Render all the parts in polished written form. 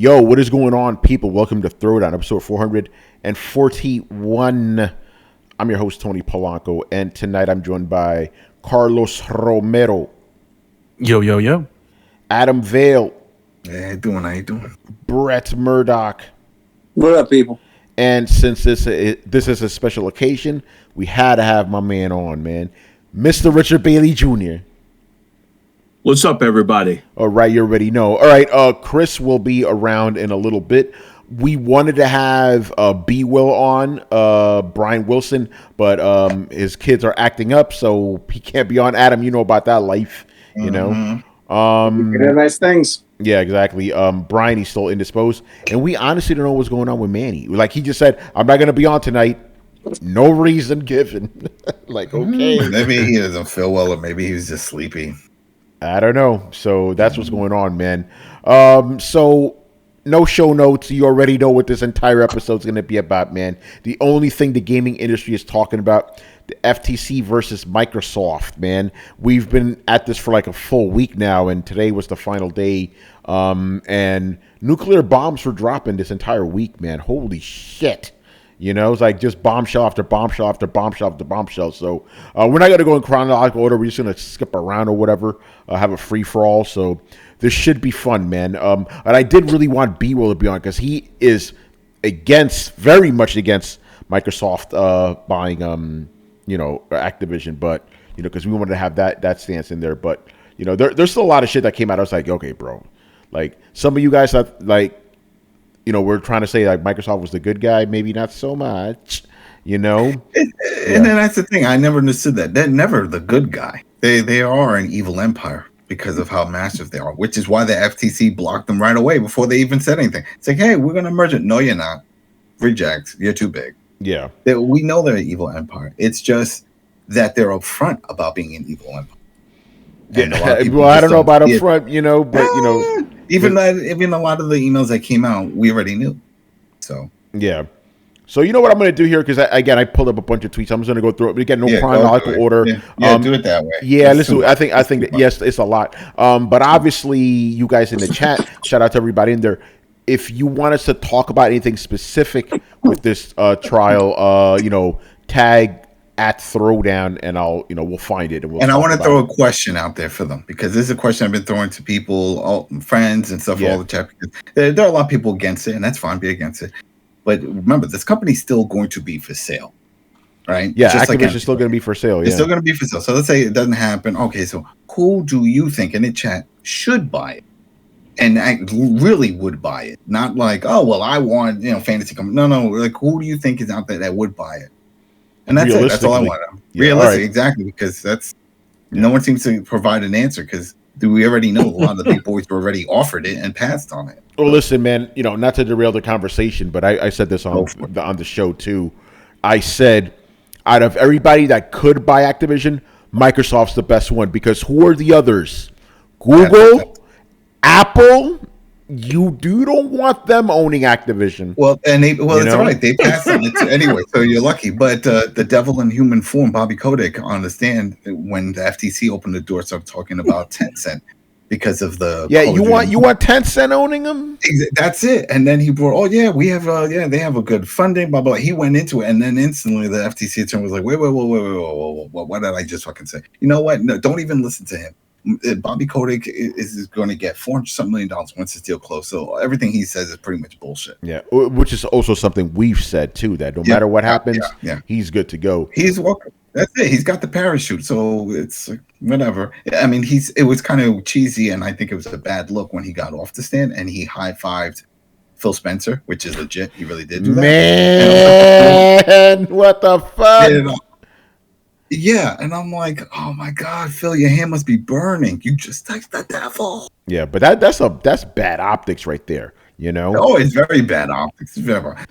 Yo, what is going on, people? Welcome to Throwdown, episode 441. I'm your host, Tony Polanco, and tonight I'm joined by Carlos Romero. Yo, yo, yo. Adam Vale. Hey, how you doing? How you doing? Brett Murdoch. What up, people? And since this is a special occasion, we had to have my man on, man. Mr. Richard Bailey Jr. What's up, everybody? All right, you already know. All right, Chris will be around in a little bit. We wanted to have B-Will on, Brian Wilson, but his kids are acting up, so he can't be on. Adam, you know about that life, you know. Nice things. Yeah, exactly. Brian, he's still indisposed, and we honestly don't know what's going on with Manny. Like, he just said, I'm not going to be on tonight. No reason given. Like, okay. Maybe he doesn't feel well, or maybe he's just sleepy. I don't know. So that's what's going on, man. So no show notes. You already know what this entire episode is going to be about, man. The only thing the gaming industry is talking about, the FTC versus Microsoft, man. We've been at this for like a full week now, and today was the final day. And nuclear bombs were dropping this entire week, man. Holy shit. You know, it's like just bombshell after bombshell after bombshell after bombshell. So we're not going to go in chronological order. We're just going to skip around or whatever, have a free-for-all. So this should be fun, man. And I did really want B-Will to be on because he is very much against Microsoft buying, Activision. But, because we wanted to have that stance in there. But, there's still a lot of shit that came out. I was like, okay, bro. Like, some of you guys have, like, we're trying to say like Microsoft was the good guy, maybe not so much, And then that's the thing. I never understood that. They're never the good guy. They are an evil empire because of how massive they are, which is why the FTC blocked them right away before they even said anything. It's like, hey, we're going to merge it. No, you're not. Reject. You're too big. Yeah. We know they're an evil empire. It's just that they're upfront about being an evil empire. Yeah. Well, I don't know about upfront, but Even a lot of the emails that came out, we already knew. So yeah. So you know what I'm going to do here because I pulled up a bunch of tweets. I'm just going to go through it, but again, no chronological order. Yeah, do it that way. Yeah, listen. I think that yes, it's a lot. But obviously, you guys in the chat, shout out to everybody in there. If you want us to talk about anything specific with this trial, tag at Throwdown, and we'll find it. And I want to throw a question out there for them because this is a question I've been throwing to people, friends and stuff, all the chat. There are a lot of people against it, and that's fine, be against it. But remember, this company's still going to be for sale, right? Yeah, Activision is still going to be for sale. It's still going to be for sale. So let's say it doesn't happen. Okay, so who do you think in the chat should buy it? And I really would buy it, not like, oh well, I want fantasy company. No, like who do you think is out there that would buy it? And that's it. That's all I want. Realistic, exactly, because no one seems to provide an answer because we already know a lot of the people who already offered it and passed on it. Well, listen, man, not to derail the conversation, but I said this on the show too. I said, out of everybody that could buy Activision, Microsoft's the best one because who are the others? Google, Apple. You don't want them owning Activision. Well, it's all right. They passed on it anyway, so you're lucky. But the devil in human form, Bobby Kotick, on the stand when the FTC opened the door, started talking about Tencent because of the you want Tencent owning them. That's it. And then he brought, we have they have a good funding, blah blah. He went into it, and then instantly the FTC attorney was like, wait, what did I just fucking say? You know what? No, don't even listen to him. Bobby Kotick is going to get $400 million once this deal closed. So everything he says is pretty much bullshit. Yeah, which is also something we've said too, that no matter what happens, he's good to go. He's welcome. That's it. He's got the parachute, so it's like, whatever. I mean, it was kind of cheesy, and I think it was a bad look when he got off the stand and he high-fived Phil Spencer, which is legit. He really did do that. Man, what the fuck? Yeah, and I'm like, oh my God, Phil, your hand must be burning. You just text the devil. Yeah, but that's bad optics right there, Oh, it's very bad optics,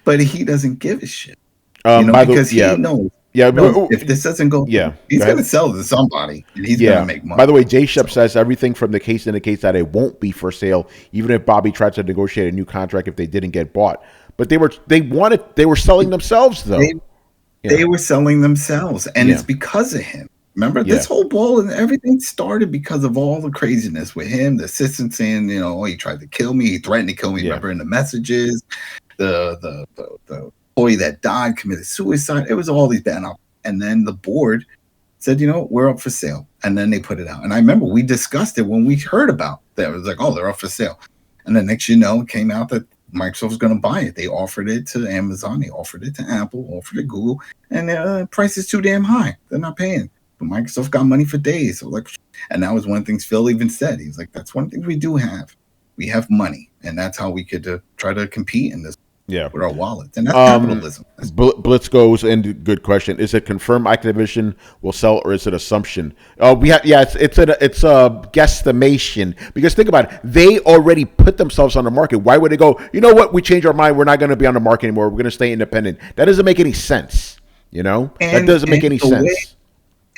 but he doesn't give a shit, because he knows. Yeah, if this doesn't go, he's going to sell it to somebody, and he's going to make money. By the way, Jay Shep says everything from the case indicates that it won't be for sale, even if Bobby tried to negotiate a new contract if they didn't get bought. But they were selling themselves though. They were selling themselves, and it's because of him. Remember, this whole ball and everything started because of all the craziness with him. The assistant saying, he tried to kill me. He threatened to kill me. Remember in the messages, the employee that died committed suicide. It was all these bad offers. And then the board said, we're up for sale. And then they put it out. And I remember we discussed it when we heard about that. It was like, oh, they're up for sale. And then next, it came out that Microsoft was going to buy it. They offered it to Amazon. They offered it to Apple, offered it to Google. And the price is too damn high. They're not paying. But Microsoft got money for days. So and that was one of the things Phil even said. He was like, that's one thing we do have. We have money. And that's how we could try to compete in this. With our wallets, and that's capitalism. Blitz goes, and good question: is it confirmed Activision will sell, or is it assumption? It's a guesstimation, because think about it, they already put themselves on the market. Why would they go? You know what? We changed our mind. We're not going to be on the market anymore. We're going to stay independent. That doesn't make any sense. That doesn't make any sense.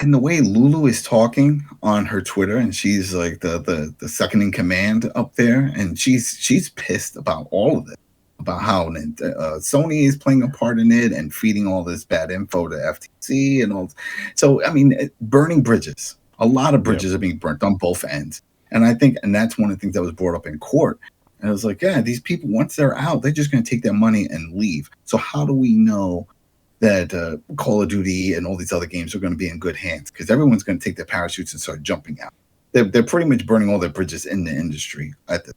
And the way Lulu is talking on her Twitter, and she's like the second in command up there, and she's pissed about all of it. About how Sony is playing a part in it and feeding all this bad info to FTC and all. So, burning bridges. A lot of bridges are being burnt on both ends. And I think, and that's one of the things that was brought up in court. And I was like, these people, once they're out, they're just going to take their money and leave. So how do we know that Call of Duty and all these other games are going to be in good hands? Because everyone's going to take their parachutes and start jumping out. They're pretty much burning all their bridges in the industry at the.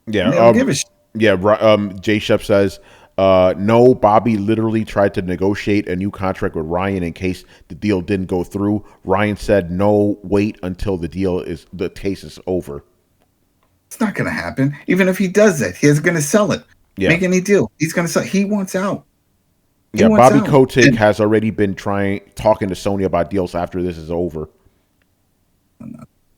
Yeah. They don't give a shit. Jay Shep says, no, Bobby literally tried to negotiate a new contract with Ryan in case the deal didn't go through. Ryan said, no, wait until the case is over. It's not going to happen. Even if he does it, he's going to sell it. Make any deal. He's going to sell. He wants out. Bobby Kotick has already been talking to Sony about deals after this is over.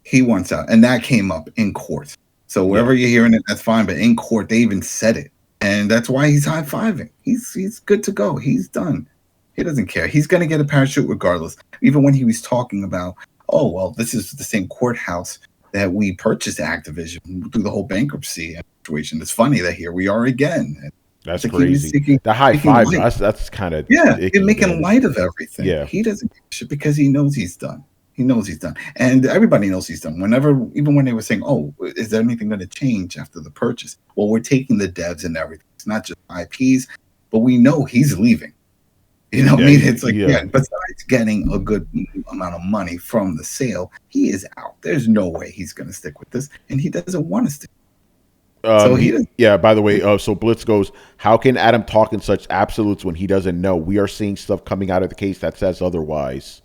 He wants out. And that came up in court. So wherever you're hearing it, that's fine. But in court, they even said it. And that's why he's high-fiving. He's good to go. He's done. He doesn't care. He's going to get a parachute regardless. Even when he was talking about, this is the same courthouse that we purchased Activision through the whole bankruptcy situation. It's funny that here we are again. That's crazy. The high five, that's kind of... they're making light of everything. Yeah. He doesn't give a shit because he knows he's done. He knows he's done. And everybody knows he's done. Even when they were saying, is there anything going to change after the purchase? Well, we're taking the devs and everything. It's not just IPs, but we know he's leaving. It's like, besides getting a good amount of money from the sale, he is out. There's no way he's going to stick with this. And he doesn't want to stick. So he doesn't. Yeah, by the way, so Blitz goes, how can Adam talk in such absolutes when he doesn't know? We are seeing stuff coming out of the case that says otherwise.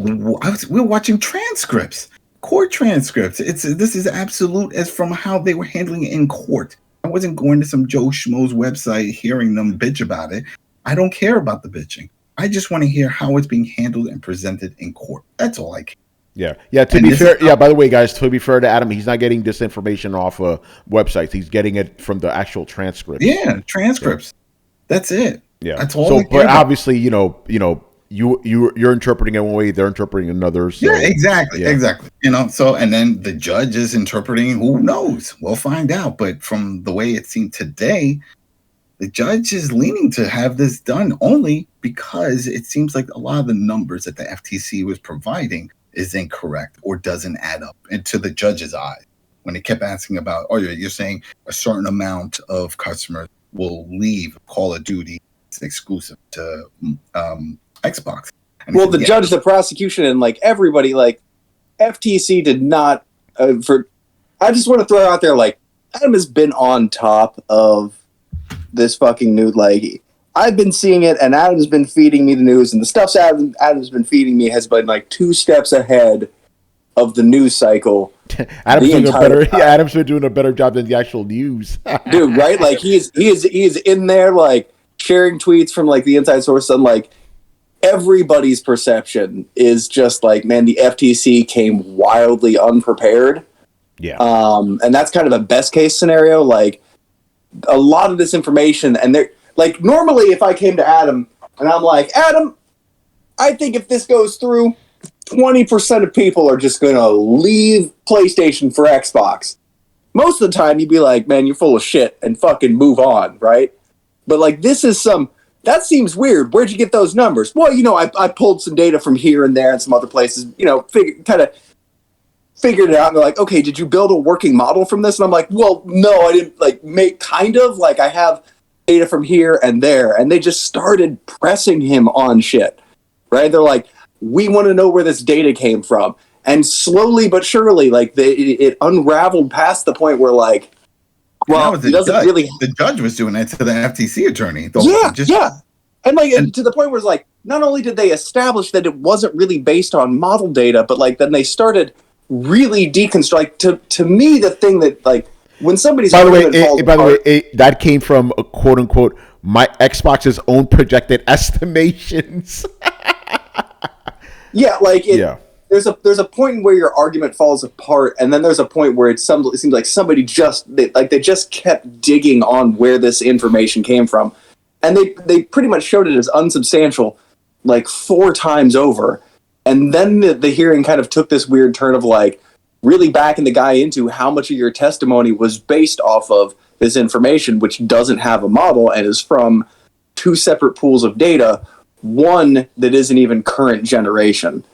We're watching transcripts, court transcripts. This is absolute as from how they were handling it in court. I wasn't going to some Joe Schmo's website hearing them bitch about it. I don't care about the bitching. I just want to hear how it's being handled and presented in court. That's all I care. Yeah. To be fair, by the way, guys, to be fair to Adam, he's not getting this information off websites. He's getting it from the actual transcripts. Yeah, transcripts. That's it. Yeah. That's all. So, but obviously, you're interpreting it one way, they're interpreting another. So, exactly. So, and then the judge is interpreting, who knows? We'll find out. But from the way it seemed today, the judge is leaning to have this done only because it seems like a lot of the numbers that the FTC was providing is incorrect or doesn't add up into the judge's eyes. When they kept asking about, you're saying a certain amount of customers will leave Call of Duty exclusive to Xbox. Well, the judge, the prosecution, and everybody, FTC did not. I just want to throw out there, Adam has been on top of this fucking news. I've been seeing it, and Adam's been feeding me the news, and the stuff Adam's been feeding me has been 2 steps ahead of the news cycle. Adam's been doing a better job than the actual news, dude. Right? He is in there, sharing tweets from the inside source, and everybody's perception is just man, the FTC came wildly unprepared. Yeah. And that's kind of a best case scenario. A lot of this information, and they're normally if I came to Adam and I'm like, Adam, I think if this goes through, 20% of people are just going to leave PlayStation for Xbox. Most of the time you'd be like, man, you're full of shit and fucking move on. Right. But this is that seems weird. Where'd you get those numbers? Well, I pulled some data from here and there and some other places, kind of figured it out. And they're like, okay, did you build a working model from this? And I'm like, well, no, I didn't I have data from here and there. And they just started pressing him on shit, right? They're like, we want to know where this data came from. And slowly but surely, like it unraveled past the point where like, well, he doesn't really. The judge was doing that to the FTC attorney. Yeah. And to the point where it's like, not only did they establish that it wasn't really based on model data, but like then they started really deconstruct. To me, the thing that like when somebody's by the way, that came from a quote unquote my Xbox's own projected estimations. Yeah, like There's a point where your argument falls apart, and then there's a point where it seems like somebody they just kept digging on where this information came from, and they pretty much showed it as unsubstantial, like 4 times over, and then the hearing kind of took this weird turn of like really backing the guy into how much of your testimony was based off of this information, which doesn't have a model and is from 2 separate pools of data, one that isn't even current generation.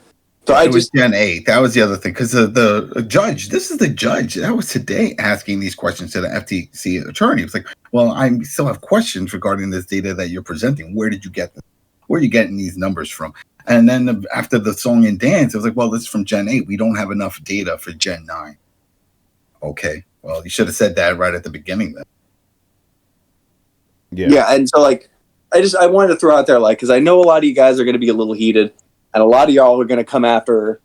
So it was Gen 8. That was the other thing, because the judge, this is the judge, that was today asking these questions to the FTC attorney. It was like, well, I still have questions regarding this data that you're presenting. Where did you get this? Where are you getting these numbers from? And then after the song and dance, it was like, well, this is from Gen 8. We don't have enough data for Gen 9. Okay, well, you should have said that right at the beginning then. Yeah, and so like, I wanted to throw out there, like, because I know a lot of you guys are going to be a little heated. And a lot of y'all are going to come after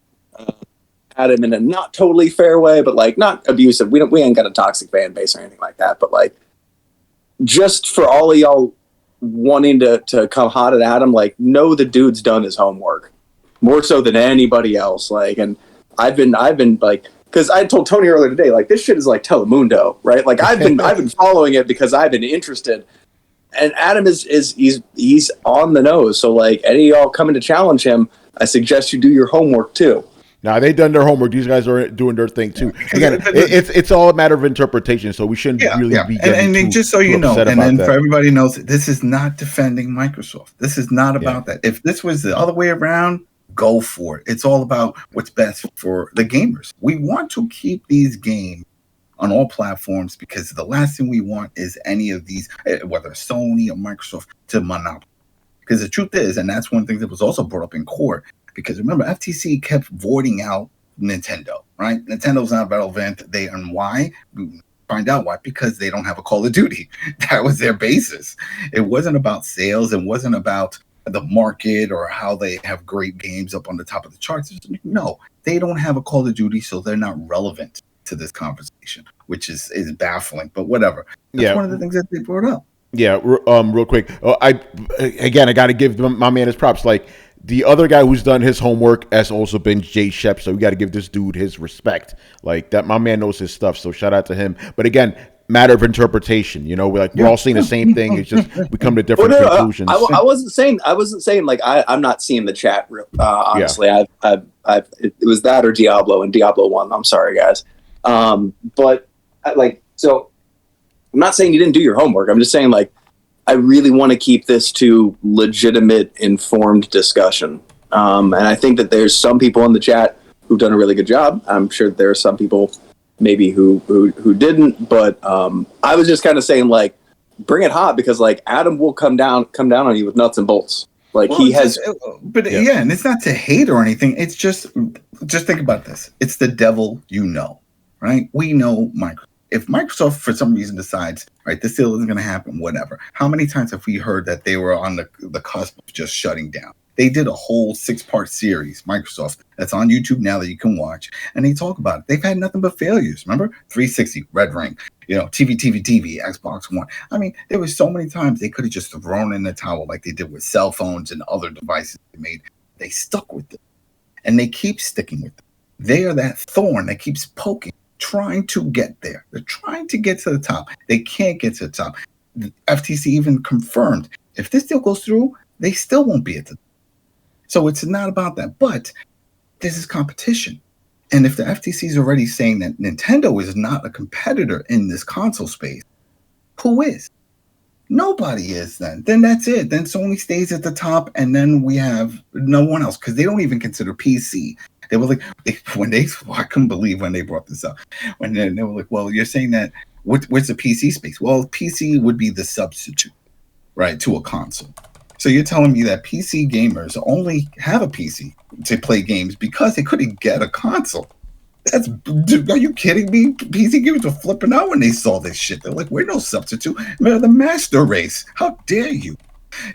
Adam in a not totally fair way, but like not abusive. We ain't got a toxic fan base or anything like that. But like, just for all of y'all wanting to come hot at Adam, like, know the dude's done his homework more so than anybody else. Like, and I've been like, because I told Tony earlier today, like, this shit is like Telemundo, right? Like, I've been following it because I've been interested. And Adam he's on the nose. So like, any of y'all coming to challenge him, I suggest you do your homework too. Now they've done their homework. These guys are doing their thing too. Again, it's all a matter of interpretation. So we shouldn't really be getting and just so you know, and then for everybody knows, this is not defending Microsoft. This is not about that. If this was the other way around, go for it. It's all about what's best for the gamers. We want to keep these games on all platforms because the last thing we want is any of these, whether Sony or Microsoft, to monopolize. Because the truth is, and that's one thing that was also brought up in court, because remember, FTC kept voiding out Nintendo, right? Nintendo's not relevant. And why? We find out why. Because they don't have a Call of Duty. That was their basis. It wasn't about sales. It wasn't about the market or how they have great games up on the top of the charts. No, they don't have a Call of Duty, so they're not relevant to this conversation, which is baffling. But whatever. That's one of the things that they brought up. Yeah, real quick. I got to give my man his props. Like, the other guy who's done his homework has also been Jay Shep, so we got to give this dude his respect. Like, that, my man knows his stuff, so shout out to him. But again, matter of interpreation. We're all seeing the same thing. It's just we come to different conclusions. I wasn't saying like I'm not seeing the chat. Honestly, it was that or Diablo and Diablo 1. I'm sorry, guys. But so. I'm not saying you didn't do your homework. I'm just saying, like, I really want to keep this to legitimate, informed discussion. And I think that there's some people in the chat who've done a really good job. I'm sure there are some people maybe who didn't. But I was just kind of saying, like, bring it hot because, like, Adam will come down on you with nuts and bolts. Like, he has. And it's not to hate or anything. It's just think about this. It's the devil, right? We know Microsoft. If Microsoft, for some reason, decides, right, this deal isn't going to happen, whatever, how many times have we heard that they were on the cusp of just shutting down? They did a whole 6-part series, Microsoft, that's on YouTube now that you can watch, and they talk about it. They've had nothing but failures, remember? 360, Red Ring, TV, Xbox One. I mean, there was so many times they could have just thrown in the towel like they did with cell phones and other devices they made. They stuck with it, and they keep sticking with it. They are that thorn that keeps poking, trying to get there. They're trying to get to the top. They can't get to the top. The FTC even confirmed if this deal goes through, they still won't be at the top. So it's not about that. But this is competition. And if the FTC is already saying that Nintendo is not a competitor in this console space, who is? Nobody is then. Then that's it. Then Sony stays at the top, and then we have no one else because they don't even consider PC. They were like, I couldn't believe when they brought this up. When they were like, well, you're saying that, where's the PC space? Well, PC would be the substitute, right, to a console. So you're telling me that PC gamers only have a PC to play games because they couldn't get a console? Are you kidding me? PC gamers were flipping out when they saw this shit. They're like, we're no substitute. We're the master race. How dare you?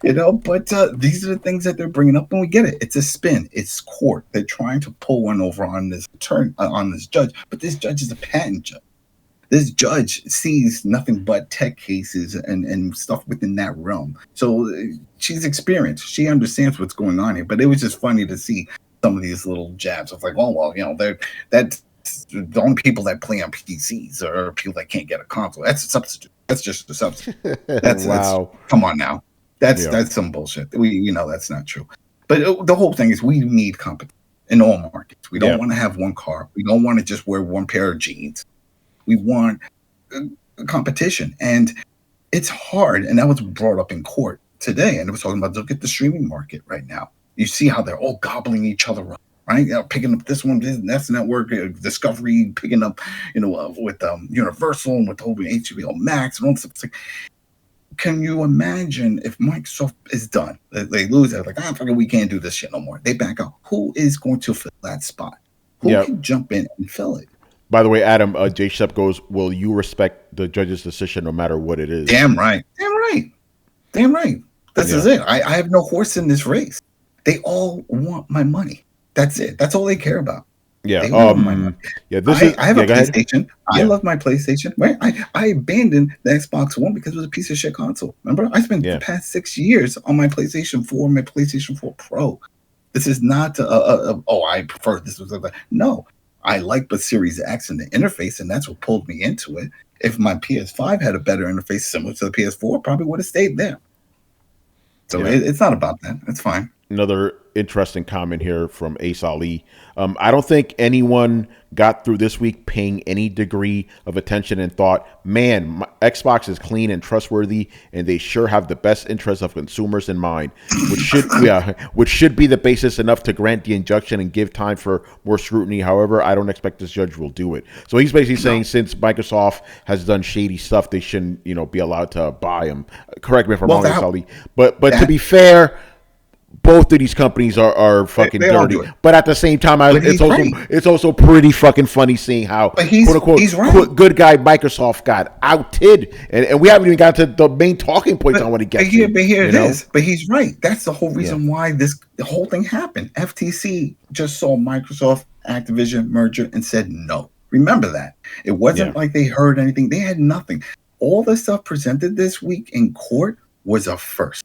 But these are the things that they're bringing up, and we get it. It's a spin. It's court. They're trying to pull one over on this on this judge, but this judge is a patent judge. This judge sees nothing but tech cases and stuff within that realm. So she's experienced. She understands what's going on here. But it was just funny to see some of these little jabs of like, oh, well, that's the only people that play on PCs are people that can't get a console. That's a substitute. That's just a substitute. Wow. Come on now. That's some bullshit. That's not true. But the whole thing is we need competition in all markets. We don't want to have one car. We don't want to just wear one pair of jeans. We want competition, and it's hard. And that was brought up in court today. And it was talking about, look at the streaming market right now. You see how they're all gobbling each other up, right? Picking up this one, that's network, Discovery, picking up, with Universal and with HBO Max and all this stuff. It's like, can you imagine if Microsoft is done? They lose it, like, we can't do this shit no more. They back out. Who is going to fill that spot? Who can jump in and fill it? By the way, Adam, J. Shep goes, will you respect the judge's decision no matter what it is? Damn right. This is it. I have no horse in this race. They all want my money. That's it. That's all they care about. Yeah. They want my money. Yeah. I have a PlayStation. I love my PlayStation. Right? I abandoned the Xbox One because it was a piece of shit console. Remember? I spent the past 6 years on my PlayStation 4, my PlayStation 4 Pro. This is not I prefer this. No. I like the Series X and the interface, and that's what pulled me into it. If my PS5 had a better interface similar to the PS4, probably would have stayed there. So it's not about that. It's fine. Another interesting comment here from Ace Ali. I don't think anyone got through this week paying any degree of attention and thought, man, Xbox is clean and trustworthy, and they sure have the best interests of consumers in mind, which should be the basis enough to grant the injunction and give time for more scrutiny. However, I don't expect this judge will do it. So he's basically saying since Microsoft has done shady stuff, they shouldn't, be allowed to buy them. Correct me if I'm wrong, Ace Ali. But to be fair, both of these companies are fucking dirty, but at the same time, it's also pretty fucking funny seeing how quote unquote good guy Microsoft got outed, and we haven't even got to the main talking points I want to get to. But here it is. But he's right. That's the whole reason why the whole thing happened. FTC just saw Microsoft Activision merger and said no. Remember that. It wasn't like they heard anything. They had nothing. All the stuff presented this week in court was a first.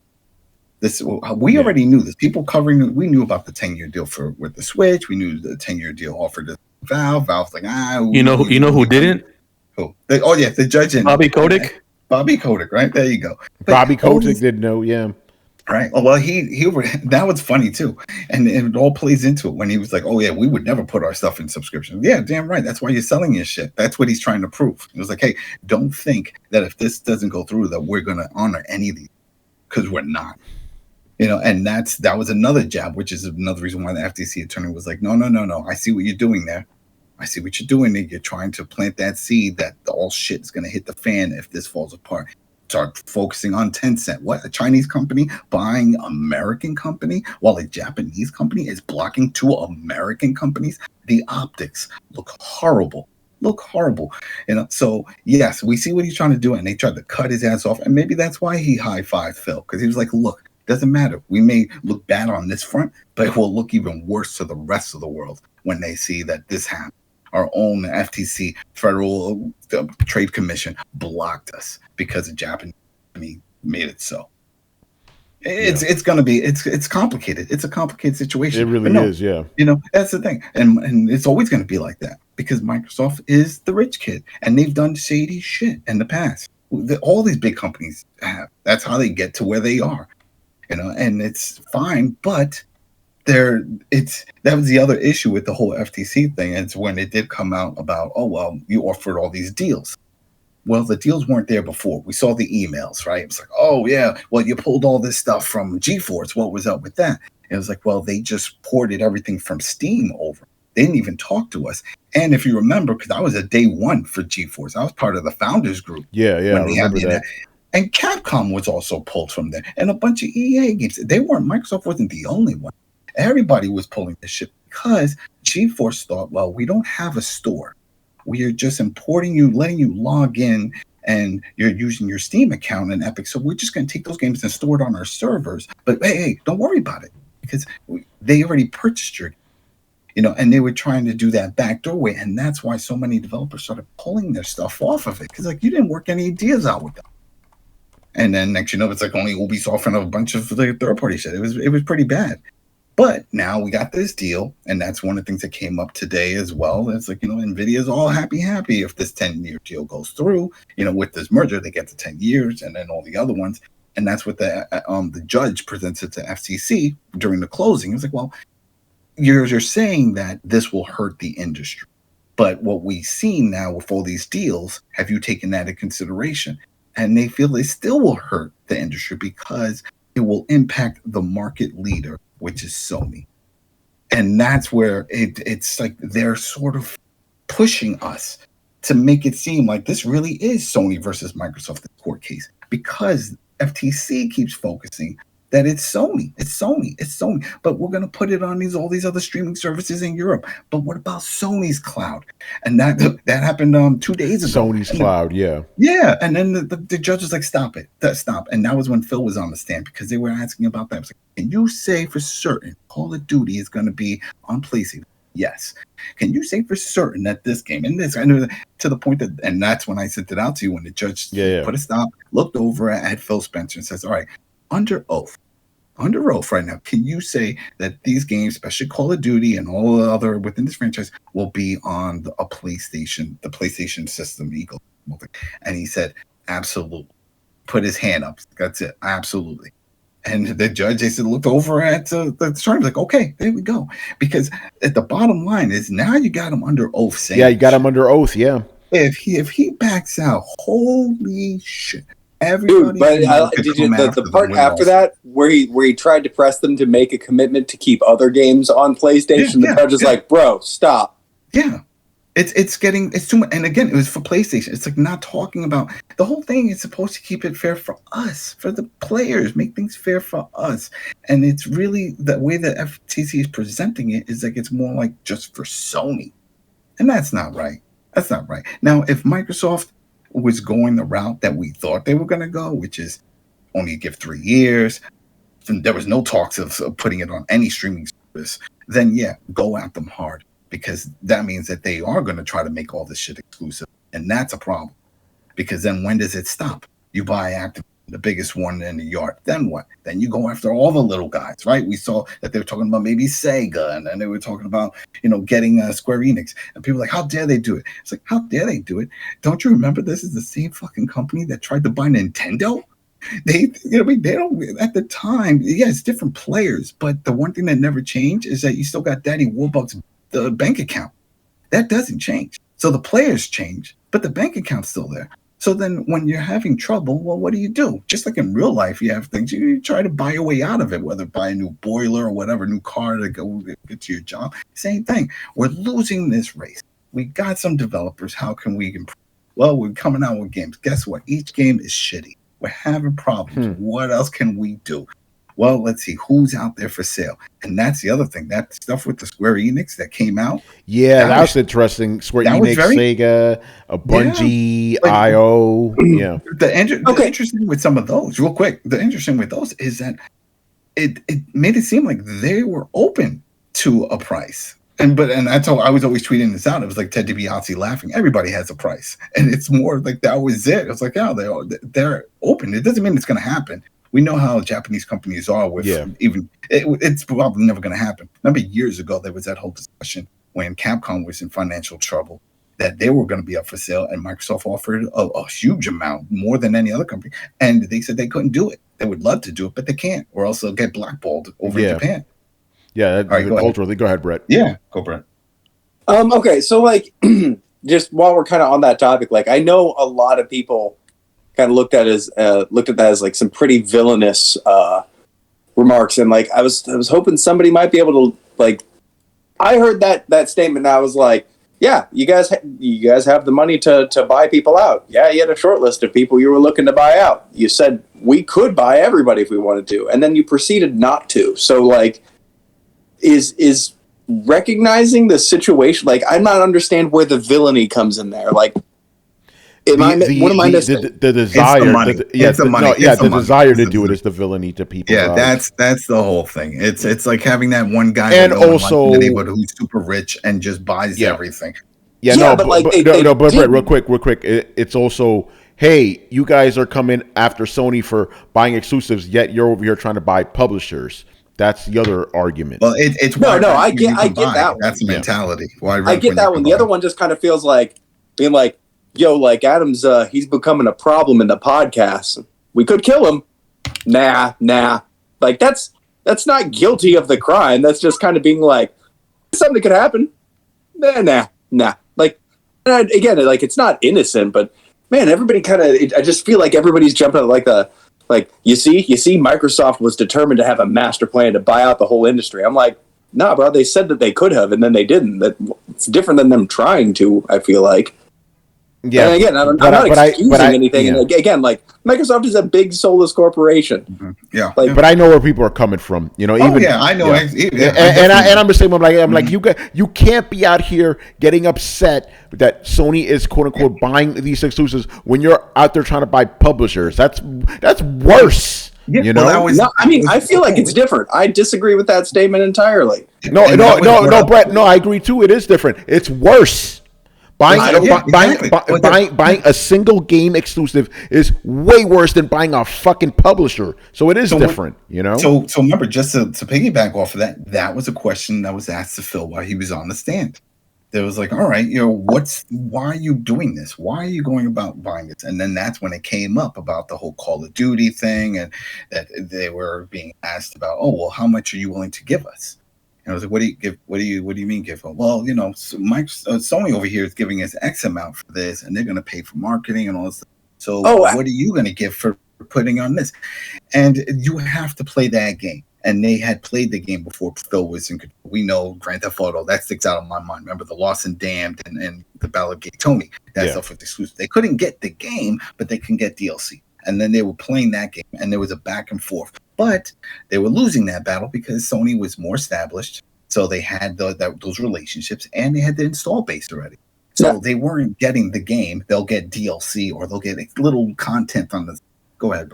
We already knew this. People covering, we knew about the 10-year deal with the Switch. We knew the 10-year deal offered to Valve. Valve's like, you know who didn't? Who? The judge in Bobby Kotick. Bobby Kotick, right? There you go. Bobby Kotick didn't know, Right. Well, he that was funny too, and it all plays into it when he was like, "Oh yeah, we would never put our stuff in subscription." Yeah, damn right. That's why you're selling your shit. That's what he's trying to prove. It was like, hey, don't think that if this doesn't go through that we're gonna honor any of these, because we're not. And that was another jab, which is another reason why the FTC attorney was like, no. I see what you're doing there. You're trying to plant that seed that all shit is going to hit the fan if this falls apart. Start focusing on Tencent. What? A Chinese company buying American company while a Japanese company is blocking two American companies? The optics look horrible. So yes, we see what he's trying to do, and they tried to cut his ass off. And maybe that's why he high-fived Phil, because he was like, look, doesn't matter. We may look bad on this front, but it will look even worse to the rest of the world when they see that this happened. Our own FTC, Federal Trade Commission, blocked us because the Japanese made it so. It's going to be it's complicated. It's a complicated situation. It really is, yeah. That's the thing, and it's always going to be like that because Microsoft is the rich kid, and they've done shady shit in the past. All these big companies have. That's how they get to where they are. And it's fine, but that was the other issue with the whole FTC thing. It's when it did come out about, oh, well, you offered all these deals. Well, the deals weren't there before. We saw the emails, right? It was like, oh yeah, well, you pulled all this stuff from GeForce. What was up with that? It was like, well, they just ported everything from Steam over. They didn't even talk to us. And if you remember, because I was a day one for GeForce, I was part of the founders group. Yeah, I when they had remember that. And Capcom was also pulled from there, and a bunch of EA games. They weren't. Microsoft wasn't the only one. Everybody was pulling this shit because GeForce thought, well, we don't have a store. We are just importing you, letting you log in, and you're using your Steam account and Epic. So we're just going to take those games and store it on our servers. But hey, don't worry about it because they already purchased your, and they were trying to do that backdoor way, and that's why so many developers started pulling their stuff off of it because like you didn't work any deals out with them. And then next, it's like only Ubisoft and a bunch of the third-party shit. It was pretty bad. But now we got this deal, and that's one of the things that came up today as well. It's like, NVIDIA's all happy if this 10-year deal goes through. With this merger, they get to 10 years, and then all the other ones. And that's what the judge presented to FTC during the closing. It's like, well, you're saying that this will hurt the industry. But what we've seen now with all these deals, have you taken that into consideration? And they feel they still will hurt the industry because it will impact the market leader, which is Sony. And that's where it's like they're sort of pushing us to make it seem like this really is Sony versus Microsoft, the court case, because FTC keeps focusing that it's Sony. But we're going to put it on all these other streaming services in Europe. But what about Sony's cloud? And that happened 2 days ago. Sony's cloud, yeah. Yeah, and then the judge was like, stop it. Stop. And that was when Phil was on the stand because they were asking about that. I was like, can you say for certain Call of Duty is going to be on PlayStation? Yes. Can you say for certain that this game and this, I know to the point that, and that's when I sent it out to you when the judge put a stop, looked over at Phil Spencer and says, all right, under oath right now, can you say that these games, especially Call of Duty and all the other within this franchise, will be on the PlayStation system, Eagle? And he said, absolutely. Put his hand up. That's it. Absolutely. And the judge, they said, looked over at the attorney, like, okay, there we go. Because at the bottom line is now you got him under oath saying. Yeah, you got him under oath, yeah. If he backs out, holy shit. Dude, but did you the part after that where he tried to press them to make a commitment to keep other games on PlayStation? The judge is like, bro, stop. Yeah, it's too much. And again, it was for PlayStation. It's like not talking about the whole thing. Is supposed to keep it fair for us, for the players, make things fair for us. And it's really the way that FTC is presenting it is like it's more like just for Sony, and that's not right. That's not right. Now, if Microsoft was going the route that we thought they were going to go, which is only give 3 years, and there was no talks of putting it on any streaming service, then yeah, go at them hard, because that means that they are going to try to make all this shit exclusive, and that's a problem, because then when does it stop? You buy Activision, the biggest one in the yard, then what? Then you go after all the little guys, right? We saw that they were talking about maybe Sega, and then they were talking about getting Square Enix, and people were like, how dare they do it? It's like, how dare they do it? Don't you remember this is the same fucking company that tried to buy Nintendo? They don't at the time. Yeah, it's different players, but the one thing that never changed is that you still got Daddy Warbucks' the bank account. That doesn't change. So the players change, but the bank account's still there. So then when you're having trouble, well, what do? Just like in real life, you have things, you try to buy your way out of it, whether buy a new boiler or whatever, new car to go get to your job. Same thing. We're losing this race. We got some developers. How can we improve? Well, we're coming out with games. Guess what? Each game is shitty. We're having problems. What else can we do? Well, let's see who's out there for sale. And that's the other thing. That stuff with the Square Enix that came out. Yeah, that was interesting. Square Enix, Sega, a Bungie, IO. Yeah. The interesting with some of those, real quick, the interesting with those is that it made it seem like they were open to a price. I was always tweeting this out. It was like Ted DiBiase laughing. Everybody has a price. And it's more like that was it. It's like, oh, they're open. It doesn't mean it's going to happen. We know how Japanese companies are with it's probably never going to happen. Remember years ago, there was that whole discussion when Capcom was in financial trouble that they were going to be up for sale, and Microsoft offered a huge amount, more than any other company. And they said they couldn't do it. They would love to do it, but they can't, or else they'll get blackballed over in Japan. Yeah, culturally. Go ahead, Brett. Yeah, go Brett. Okay, so like just while we're kind of on that topic, like I know a lot of people kind of looked at that as like some pretty villainous remarks, and like I was hoping somebody might be able to like. I heard that statement, and I was like, yeah, you guys have the money to buy people out. Yeah, you had a short list of people you were looking to buy out. You said we could buy everybody if we wanted to, and then you proceeded not to. So like, is recognizing the situation, like I'm not understand where the villainy comes in there. Like, what am I missing? The desire, the desire to do it is the villainy to people. Yeah, that's the whole thing. It's like having that one guy and also in the neighborhood who's super rich and just buys everything. But Brett, real quick, it's also, hey, you guys are coming after Sony for buying exclusives, yet you're over here trying to buy publishers. That's the other argument. Well, it's I get that one. That's the mentality. I get that one. The other one just kind of feels like being like, yo, like Adam's, he's becoming a problem in the podcast. We could kill him. Nah. Like that's not guilty of the crime. That's just kind of being like, something could happen. Nah. Like, again, like it's not innocent, but man, everybody kind of, I just feel like everybody's jumping at like you see, Microsoft was determined to have a master plan to buy out the whole industry. I'm like, nah, bro, they said that they could have, and then they didn't. That it's different than them trying to, I feel like. Yeah, and again, I'm not excusing anything. Yeah. And again, like Microsoft is a big soulless corporation. Mm-hmm. Yeah, but I know where people are coming from. You know, I know. Yeah. And I'm the same. I'm like you can't be out here getting upset that Sony is quote unquote buying these exclusives when you're out there trying to buy publishers. That's worse. Yeah, you know, I feel like it's different. I disagree with that statement entirely. No, Brett. No, I agree too. It is different. It's worse. Buying a single game exclusive is way worse than buying a fucking publisher. So it is different, you know? So remember, just to piggyback off of that was a question that was asked to Phil while he was on the stand. There was like, all right, you know, why are you doing this? Why are you going about buying this? And then that's when it came up about the whole Call of Duty thing, and that they were being asked about, oh, well, how much are you willing to give us? I was like, what do you mean give? Well, you know, Sony over here is giving us X amount for this, and they're going to pay for marketing and all this stuff. So what are you going to give for putting on this? And you have to play that game. And they had played the game before Phil was in control. We know Grand Theft Auto, that sticks out of my mind. Remember the Lost and Damned and the Battle of Gay Tony. That stuff was exclusive. They couldn't get the game, but they can get DLC. And then they were playing that game, and there was a back and forth. But they were losing that battle because Sony was more established. So they had those relationships, and they had the install base already. So they weren't getting the game. They'll get DLC, or they'll get little content on this. Go ahead.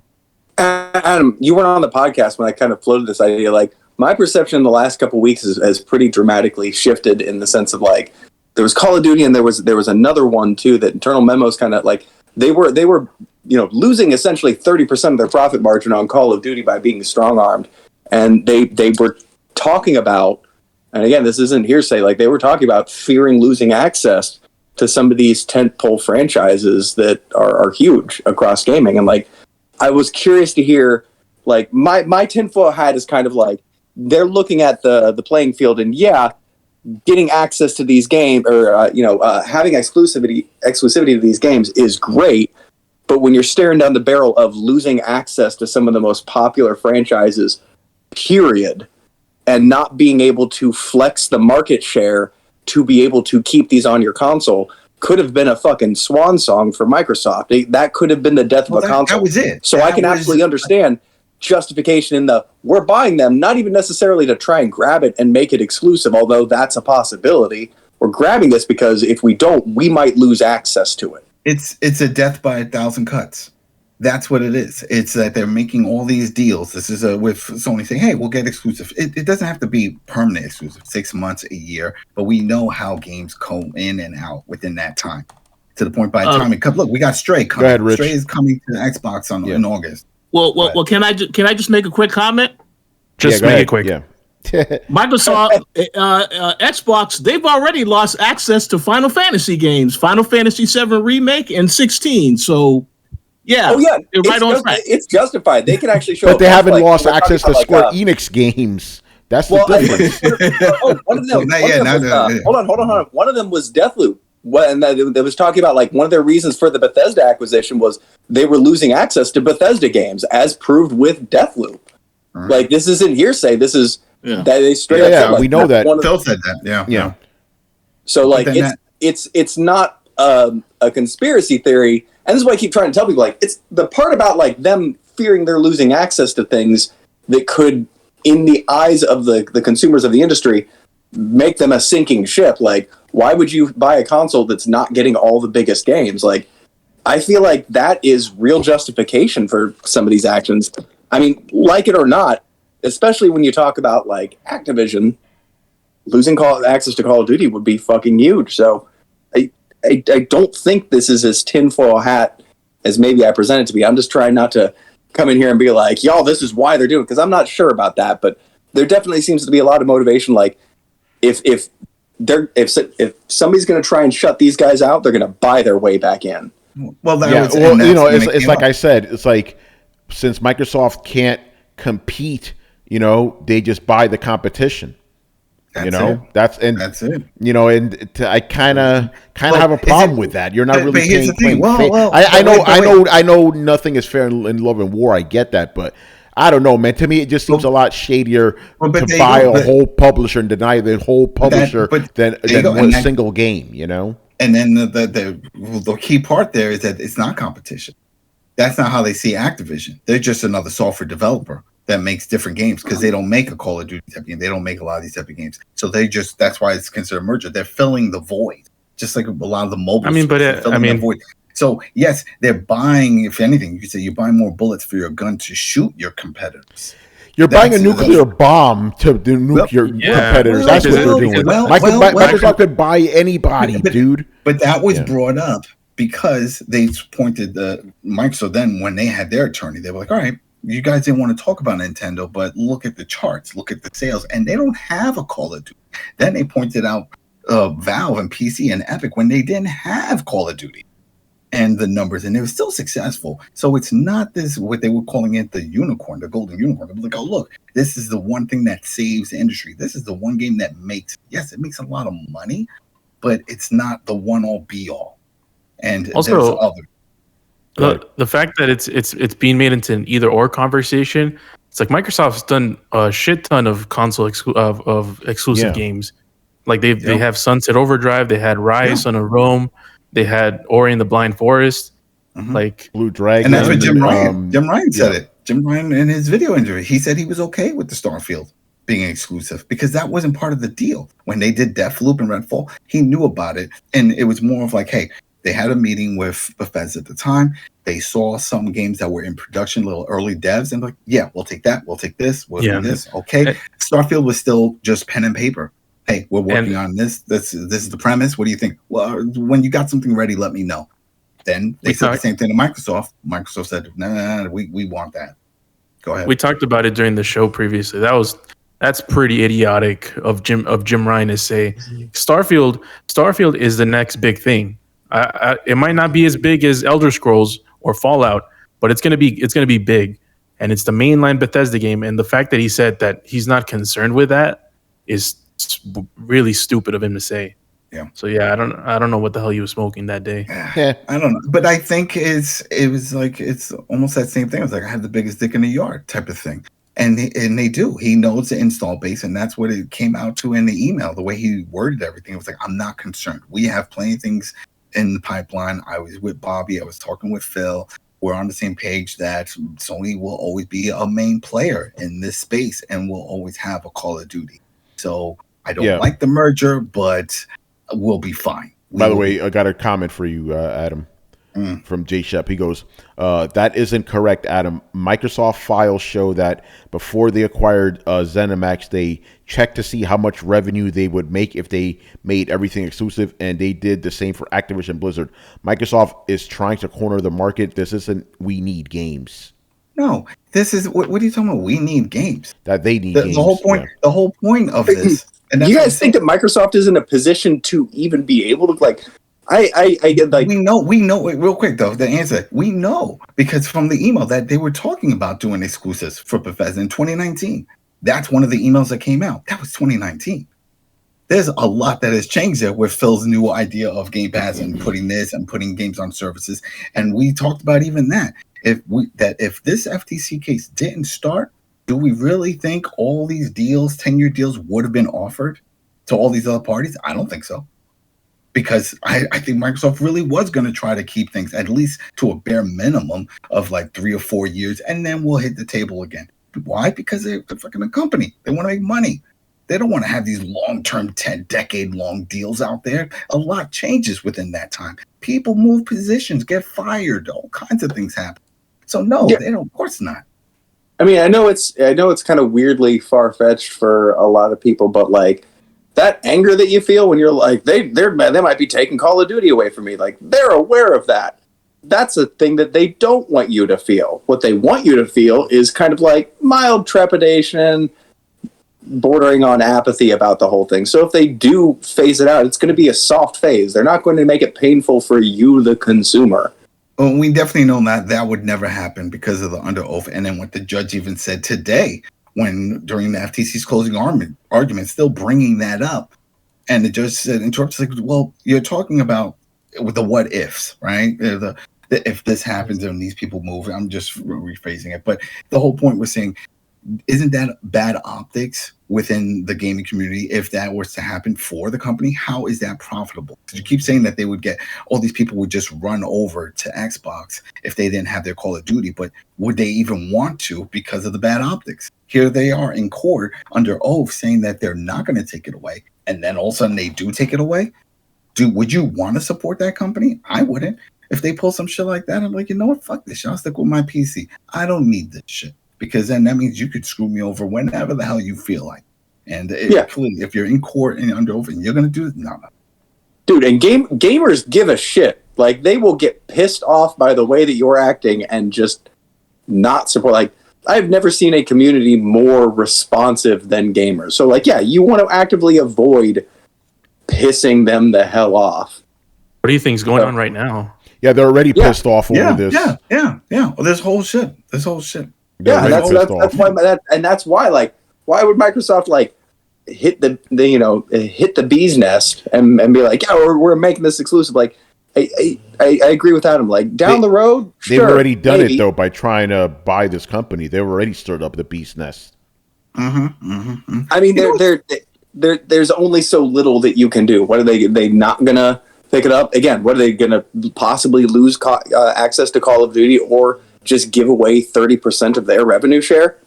Adam, you weren't on the podcast when I kind of floated this idea. Like, my perception in the last couple of weeks has pretty dramatically shifted in the sense of, like, there was Call of Duty, and there was another one, too, that Internal Memos kind of, like, they were you know, losing essentially 30% of their profit margin on Call of Duty by being strong-armed. And they were talking about, and again, this isn't hearsay, like they were talking about fearing losing access to some of these tentpole franchises that are huge across gaming. And like, I was curious to hear, like my tinfoil hat is kind of like, they're looking at the playing field, and getting access to these games or, having exclusivity to these games is great. But when you're staring down the barrel of losing access to some of the most popular franchises, period, and not being able to flex the market share to be able to keep these on your console, could have been a fucking swan song for Microsoft. That could have been the death of a console. That was it. So I can absolutely understand justification in we're buying them, not even necessarily to try and grab it and make it exclusive, although that's a possibility. We're grabbing this because if we don't, we might lose access to it. It's a death by 1,000 cuts. That's what it is. It's that they're making all these deals. This is with Sony saying, hey, we'll get exclusive. It doesn't have to be permanent exclusive, 6 months, a year, but we know how games come in and out within that time. To the point by the time it comes, look, we got Stray coming. Go ahead, Rich. Stray is coming to Xbox in August. Well, can I just make a quick comment? Just make it quick. Yeah. Microsoft, Xbox, they've already lost access to Final Fantasy games, Final Fantasy 7 Remake and 16. So, they're right on track. It's justified. They can actually show. But they haven't lost access to Square Enix games. That's the difference. One of them. Hold on. One of them was Deathloop. when they was talking about like one of their reasons for the Bethesda acquisition was they were losing access to Bethesda games, as proved with Deathloop. Right. Like this isn't hearsay. This is that they straight up said, like, we know that. Phil said that. Yeah. So like it's not a conspiracy theory, and this is why I keep trying to tell people, like, it's the part about like them fearing they're losing access to things that could, in the eyes of the consumers of the industry, make them a sinking ship. Like, why would you buy a console that's not getting all the biggest games? Like, I feel like that is real justification for some of these actions. I mean, like it or not, especially when you talk about like Activision, losing access to Call of Duty would be fucking huge. So I don't think this is as tinfoil hat as maybe I present it to be. I'm just trying not to come in here and be like, y'all, this is why they're doing it, because I'm not sure about that. But there definitely seems to be a lot of motivation. Like, if somebody's going to try and shut these guys out, they're going to buy their way back in. Well, it's like I said, it's like, since Microsoft can't compete, they just buy the competition. That's it. I kind of have a problem with that. You're not really playing. I know nothing is fair in love and war. I get that, but I don't know, man. To me, it just seems a lot shadier to buy a whole publisher and deny the whole publisher than one single game. And then the key part there is that it's not competition. That's not how they see Activision. They're just another software developer that makes different games, because they don't make a Call of Duty type of game. They don't make a lot of these type of games. So that's why it's considered a merger. They're filling the void, just like a lot of the mobile. The void. So yes, they're buying. If anything, you could say you're buying more bullets for your gun to shoot your competitors. You're buying a nuclear bomb to nuke your competitors. That's what they're doing. Microsoft could buy anybody, dude. But that was brought up because they pointed Microsoft. Then when they had their attorney, they were like, all right, you guys didn't want to talk about Nintendo, but look at the charts, look at the sales, and they don't have a Call of Duty. Then they pointed out Valve and PC and Epic when they didn't have Call of Duty and the numbers, and they were still successful. So it's not this, what they were calling it, the unicorn, the golden unicorn. They were like, oh, look, this is the one thing that saves the industry. This is the one game that makes a lot of money, but it's not the one-all be-all. And also, there's other. The fact that it's being made into an either or conversation, it's like Microsoft's done a shit ton of console exclusive games. Like they have Sunset Overdrive, they had Rise, Son of Rome, they had Ori and the Blind Forest, like Blue Dragon. And that's what Jim Ryan said it. Jim Ryan in his video interview, he said he was okay with the Starfield being exclusive because that wasn't part of the deal. When they did Deathloop and Redfall, he knew about it, and it was more of like, hey, they had a meeting with Bethesda at the time. They saw some games that were in production, little early devs, and like, yeah, we'll take that. We'll take this. We'll do this. Okay. Starfield was still just pen and paper. Hey, we're working on this. This is the premise. What do you think? Well, when you got something ready, let me know. Then they said the same thing to Microsoft. Microsoft said, no, we want that. Go ahead. We talked about it during the show previously. That's pretty idiotic of Jim Ryan to say. Starfield is the next big thing. It might not be as big as Elder Scrolls or Fallout, but it's gonna be big, and it's the mainline Bethesda game. And the fact that he said that he's not concerned with that is really stupid of him to say. Yeah. So yeah, I don't know what the hell he was smoking that day. Yeah, I don't know, but I think it was like it's almost that same thing. It's like I have the biggest dick in the yard type of thing. And they do. He knows the install base, and that's what it came out to in the email. The way he worded everything, it was like, I'm not concerned. We have plenty of things in the pipeline. I was with Bobby. I was talking with Phil. We're on the same page that Sony will always be a main player in this space and will always have a Call of Duty. So I don't like the merger, but we'll be fine. By the way, I got a comment for you, Adam. From Jay Shep. He goes, that isn't correct, Adam. Microsoft files show that before they acquired ZeniMax, they checked to see how much revenue they would make if they made everything exclusive, and they did the same for Activision Blizzard. Microsoft is trying to corner the market. This isn't we need games. No, this is what are you talking about? We need games. That they need games. The whole point. Yeah. The whole point of this. And you guys think that Microsoft is in a position to even be able to like? I get like we know real quick though. The answer we know because from the email that they were talking about doing exclusives for Bethesda in 2019. That's one of the emails that came out. That was 2019. there's a lot that has changed there with Phil's new idea of Game Pass and putting this and putting games on services. And we talked about even that. If this FTC case didn't start, do we really think all these deals, 10-year deals, would have been offered to all these other parties? I don't think so. Because I think Microsoft really was going to try to keep things at least to a bare minimum of like 3 or 4 years, and then we'll hit the table again. Why? Because they're fucking a company. They want to make money. They don't want to have these long-term, 10-decade-long deals out there. A lot changes within that time. People move positions, get fired, all kinds of things happen. So no, they don't. Of course not. I mean, I know it's kind of weirdly far-fetched for a lot of people, but like that anger that you feel when you're like they might be taking Call of Duty away from me. Like they're aware of that. That's a thing that they don't want you to feel. What they want you to feel is kind of like mild trepidation, bordering on apathy about the whole thing. So if they do phase it out, it's going to be a soft phase. They're not going to make it painful for you, the consumer. Well, we definitely know that would never happen because of the under oath. And then what the judge even said today, during the FTC's closing argument, still bringing that up. And the judge said, interrupted, like, well, you're talking about with the what ifs, right? If this happens and these people move, I'm just rephrasing it. But the whole point was saying, isn't that bad optics within the gaming community if that was to happen for the company? How is that profitable? Because you keep saying that they would get, all these people would just run over to Xbox if they didn't have their Call of Duty, but would they even want to because of the bad optics? Here they are in court under oath saying that they're not going to take it away, and then all of a sudden they do take it away. Would you want to support that company? I wouldn't. If they pull some shit like that, I'm like, you know what? Fuck this shit. I'll stick with my PC. I don't need this shit. Because then that means you could screw me over whenever the hell you feel like. And clearly, if you're in court and under oath and you're going to do it, no. Dude, and gamers give a shit. Like, they will get pissed off by the way that you're acting and just not support. Like, I've never seen a community more responsive than gamers. So, like, yeah, you want to actively avoid pissing them the hell off. What do you think's going on right now? Yeah, they're already pissed off over this. Yeah. Well, this whole shit. Yeah, that's why. Like, why would Microsoft like hit the bee's nest and be like, yeah, we're making this exclusive? Like, I agree with Adam. Like down the road, they've already done it though by trying to buy this company. They've already stirred up the bee's nest. I mean, there's only so little that you can do. What are they not gonna pick it up again? What are they gonna possibly lose access to Call of Duty or just give away 30% of their revenue share?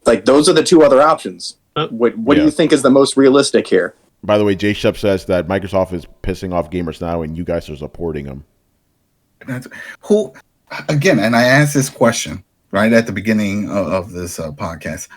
Like, those are the two other options. What do you think is the most realistic here? By the way, Jay Shep says that Microsoft is pissing off gamers now and you guys are supporting them. Who, again, and I asked this question right at the beginning of this podcast.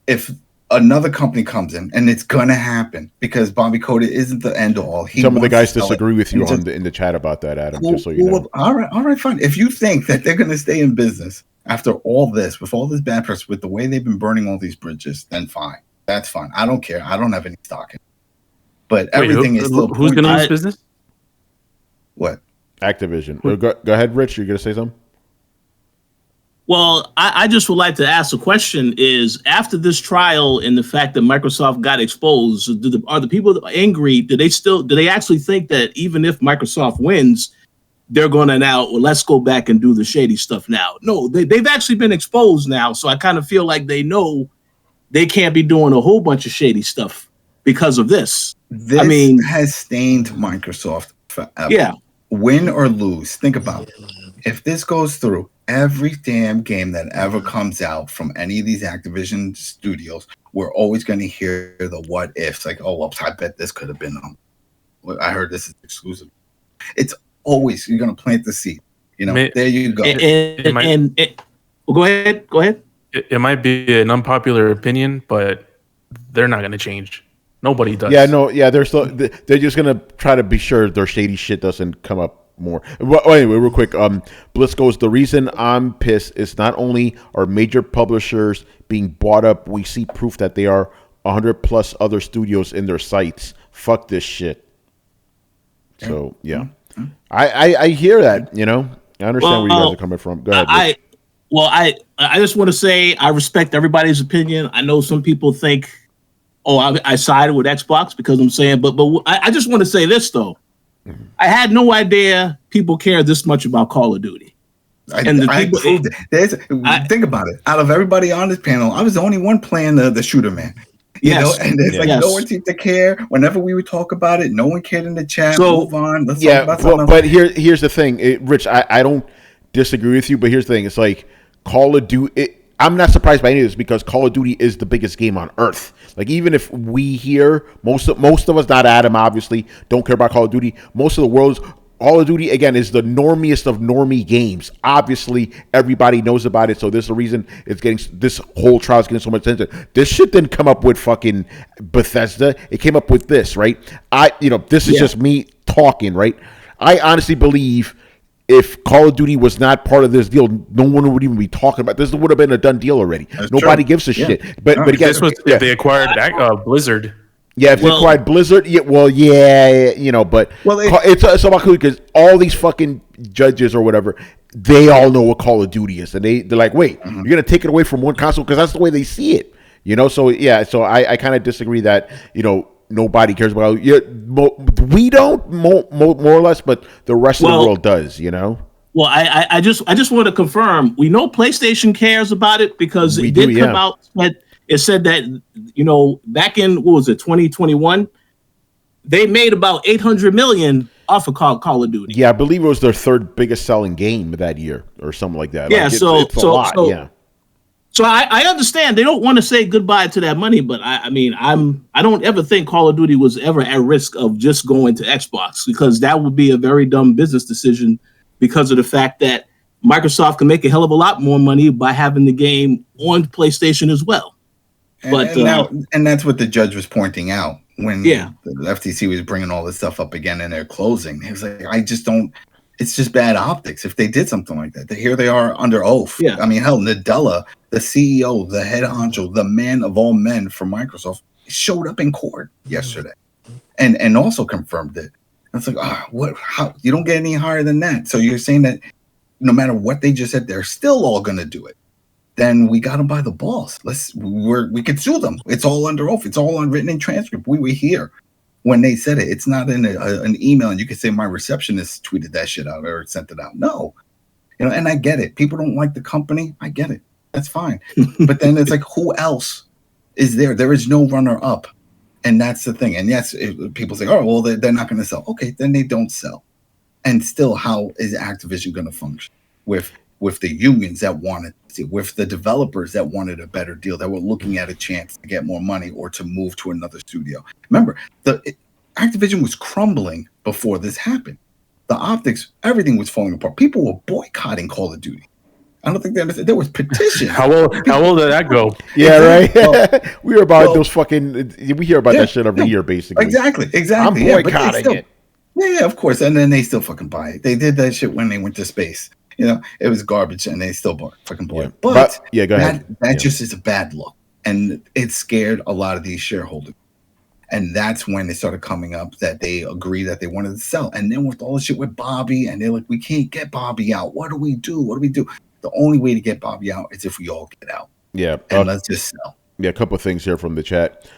If another company comes in, and it's going to happen because Bobby Kotick isn't the end all. Some of the guys disagree with you in the chat about that, Adam, just so you know. All right, fine. If you think that they're going to stay in business after all this, with all this bad press, with the way they've been burning all these bridges, then fine. That's fine. I don't care. I don't have any stock in it. But everything is still... Who's going to lose business? What? Activision. Go ahead, Rich. You're going to say something? Well, I just would like to ask the question is, after this trial and the fact that Microsoft got exposed, are the people angry? Do they actually think that even if Microsoft wins, they're going to now, well, let's go back and do the shady stuff now? No, they've actually been exposed now. So I kind of feel like they know they can't be doing a whole bunch of shady stuff because of this. This has stained Microsoft forever. Yeah. Win or lose, think about it. If this goes through, every damn game that ever comes out from any of these Activision studios, we're always going to hear the what ifs. Like, oh, well, I bet this could have been I heard this is exclusive. It's always, you're going to plant the seed. There you go. Well, go ahead. It might be an unpopular opinion, but they're not going to change. Nobody does. Yeah, no, yeah, they're just going to try to be sure their shady shit doesn't come up more. Well, anyway, real quick, Bliss goes, the reason I'm pissed is not only are major publishers being bought up, we see proof that they are 100 plus other studios in their sites. Fuck this shit. So yeah, I hear that. I understand where you guys are coming from. Go ahead. I just want to say I respect everybody's opinion. I know some people think I sided with Xbox because I'm saying, but I just want to say this though. I had no idea people care this much about Call of Duty. Think about it. Out of everybody on this panel, I was the only one playing the shooter, man. You know, and it's no one seemed to care. Whenever we would talk about it, no one cared in the chat. So, move on. Let's talk about something else. But here's the thing, Rich. I don't disagree with you, but here's the thing. It's like Call of Duty. I'm not surprised by any of this because Call of Duty is the biggest game on earth. Like, even if we here, most of us, not Adam, obviously, don't care about Call of Duty. Most of the world's Call of Duty, again, is the normiest of normie games. Obviously, everybody knows about it, so there's a reason it's getting, this whole trial is getting so much attention. This shit didn't come up with fucking Bethesda. It came up with this, right? This is just me talking, right? I honestly believe if Call of Duty was not part of this deal, no one would even be talking about this. Would have been a done deal already. That's Nobody true. gives a shit. But again, if they acquired Blizzard. Yeah, if they acquired Blizzard, but it's about because all these fucking judges or whatever, they all know what Call of Duty is, and they're like, wait, you're gonna take it away from one console because that's the way they see it, So I kind of disagree that nobody cares about we don't more or less, but the rest of the world does, Well, I just want to confirm. We know PlayStation cares about it because it did come out. It said that back in 2021, they made about $800 million off of Call of Duty. Yeah, I believe it was their third biggest selling game that year or something like that. Yeah, it's a lot. So I understand they don't want to say goodbye to that money, but I don't ever think Call of Duty was ever at risk of just going to Xbox because that would be a very dumb business decision because of the fact that Microsoft can make a hell of a lot more money by having the game on PlayStation as well. And that's what the judge was pointing out when the FTC was bringing all this stuff up again in their closing. He was like, it's just bad optics if they did something like that. Here they are under oath. Yeah. I mean, hell, Nadella, the CEO, the head honcho, the man of all men from Microsoft, showed up in court yesterday and also confirmed it. And it's like, how you don't get any higher than that. So you're saying that no matter what they just said, they're still all going to do it. Then we got them by the balls. We could sue them. It's all under oath. It's all written in transcript. We were here when they said it. It's not in an email, and you could say my receptionist tweeted that shit out or sent it out. No, and I get it. People don't like the company. I get it. That's fine. But then it's like, who else is there? There is no runner up, and that's the thing. And yes, people say, oh, well, they're not going to sell. Okay, then they don't sell. And still, how is Activision going to function with the unions that wanted to, with the developers that wanted a better deal, that were looking at a chance to get more money or to move to another studio? Remember, Activision was crumbling before this happened. The optics, everything was falling apart. People were boycotting Call of Duty. I don't think they understand. There was petitions. How old did that go? Yeah, right. We hear about those fucking. We hear about that shit every year, basically. Exactly. I'm boycotting it. Yeah, of course. And then they still fucking buy it. They did that shit when they went to space. It was garbage, and they still fucking bought it. But go ahead. That just is a bad look, and it scared a lot of these shareholders. And that's when it started coming up that they agree that they wanted to sell. And then with all the shit with Bobby, and they're like, we can't get Bobby out. What do we do? The only way to get Bobby out is if we all get out. Yeah, and let's just sell. Yeah, a couple of things here from the chat.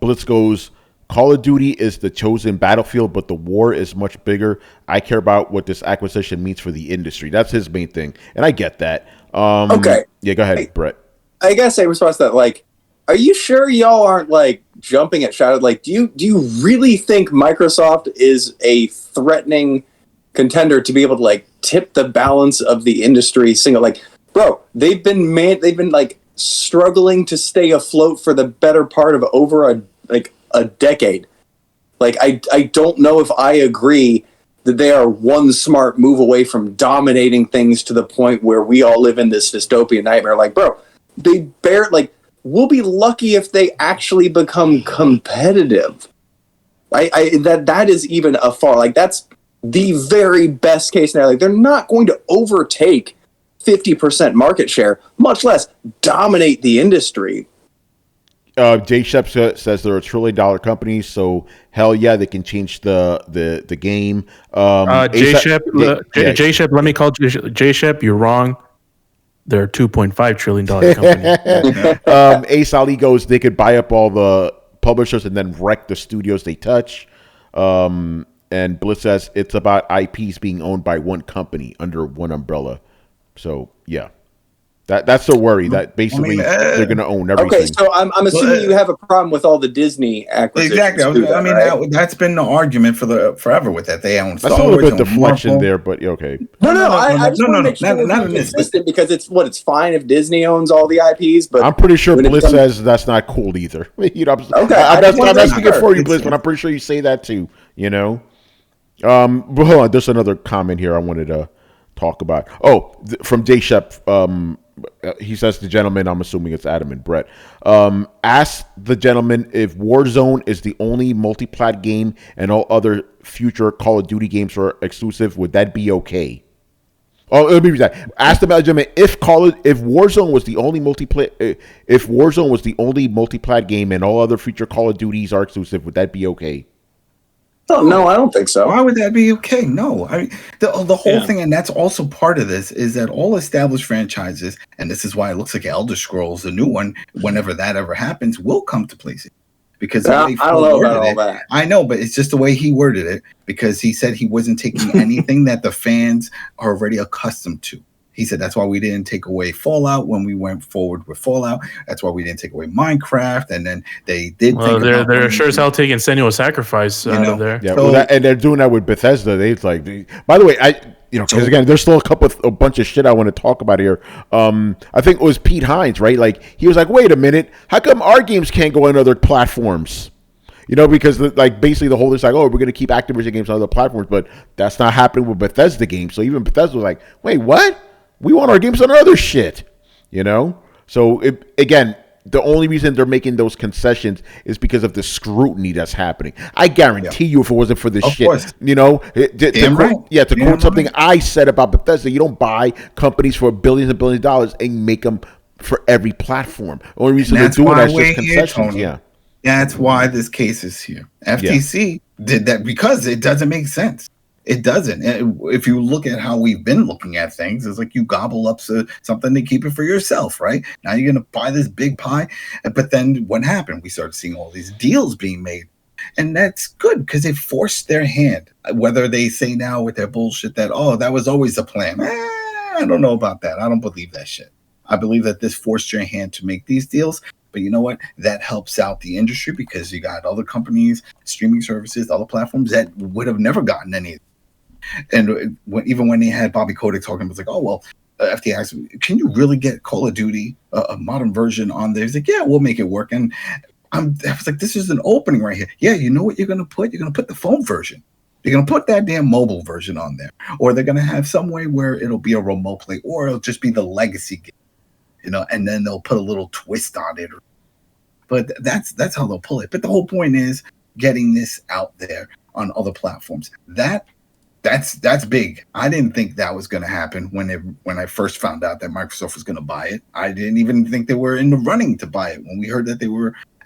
Blitz goes, Call of Duty is the chosen battlefield, but the war is much bigger. I care about what this acquisition means for the industry. That's his main thing, and I get that. Okay. Yeah, go ahead, Brett. I guess a response to that, are you sure y'all aren't jumping at shadow? Do you really think Microsoft is a threatening contender to be able to tip the balance of the industry? Bro, they've been struggling to stay afloat for the better part of over a decade. I don't know if I agree that they are one smart move away from dominating things to the point where we all live in this dystopian nightmare. Bro, we'll be lucky if they actually become competitive. That is even a far, that's the very best case scenario. They're not going to overtake 50% market share, much less dominate the industry. Jay Shep says they're $1 trillion company, so hell yeah, they can change the game. Jay Shep, let me call Jay Shep. You're wrong. They're a $2.5 trillion company. Ace Ali goes, they could buy up all the publishers and then wreck the studios they touch. And Bliss says it's about IPs being owned by one company under one umbrella. So yeah, that's the worry that basically they're going to own everything. Okay, so I'm assuming you have a problem with all the Disney acquisitions. Exactly. Right? That's been the argument for forever with that. They own Star That's a little Wars, bit deflection Marvel. there, but okay. No. I just want to make sure we're not consistent because it's fine if Disney owns all the IPs, but I'm pretty sure Bliss says that's not cool either. You know, okay, I'm not speaking for you, Bliss, but I'm pretty sure you say that too. You know. But hold on, there's another comment here I wanted to talk about. From Jay Shep. He says the gentleman, I'm assuming it's Adam and Brett, ask the gentleman if Warzone is the only multi-plat game and all other future Call of Duty games are exclusive. Would that be okay? Oh, let me read that. Ask the gentleman if Warzone was the only multi-plat game and all other future Call of Duties are exclusive. Would that be okay? Oh, no, I don't think so. Why would that be okay? No, I mean the whole thing, and that's also part of this, is that all established franchises, and this is why it looks like Elder Scrolls, the new one, whenever that ever happens, will come to PlayStation. Because I don't know about all that. I know, but it's just the way he worded it, because he said he wasn't taking anything that the fans are already accustomed to. He said that's why we didn't take away Fallout when we went forward with Fallout. That's why we didn't take away Minecraft, and then they did. Well, they're sure as hell taking Senua's Sacrifice out of there. Yeah, and they're doing that with Bethesda. They like. By the way, because again, there's still a bunch of shit I want to talk about here. I think it was Pete Hines, right? Like he was like, "Wait a minute, how come our games can't go on other platforms?" Because basically the whole is like, we're going to keep Activision games on other platforms, but that's not happening with Bethesda games. So even Bethesda was like, "Wait, what? We want our games on other shit," So again, the only reason they're making those concessions is because of the scrutiny that's happening. I guarantee you, if it wasn't for this shit, course. To quote something I said about Bethesda, you don't buy companies for billions and billions of dollars and make them for every platform. The only reason they're doing that is just concessions. Yeah, that's why this case is here. FTC did that because it doesn't make sense. It doesn't. If you look at how we've been looking at things, it's like you gobble up something to keep it for yourself, right? Now you're going to buy this big pie. But then what happened? We started seeing all these deals being made. And that's good because they forced their hand. Whether they say now with their bullshit that, that was always the plan. I don't know about that. I don't believe that shit. I believe that this forced your hand to make these deals. But you know what? That helps out the industry because you got other companies, streaming services, other platforms that would have never gotten any. And even when they had Bobby Kotick talking, it was like, FTC asked, can you really get Call of Duty, a modern version on there? He's like, yeah, we'll make it work. And I was like, this is an opening right here. Yeah, you know what you're going to put? You're going to put the phone version. You're going to put that damn mobile version on there. Or they're going to have some way where it'll be a remote play, or it'll just be the legacy game, and then they'll put a little twist on it. But that's how they'll pull it. But the whole point is getting this out there on other platforms. That's big. I didn't think that was going to happen when I first found out that Microsoft was going to buy it. I didn't even think they were in the running to buy it. When we heard that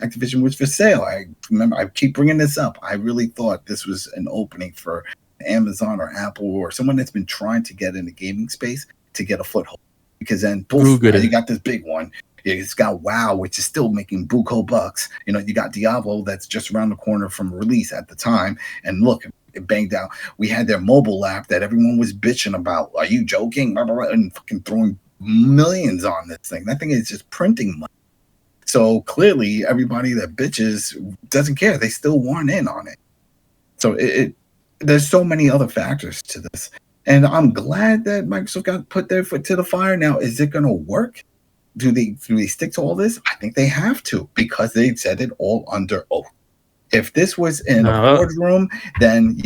Activision was for sale, I remember I keep bringing this up. I really thought this was an opening for Amazon or Apple or someone that's been trying to get in the gaming space to get a foothold. Because then, you got this big one. It's got WoW, which is still making buco bucks. You got Diablo that's just around the corner from release at the time. And look, it banged out. We had their mobile app that everyone was bitching about. Are you joking? And fucking throwing millions on this thing. That thing is just printing money. So clearly, everybody that bitches doesn't care. They still want in on it. So there's so many other factors to this. And I'm glad that Microsoft got put their foot to the fire. Now, is it going to work? Do they stick to all this? I think they have to because they said it all under oath. If this was in a boardroom, then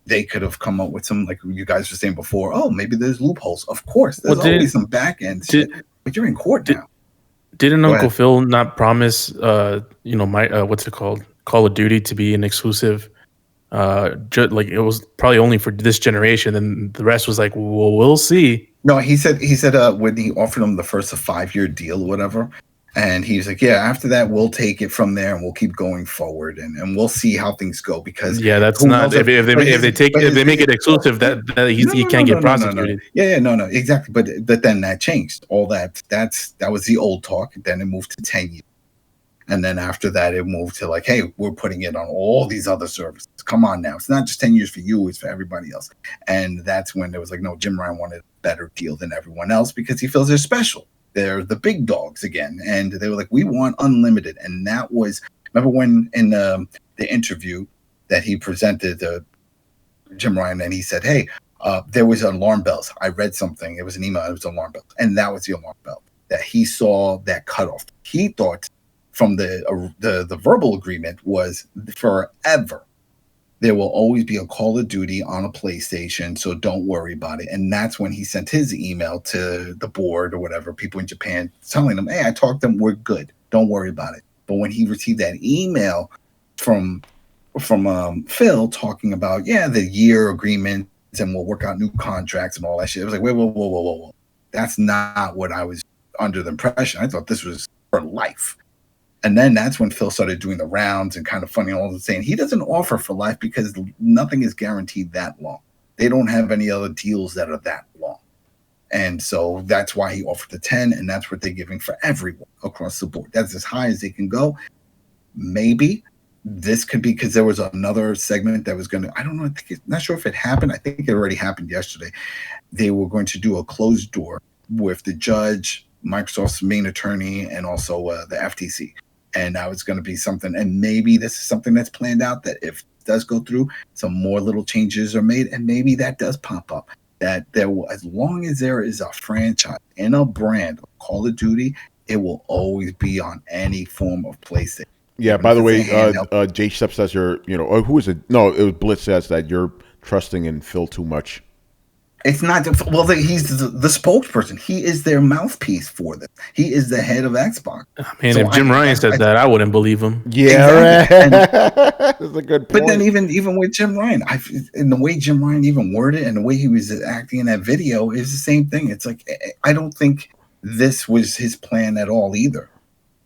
they could have come up with some, like you guys were saying before. Maybe there's loopholes. Of course, there's always some back end shit. But you're in court now. Didn't Uncle Phil not promise, what's it called, Call of Duty to be an exclusive? Like it was probably only for this generation, and the rest was like, well, we'll see. No, he said when he offered him the first 5-year deal or whatever, and he was like, yeah, after that we'll take it from there and we'll keep going forward and we'll see how things go because that's not if they make it exclusive that he can't get prosecuted. No, exactly. But then that changed. All that was the old talk. Then it moved to 10 years. And then after that, it moved to like, hey, we're putting it on all these other services. Come on now. It's not just 10 years for you, it's for everybody else. And that's when it was like, no, Jim Ryan wanted a better deal than everyone else because he feels they're special. They're the big dogs again. And they were like, we want unlimited. And that was, remember when in the interview that he presented to Jim Ryan and he said, hey, there was alarm bells. I read something. It was an email. It was alarm bells. And that was the alarm bell that he saw that cutoff. He thought from the verbal agreement was forever. There will always be a Call of Duty on a PlayStation, so don't worry about it. And that's when he sent his email to the board or whatever, people in Japan, telling them, hey, I talked to them, we're good. Don't worry about it. But when he received that email from Phil talking about, the year agreements and we'll work out new contracts and all that shit, it was like, whoa. That's not what I was under the impression. I thought this was for life. And then that's when Phil started doing the rounds and kind of funny all the saying he doesn't offer for life because nothing is guaranteed that long. They don't have any other deals that are that long. And so that's why he offered the 10, and that's what they're giving for everyone across the board. That's as high as they can go. Maybe this could be because there was another segment that was going to, I don't know, not sure if it happened. I think it already happened yesterday. They were going to do a closed door with the judge, Microsoft's main attorney, and also the FTC. And now it's going to be something, and maybe this is something that's planned out that if it does go through, some more little changes are made, and maybe that does pop up. That there will, as long as there is a franchise and a brand of Call of Duty, it will always be on any form of PlayStation. Yeah. By the way, Jay Shep says who is it? No, it was Blitz says that you're trusting in Phil too much. It's not, well, he's the spokesperson. He is their mouthpiece for this. He is the head of Xbox. Man, so if Jim Ryan said that, I wouldn't believe him. Yeah, exactly. Right. That's a good point. But then even with Jim Ryan, in the way Jim Ryan even worded it and the way he was acting in that video is the same thing. It's like, I don't think this was his plan at all either.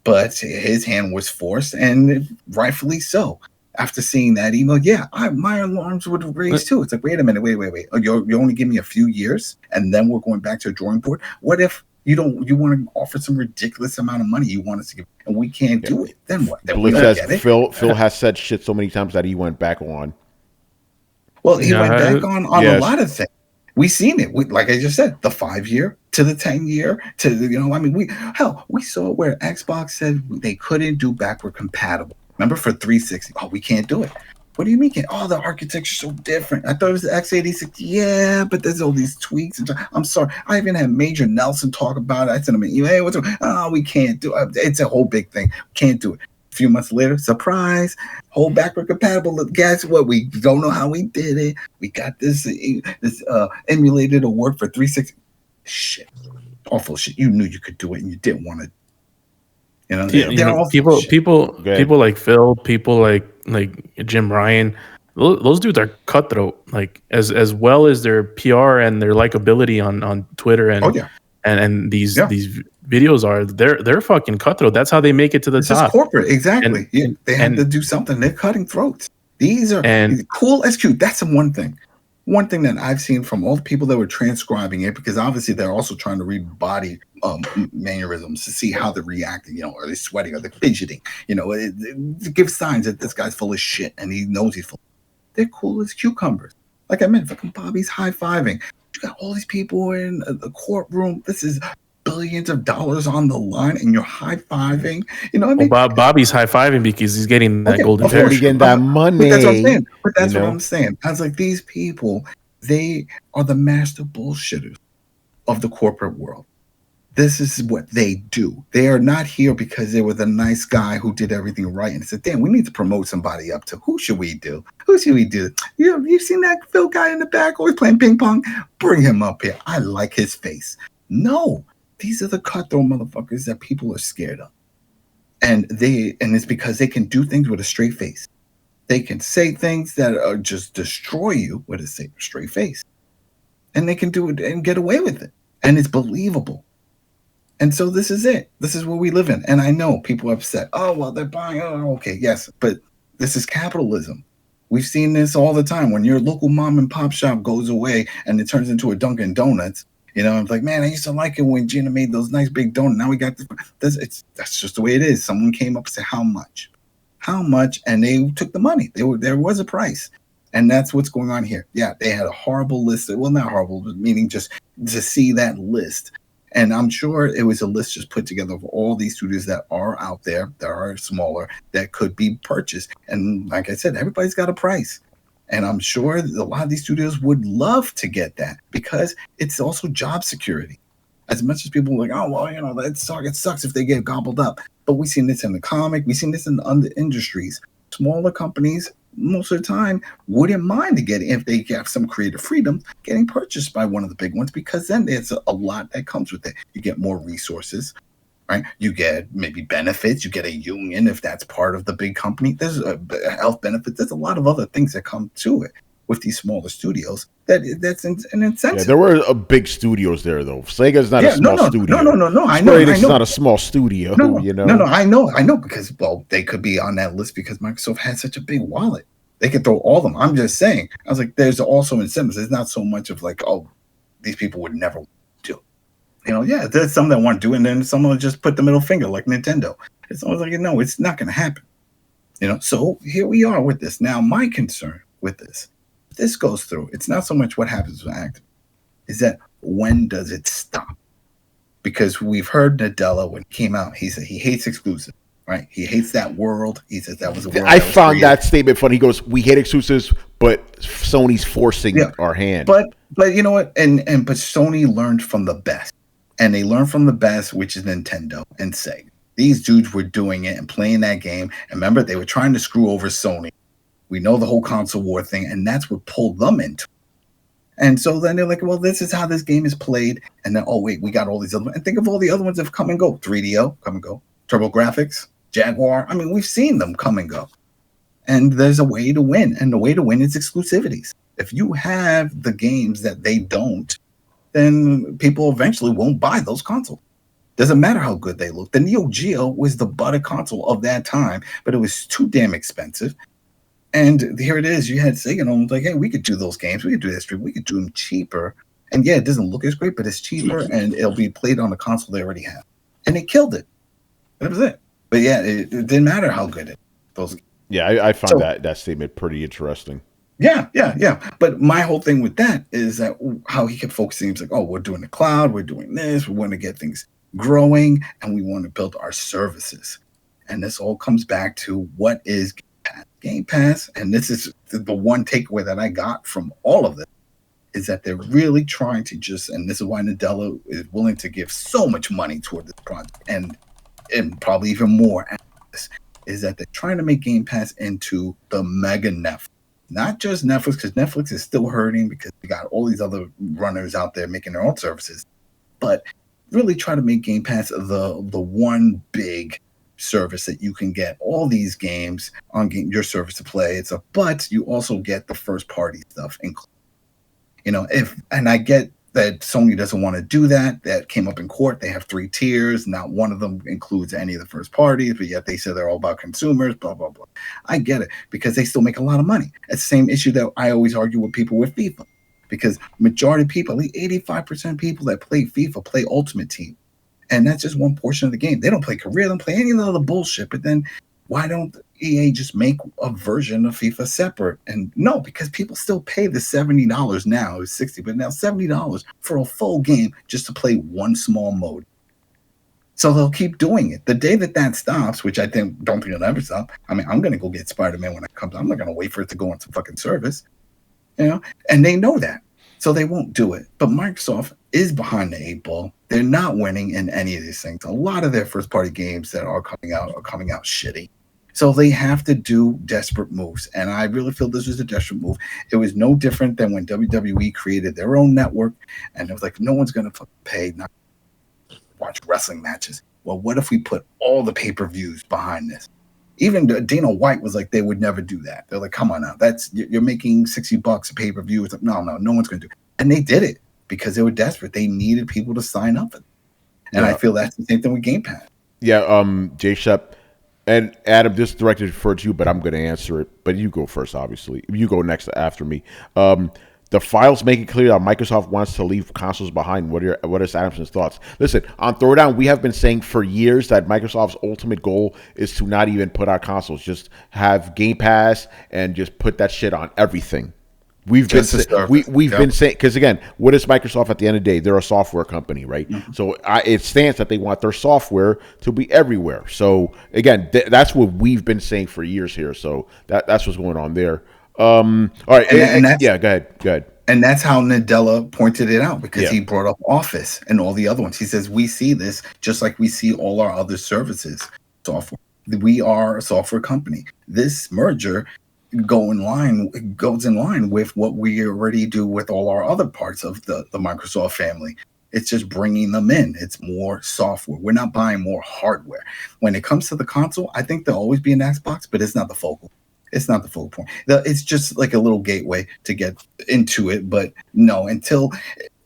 But his hand was forced, and rightfully so. After seeing that email, my alarms would have raised too. It's like, wait a minute, wait. Oh, you only give me a few years, and then we're going back to a drawing board. What if you want to offer some ridiculous amount of money you want us to give, and we can't do it? Then what? Then Phil has said shit so many times that he went back on. Well, he went back on a lot of things. We've seen it. Like I just said, the 5-year to the 10-year to we saw where Xbox said they couldn't do backward compatible. Remember for 360? Oh, we can't do it. What do you mean? The architecture's so different. I thought it was the x86. Yeah, but there's all these tweaks. I'm sorry. I even had Major Nelson talk about it. I sent him an email. Hey, what's wrong? Oh, we can't do it. It's a whole big thing. Can't do it. A few months later, surprise, whole backward compatible. Guess what? We don't know how we did it. We got this emulated to work for 360. Shit. Awful shit. You knew you could do it and you didn't want to. People like Phil, people like Jim Ryan, those dudes are cutthroat. Like as well as their PR and their likability on Twitter and these videos are, they're fucking cutthroat. That's how they make it to the top. It's corporate, exactly. They have to do something. They're cutting throats. These are cool as cute. That's the one thing. One thing that I've seen from all the people that were transcribing it, because obviously they're also trying to read body mannerisms to see how they're reacting. Are they sweating? Are they fidgeting? It gives signs that this guy's full of shit and he knows he's full. They're cool as cucumbers. Like I meant, fucking Bobby's high-fiving. You got all these people in the courtroom. This is billions of dollars on the line, and you're high-fiving. Well, Bobby's high-fiving because he's getting that golden parachute. He's getting that money. But that's what I'm saying. What I'm saying. I was like, these people, they are the master bullshitters of the corporate world. This is what they do. They are not here because they were the nice guy who did everything right and said, damn, we need to promote somebody up to. Who should we do? You've seen that Phil guy in the back always playing ping pong? Bring him up here. I like his face. No, these are the cutthroat motherfuckers that people are scared of. And it's because they can do things with a straight face. They can say things that are just destroy you with a straight face. And they can do it and get away with it. And it's believable. And so this is it. This is what we live in. And I know people are upset. Oh, well, they're buying. Oh, okay, yes. But this is capitalism. We've seen this all the time. When your local mom and pop shop goes away and it turns into a Dunkin' Donuts, You know, I'm like, man, I used to like it when Gina made those nice big donuts. Now we got this. That's just the way it is. Someone came up and said, how much? How much? And they took the money. There was a price. And that's what's going on here. Yeah, they had a horrible list. Well, not horrible, but meaning just to see that list. And I'm sure it was a list just put together of all these studios that are out there, that are smaller, that could be purchased. And like I said, everybody's got a price. And I'm sure a lot of these studios would love to get that because it's also job security. As much as people are like, oh, well, you know, it sucks if they get gobbled up. But we've seen this in the comic. We've seen this in other industries. Smaller companies, most of the time, wouldn't mind to get, if they have some creative freedom, getting purchased by one of the big ones, because then there's a lot that comes with it. You get more resources, right? You get maybe benefits. You get a union if that's part of the big company. There's health benefits. There's a lot of other things that come to it with these smaller studios. That's an incentive. Yeah, there were big studios there, though. Sega's not a small studio. No. I know. know. It's not a small studio, you know? No, I know, because, well, they could be on that list because Microsoft has such a big wallet. They could throw all of them. I'm just saying. I was like, there's also incentives. It's not so much of like, oh, these people would never do. You know, yeah, there's some that want to do, and then someone will just put the middle finger like Nintendo. It's almost like, no, it's not going to happen. You know, so here we are with this. Now, my concern with this, if this goes through, it's not so much what happens with Activision, is that when does it stop? Because we've heard Nadella, when he came out, he said he hates exclusive. Right, he hates that world. He says that was a world. I found that statement funny. He goes, "We hate exclusives, but Sony's forcing our hand." But you know what? And but Sony learned from the best, and they learned from the best, which is Nintendo and Sega. These dudes were doing it and playing that game. And remember, they were trying to screw over Sony. We know the whole console war thing, and that's what pulled them into it. And so then they're like, well, this is how this game is played. And then, oh wait, we got all these other ones. And think of all the other ones that have come and go. 3DO, come and go. TurboGrafx, Jaguar. I mean, we've seen them come and go. And there's a way to win. And the way to win is exclusivities. If you have the games that they don't, then people eventually won't buy those consoles. Doesn't matter how good they look. The Neo Geo was the butter console of that time, but it was too damn expensive. And here it is. You had Sega almost like, hey, we could do those games. We could do this. We could do them cheaper. And yeah, it doesn't look as great, but it's cheaper and it'll be played on the console they already have. And they killed it. That was it. But yeah, it didn't matter how good it was. Yeah, I found that statement pretty interesting. Yeah. But my whole thing with that is that how he kept focusing. He's like, oh, we're doing the cloud. We're doing this. We want to get things growing and we want to build our services. And this all comes back to what is Game Pass. And this is the one takeaway that I got from all of this is that they're really trying to just, and this is why Nadella is willing to give so much money toward this project and probably even more after this, is that they're trying to make Game Pass into the mega Netflix. Not just Netflix, because Netflix is still hurting because we got all these other runners out there making their own services, but really try to make Game Pass the one big service that you can get all these games on your service to play. But you also get the first party stuff included. You know, and I get that Sony doesn't want to do that. That came up in court. They have 3 tiers. Not one of them includes any of the first parties, but yet they say they're all about consumers, blah, blah, blah. I get it because they still make a lot of money. It's the same issue that I always argue with people with FIFA, because majority of people, at least 85% of people that play FIFA play Ultimate Team. And that's just one portion of the game. They don't play career, they don't play any of the other bullshit. But then why don't EA just make a version of FIFA separate? And no, because people still pay the $70 now. It's $60, but now $70 for a full game just to play one small mode. So they'll keep doing it. The day that stops, which I don't think it'll ever stop. I mean, I'm going to go get Spider-Man when it comes. I'm not going to wait for it to go on some fucking service. You know, and they know that. So they won't do it. But Microsoft is behind the 8 ball. They're not winning in any of these things. A lot of their first-party games that are coming out shitty. So they have to do desperate moves. And I really feel this was a desperate move. It was no different than when WWE created their own network. And it was like, no one's going to pay not to watch wrestling matches. Well, what if we put all the pay-per-views behind this? Even Dana White was like, they would never do that. They're like, come on now. You're making $60 a pay-per-view. It's like, no one's going to do it. And they did it because they were desperate. They needed people to sign up. And I feel that's the same thing with Game Pass. Yeah, Jay Shep. And Adam, this is directed for you, but I'm going to answer it. But you go first, obviously. You go next after me. The The files make it clear that Microsoft wants to leave consoles behind. What are Adamson's thoughts? Listen, on Throwdown, we have been saying for years that Microsoft's ultimate goal is to not even put out consoles, just have Game Pass and just put that shit on everything. We've been saying, because again, what is Microsoft at the end of the day? They're a software company, right? Mm-hmm. So it stands that they want their software to be everywhere. So again, that's what we've been saying for years here. So that's what's going on there. All right, yeah, go ahead. And that's how Nadella pointed it out, because he brought up Office and all the other ones. He says, we see this just like we see all our other services, software. We are a software company. This merger goes in line with what we already do with all our other parts of the Microsoft family. It's just bringing them in. It's more software. We're not buying more hardware. When it comes to the console, I think there'll always be an Xbox, but it's not the focal. It's not the focal point. It's just like a little gateway to get into it. But no, until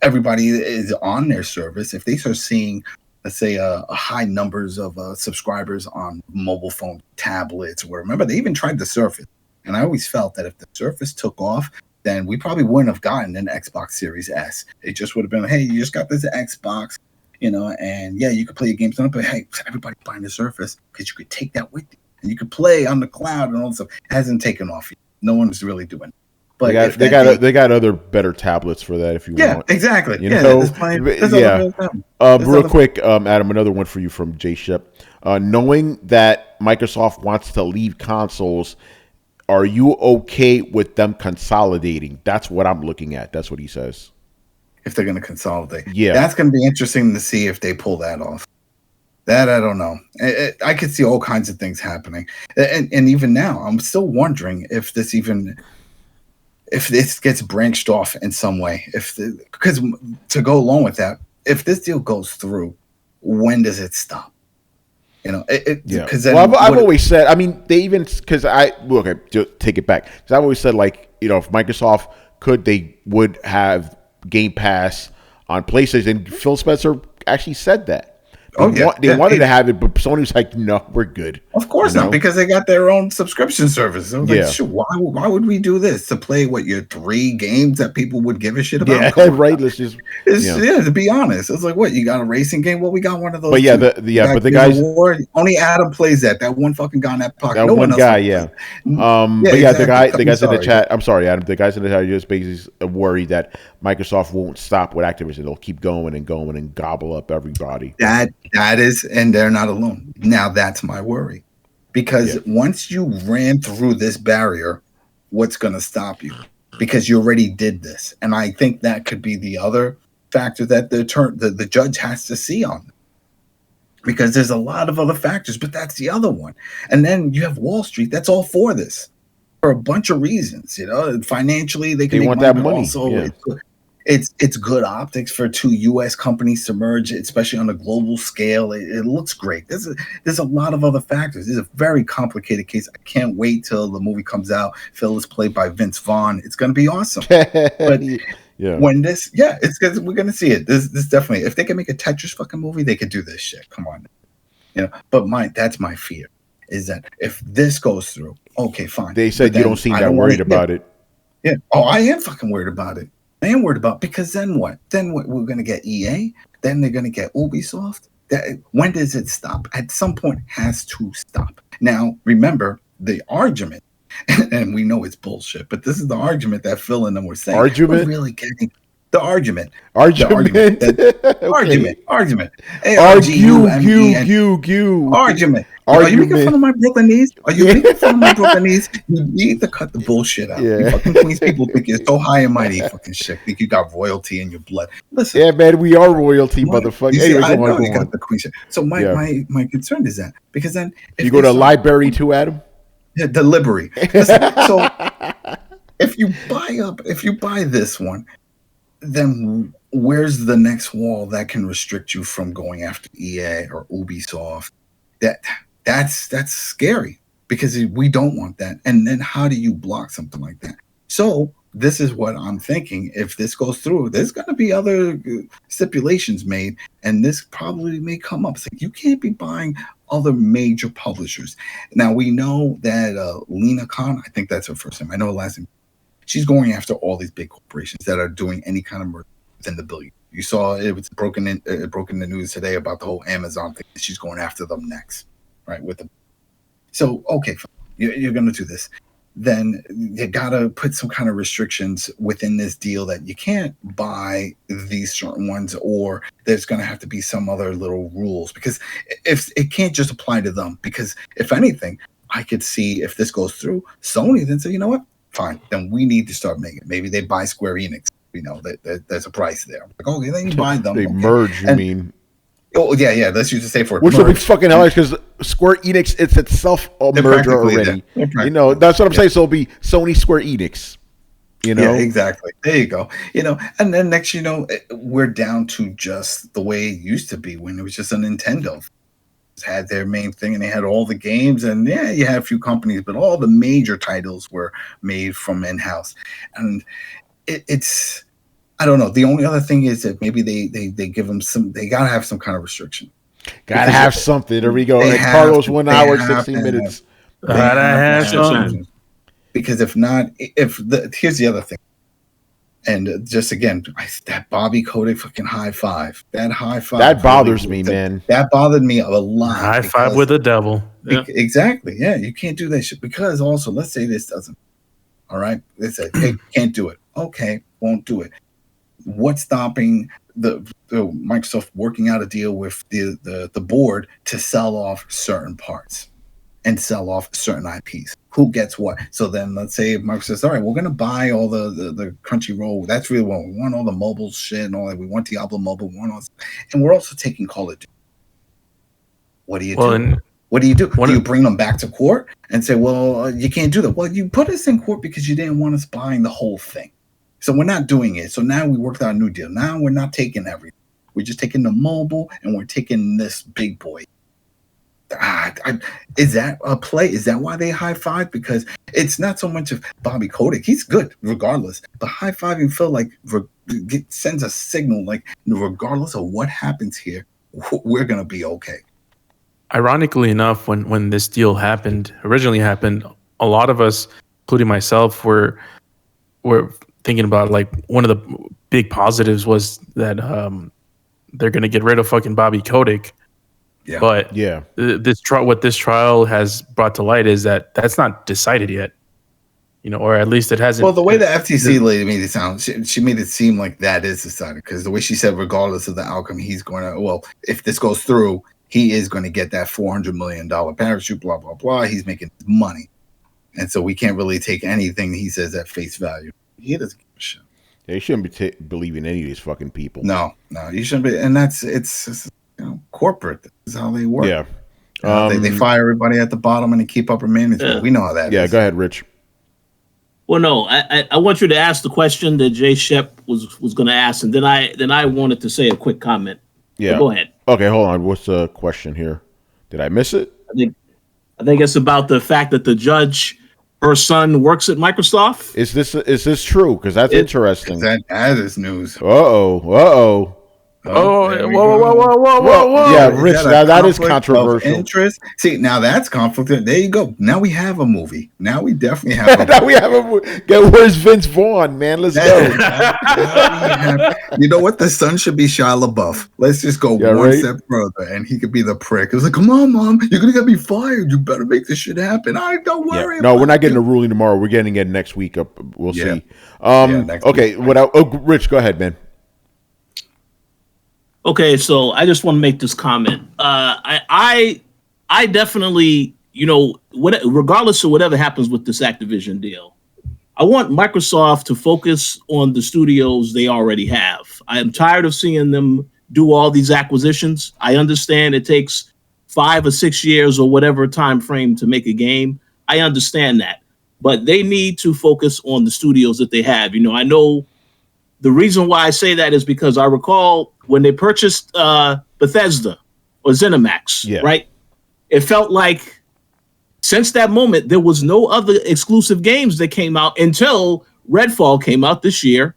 everybody is on their service, if they start seeing, let's say, a high numbers of subscribers on mobile phone, tablets, or remember, they even tried the Surface. And I always felt that if the Surface took off, then we probably wouldn't have gotten an Xbox Series S. It just would have been, hey, you just got this Xbox, and yeah, you could play your games on it, but hey, everybody's buying the Surface because you could take that with you. And you could play on the cloud and all that stuff. It hasn't taken off yet. No one's really doing it. But they got other better tablets for that if you want. Yeah, exactly. Real quick, Adam, another one for you from J Ship. Knowing that Microsoft wants to leave consoles, are you okay with them consolidating? That's what I'm looking at. That's what he says. If they're going to consolidate. Yeah. That's going to be interesting to see if they pull that off. That I don't know. I could see all kinds of things happening. And even now, I'm still wondering if this gets branched off in some way. Because to go along with that, if this deal goes through, when does it stop? Well, I've always said, I mean, they even, because just take it back. Because I've always said, like, if Microsoft could, they would have Game Pass on PlayStation. Phil Spencer actually said that. They wanted to have it, but Sony was like, no, we're good. Of course not, because they got their own subscription service. I was like, sure, why would we do this? To play your 3 games that people would give a shit about? Yeah, right. Let's just to be honest. It's like, what, you got a racing game? Well, we got one of those. But yeah, but the guys, only Adam plays that one fucking guy in that pocket. That one guy, but yeah, exactly. the guys in the chat, I'm sorry, Adam, the guys in the chat are just basically worried that Microsoft won't stop with Activision. They'll keep going and going and gobble up everybody. That is, and they're not alone. Now that's my worry, because once you ran through this barrier, what's going to stop you? Because you already did this, and I think that could be the other factor that the judge has to see on them. Because there's a lot of other factors, but that's the other one. And then you have Wall Street. That's all for this, for a bunch of reasons. Financially, they want that money. Also, it's good optics for 2 U.S. companies to merge, especially on a global scale. It looks great. There's a lot of other factors. It's a very complicated case. I can't wait till the movie comes out. Phil is played by Vince Vaughn. It's going to be awesome. But when we're going to see it. This definitely, if they can make a Tetris fucking movie, they could do this shit. Come on. But that's my fear, is that if this goes through, okay, fine. They said you don't seem that worried about it. Yeah. Oh, I am fucking worried about it. I am worried about, because then what? Then what? We're going to get EA. Then they're going to get Ubisoft. When does it stop? At some point, it has to stop. Now, remember the argument, and we know it's bullshit, but this is the argument that Phil and them were saying. Argument? We're really getting the argument. Argument. Argument. Argument. Are you making fun of my Brooklynese? You need to cut the bullshit out. You fucking Queens people think you're so high and mighty, fucking shit. Think you got royalty in your blood. Listen. Yeah, man, we are royalty, motherfucker. Anyway, I know you got the Queen shit. So my concern is that, because then if you go to library too, Adam? Yeah, the library. Listen, so if you buy this one, then where's the next wall that can restrict you from going after EA or Ubisoft? That's scary, because we don't want that. And then how do you block something like that? So this is what I'm thinking. If this goes through, there's going to be other stipulations made, and this probably may come up. It's like, you can't be buying other major publishers. Now, we know that Lena Khan, I think that's her first name. I know her last name. she's going after all these big corporations that are doing any kind of merger within the billion. You saw it was broken in the news today about the whole Amazon thing. She's going after them next, right? So okay, you're going to do this. Then you got to put some kind of restrictions within this deal that you can't buy these certain ones, or there's going to have to be some other little rules, because if it can't just apply to them, because if anything, I could see if this goes through, Sony then say, you know what, fine, then we need to start making it. Maybe they buy Square Enix, there's a price there. Like, okay, then you buy them. They merge, you mean? Oh yeah. Let's use the safe word. Which will be fucking hilarious because Square Enix, it's itself a merger already. That's what I'm saying. So it'll be Sony Square Enix. Yeah, exactly. There you go. And then next, we're down to just the way it used to be when it was just a Nintendo. Had their main thing and they had all the games, and you had a few companies, but all the major titles were made from in-house. And it's I don't know. The only other thing is that maybe they give them they gotta have some kind of restriction. Gotta have something. There we go. Like Carlos, 1 hour, 16 minutes. Gotta have something. Because if not, here's the other thing. And just again, that Bobby Kotick fucking high five. That high five. That bothers me, man. That bothered me a lot. High five with the devil. Yeah. Exactly. Yeah, you can't do that shit. Because also, let's say this doesn't. All right. They say, hey, can't do it. Okay, won't do it. What's stopping the Microsoft working out a deal with the board to sell off certain parts and sell off certain IPs? Who gets what? So then let's say Microsoft says, all right, we're going to buy all the Crunchyroll. That's really what we want, all the mobile shit and all that. We want Diablo Mobile. We want all this. And we're also taking Call of Duty. What do you do? What do you do? Do you bring them back to court and say, well, you can't do that? Well, you put us in court because you didn't want us buying the whole thing. So we're not doing it. So now we worked out a new deal. Now we're not taking everything. We're just taking the mobile and we're taking this big boy. Is that a play? Is that why they high five? Because it's not so much of Bobby Kotick. He's good regardless. But high fiving Phil sends a signal like regardless of what happens here, we're gonna be okay. Ironically enough, when this deal originally happened, a lot of us, including myself, were thinking about like one of the big positives was that they're going to get rid of fucking Bobby Kotick. Yeah. But what this trial has brought to light is that that's not decided yet, or at least it hasn't. Well, the way the FTC lady made it sound, she made it seem like that is decided, because the way she said, regardless of the outcome, he's going to, well, if this goes through, he is going to get that $400 million parachute, blah, blah, blah. He's making money. And so we can't really take anything he says at face value. He doesn't give a shit. They shouldn't be believing any of these fucking people. No, you shouldn't be. And it's corporate. This is how they work. Yeah. They fire everybody at the bottom and they keep upper management. Yeah. We know how that is. Yeah, go ahead, Rich. Well, no, I want you to ask the question that Jay Shep was going to ask, and then I wanted to say a quick comment. Yeah. So go ahead. Okay, hold on. What's the question here? Did I miss it? I think it's about the fact that the judge, her son, works at Microsoft. Is this true? Because that's interesting. That is news. Uh-oh. Whoa. Yeah, Rich, that is controversial. Interest. See, now that's conflict. There you go. Now we have a movie. Now we definitely have a movie. Now we have a movie. Where's Vince Vaughn, man? Let's go. You know what? The son should be Shia LaBeouf. Let's just go one step further, and he could be the prick. It was like, come on, Mom. You're going to get me fired. You better make this shit happen. Don't worry. Yeah. No, we're not getting a ruling tomorrow. We're getting it next week. We'll see. Okay. Rich, go ahead, man. Okay, so I just want to make this comment. I definitely, regardless of whatever happens with this Activision deal, I want Microsoft to focus on the studios they already have. I am tired of seeing them do all these acquisitions. I understand it takes 5 or 6 years or whatever time frame to make a game. I understand that, but they need to focus on the studios that they have. I know the reason why I say that is because I recall when they purchased Bethesda or ZeniMax, right? It felt like since that moment, there was no other exclusive games that came out until Redfall came out this year.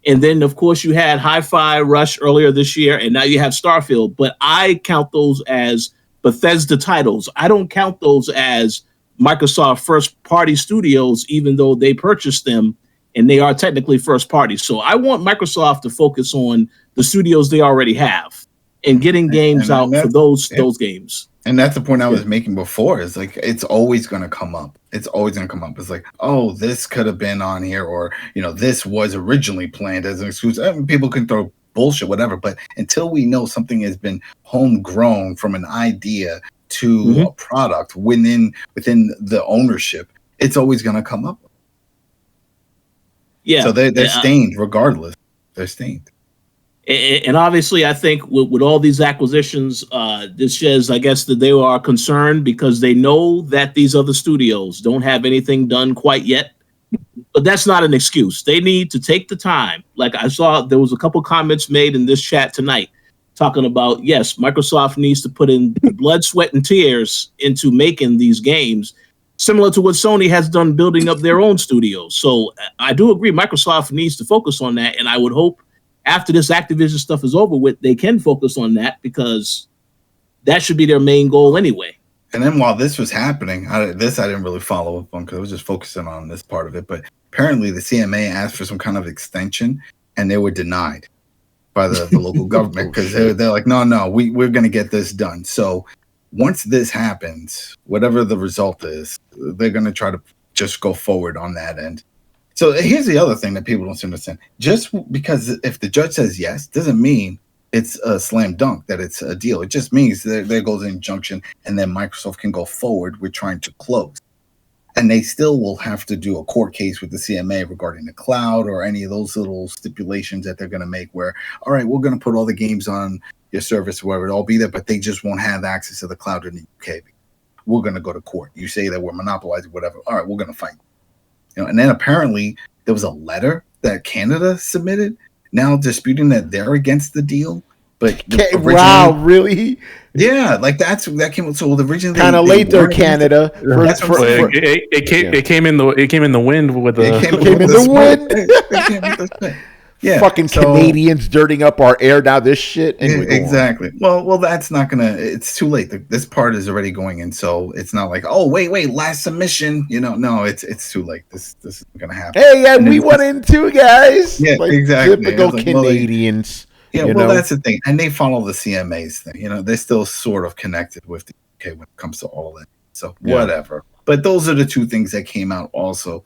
And then, of course, you had Hi-Fi Rush earlier this year, and now you have Starfield. But I count those as Bethesda titles. I don't count those as Microsoft first-party studios, even though they purchased them and they are technically first party. So I want Microsoft to focus on the studios they already have and getting games out for those games. And that's the point I was making before. Is like it's always going to come up. It's always going to come up. It's like, oh, this could have been on here, or this was originally planned as an exclusive. I mean, people can throw bullshit, whatever. But until we know something has been homegrown from an idea to a product within the ownership, it's always going to come up. Yeah. So they're stained regardless. They're stained. And obviously, I think with all these acquisitions, this says, I guess, that they are concerned because they know that these other studios don't have anything done quite yet. But that's not an excuse. They need to take the time. Like I saw, there was a couple comments made in this chat tonight talking about, yes, Microsoft needs to put in blood, sweat, and tears into making these games, similar to what Sony has done building up their own studios. So I do agree Microsoft needs to focus on that, and I would hope after this Activision stuff is over with, they can focus on that because that should be their main goal anyway. And then while this was happening, I didn't really follow up on because I was just focusing on this part of it. But apparently the CMA asked for some kind of extension, and they were denied by the local government because they're like, no, we're going to get this done. So once this happens, whatever the result is, they're going to try to just go forward on that end. So here's the other thing that people don't understand. Just because if the judge says yes, doesn't mean it's a slam dunk that it's a deal. It just means there goes an injunction, and then Microsoft can go forward with trying to close. And they still will have to do a court case with the CMA regarding the cloud or any of those little stipulations that they're going to make where, all right, we're going to put all the games on your service, wherever it'll all be there, but they just won't have access to the cloud in the UK. We're going to go to court. You say that we're monopolizing whatever. All right, we're going to fight. And then apparently there was a letter that Canada submitted now disputing that they're against the deal. But wow, really? Yeah, like that came. So originally, kind of late there, Canada. It came in the wind with the. It came in the wind. Yeah, fucking Canadians dirtying up our air now. This shit. Anyway, exactly. Well, that's not gonna. It's too late. This part is already going in, so it's not like, oh, wait, last submission. No, it's too late. This isn't gonna happen. Hey, yeah, we went in too, guys. Yeah, like, exactly. Typical Canadians. That's the thing, and they follow the CMA's thing. They're still sort of connected with the UK when it comes to all of that. So whatever. But those are the two things that came out also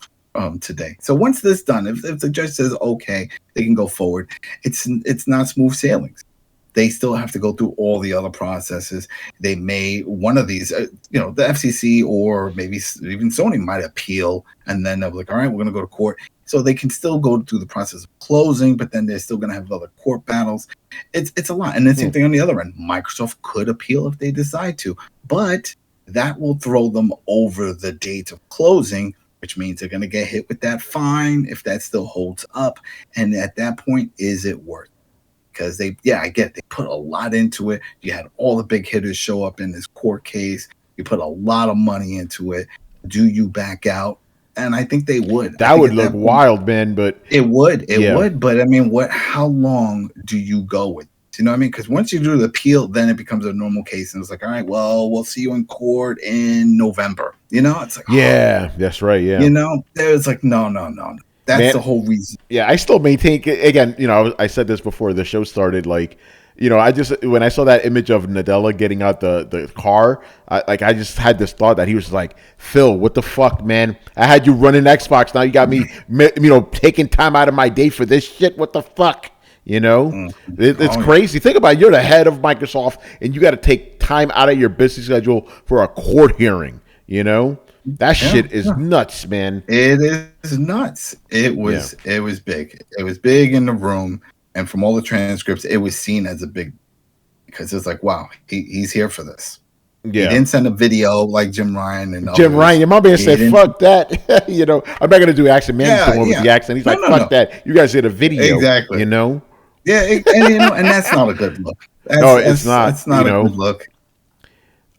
today. So once this is done, if the judge says okay, they can go forward. It's not smooth sailings. They still have to go through all the other processes. They may one of these, the FCC or maybe even Sony might appeal, and then they'll be like, all right, we're going to go to court. So they can still go through the process of closing, but then they're still going to have other court battles. It's a lot. And the same thing on the other end. Microsoft could appeal if they decide to, but that will throw them over the date of closing, which means they're going to get hit with that fine if that still holds up. And at that point, is it worth it? Because I get it. They put a lot into it. You had all the big hitters show up in this court case. You put a lot of money into it. Do you back out? And I think they would. That would look wild, man. But it would. It would. But I mean, how long do you go with? You know what I mean? Because once you do the appeal, then it becomes a normal case, and it's like, all right, well, we'll see you in court in November. It's like, that's right. Yeah, there's like, no. That's the whole reason. Yeah, I still maintain. Again, I said this before the show started. Like, when I saw that image of Nadella getting out the car, I just had this thought that he was like, Phil, what the fuck, man? I had you running Xbox. Now you got me, taking time out of my day for this shit. What the fuck? It's crazy. Think about it. You're the head of Microsoft, and you got to take time out of your business schedule for a court hearing. That shit is nuts, man. It is nuts. It was big. It was big in the room, and from all the transcripts, it was seen as a big, because it's like, wow, he's here for this. Yeah. He didn't send a video like Jim Ryan and Jim Ryan. Your mom said, "Fuck that." I'm not gonna do accent man with the accent. He's like, "Fuck that." You guys did a video, exactly. Yeah, and that's not a good look. It's not. It's not a good look.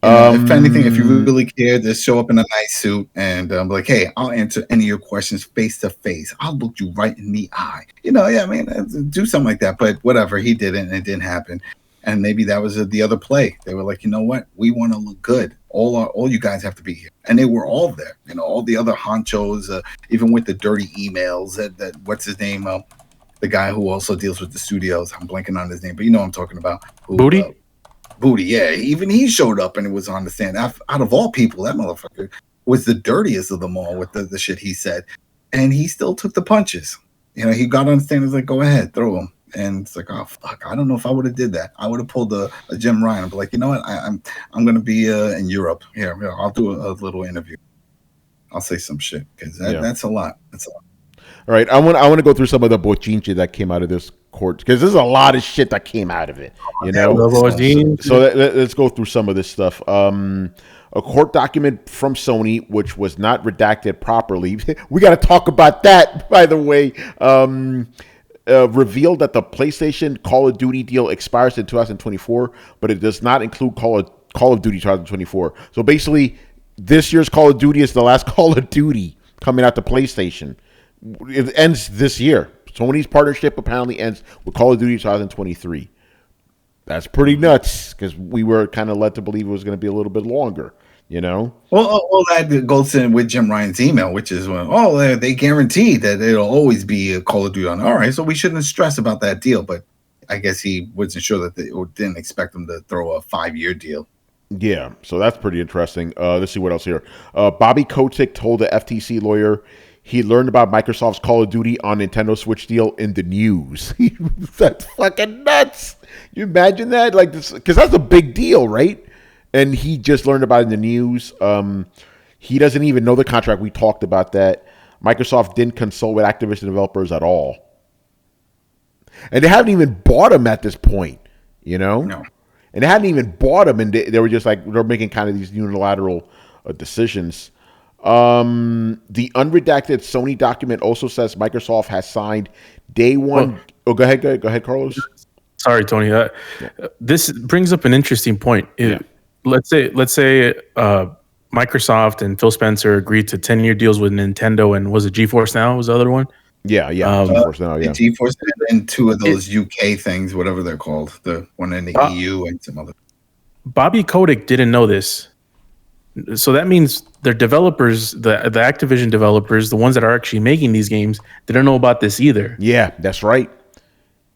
If anything, if you really care, just show up in a nice suit and be like, hey, I'll answer any of your questions face to face. I'll look you right in the eye. Do something like that. But whatever, he didn't, and it didn't happen. And maybe that was the other play. They were like, you know what? We want to look good. All you guys have to be here. And they were all there. All the other honchos, even with the dirty emails that what's his name? The guy who also deals with the studios. I'm blanking on his name, but you know what I'm talking about. Booty? Booty, yeah. Even he showed up and it was on the stand. Out of all people, that motherfucker was the dirtiest of them all with the shit he said. And he still took the punches. He got on the stand and was like, go ahead, throw him. And it's like, oh fuck, I don't know if I would have did that. I would have pulled a Jim Ryan and be like, you know what, I'm gonna be in Europe. Here, I'll do a little interview. I'll say some shit because that's a lot. That's a lot. All right, I want to go through some of the bochinche that came out of this court because there's a lot of shit that came out of it. So let's go through some of this stuff. A court document from Sony, which was not redacted properly. We got to talk about that, by the way. Revealed that the PlayStation Call of Duty deal expires in 2024, but it does not include Call of Duty 2024. So basically, this year's Call of Duty is the last Call of Duty coming out to PlayStation. It ends this year. Sony's partnership apparently ends with Call of Duty 2023. That's pretty nuts because we were kind of led to believe it was going to be a little bit longer. Well, that goes in with Jim Ryan's email, which is they guarantee that it'll always be a Call of Duty on. All right, so we shouldn't stress about that deal, but I guess he wasn't sure that they didn't expect them to throw a 5-year deal. Yeah, so that's pretty interesting. Let's see what else here. Bobby Kotick told the FTC lawyer he learned about Microsoft's Call of Duty on Nintendo Switch deal in the news. That's fucking nuts. You imagine that? Like this, because that's a big deal, right? And he just learned about it in the news. He doesn't even know the contract. We talked about that. Microsoft didn't consult with Activision developers at all. And they haven't even bought them at this point, No. And they hadn't even bought them, and they were just like, they're making kind of these unilateral decisions. The unredacted Sony document also says Microsoft has signed day one. Go ahead, Carlos. Sorry, Tony. This brings up an interesting point. Let's say Microsoft and Phil Spencer agreed to 10-year deals with Nintendo, and was it GeForce Now was the other one? Yeah. GeForce Now, yeah. GeForce and two of those UK things, whatever they're called, the one in the EU and some other. Bobby Kotick didn't know this, so that means their developers, the Activision developers, the ones that are actually making these games, they don't know about this either. Yeah, that's right.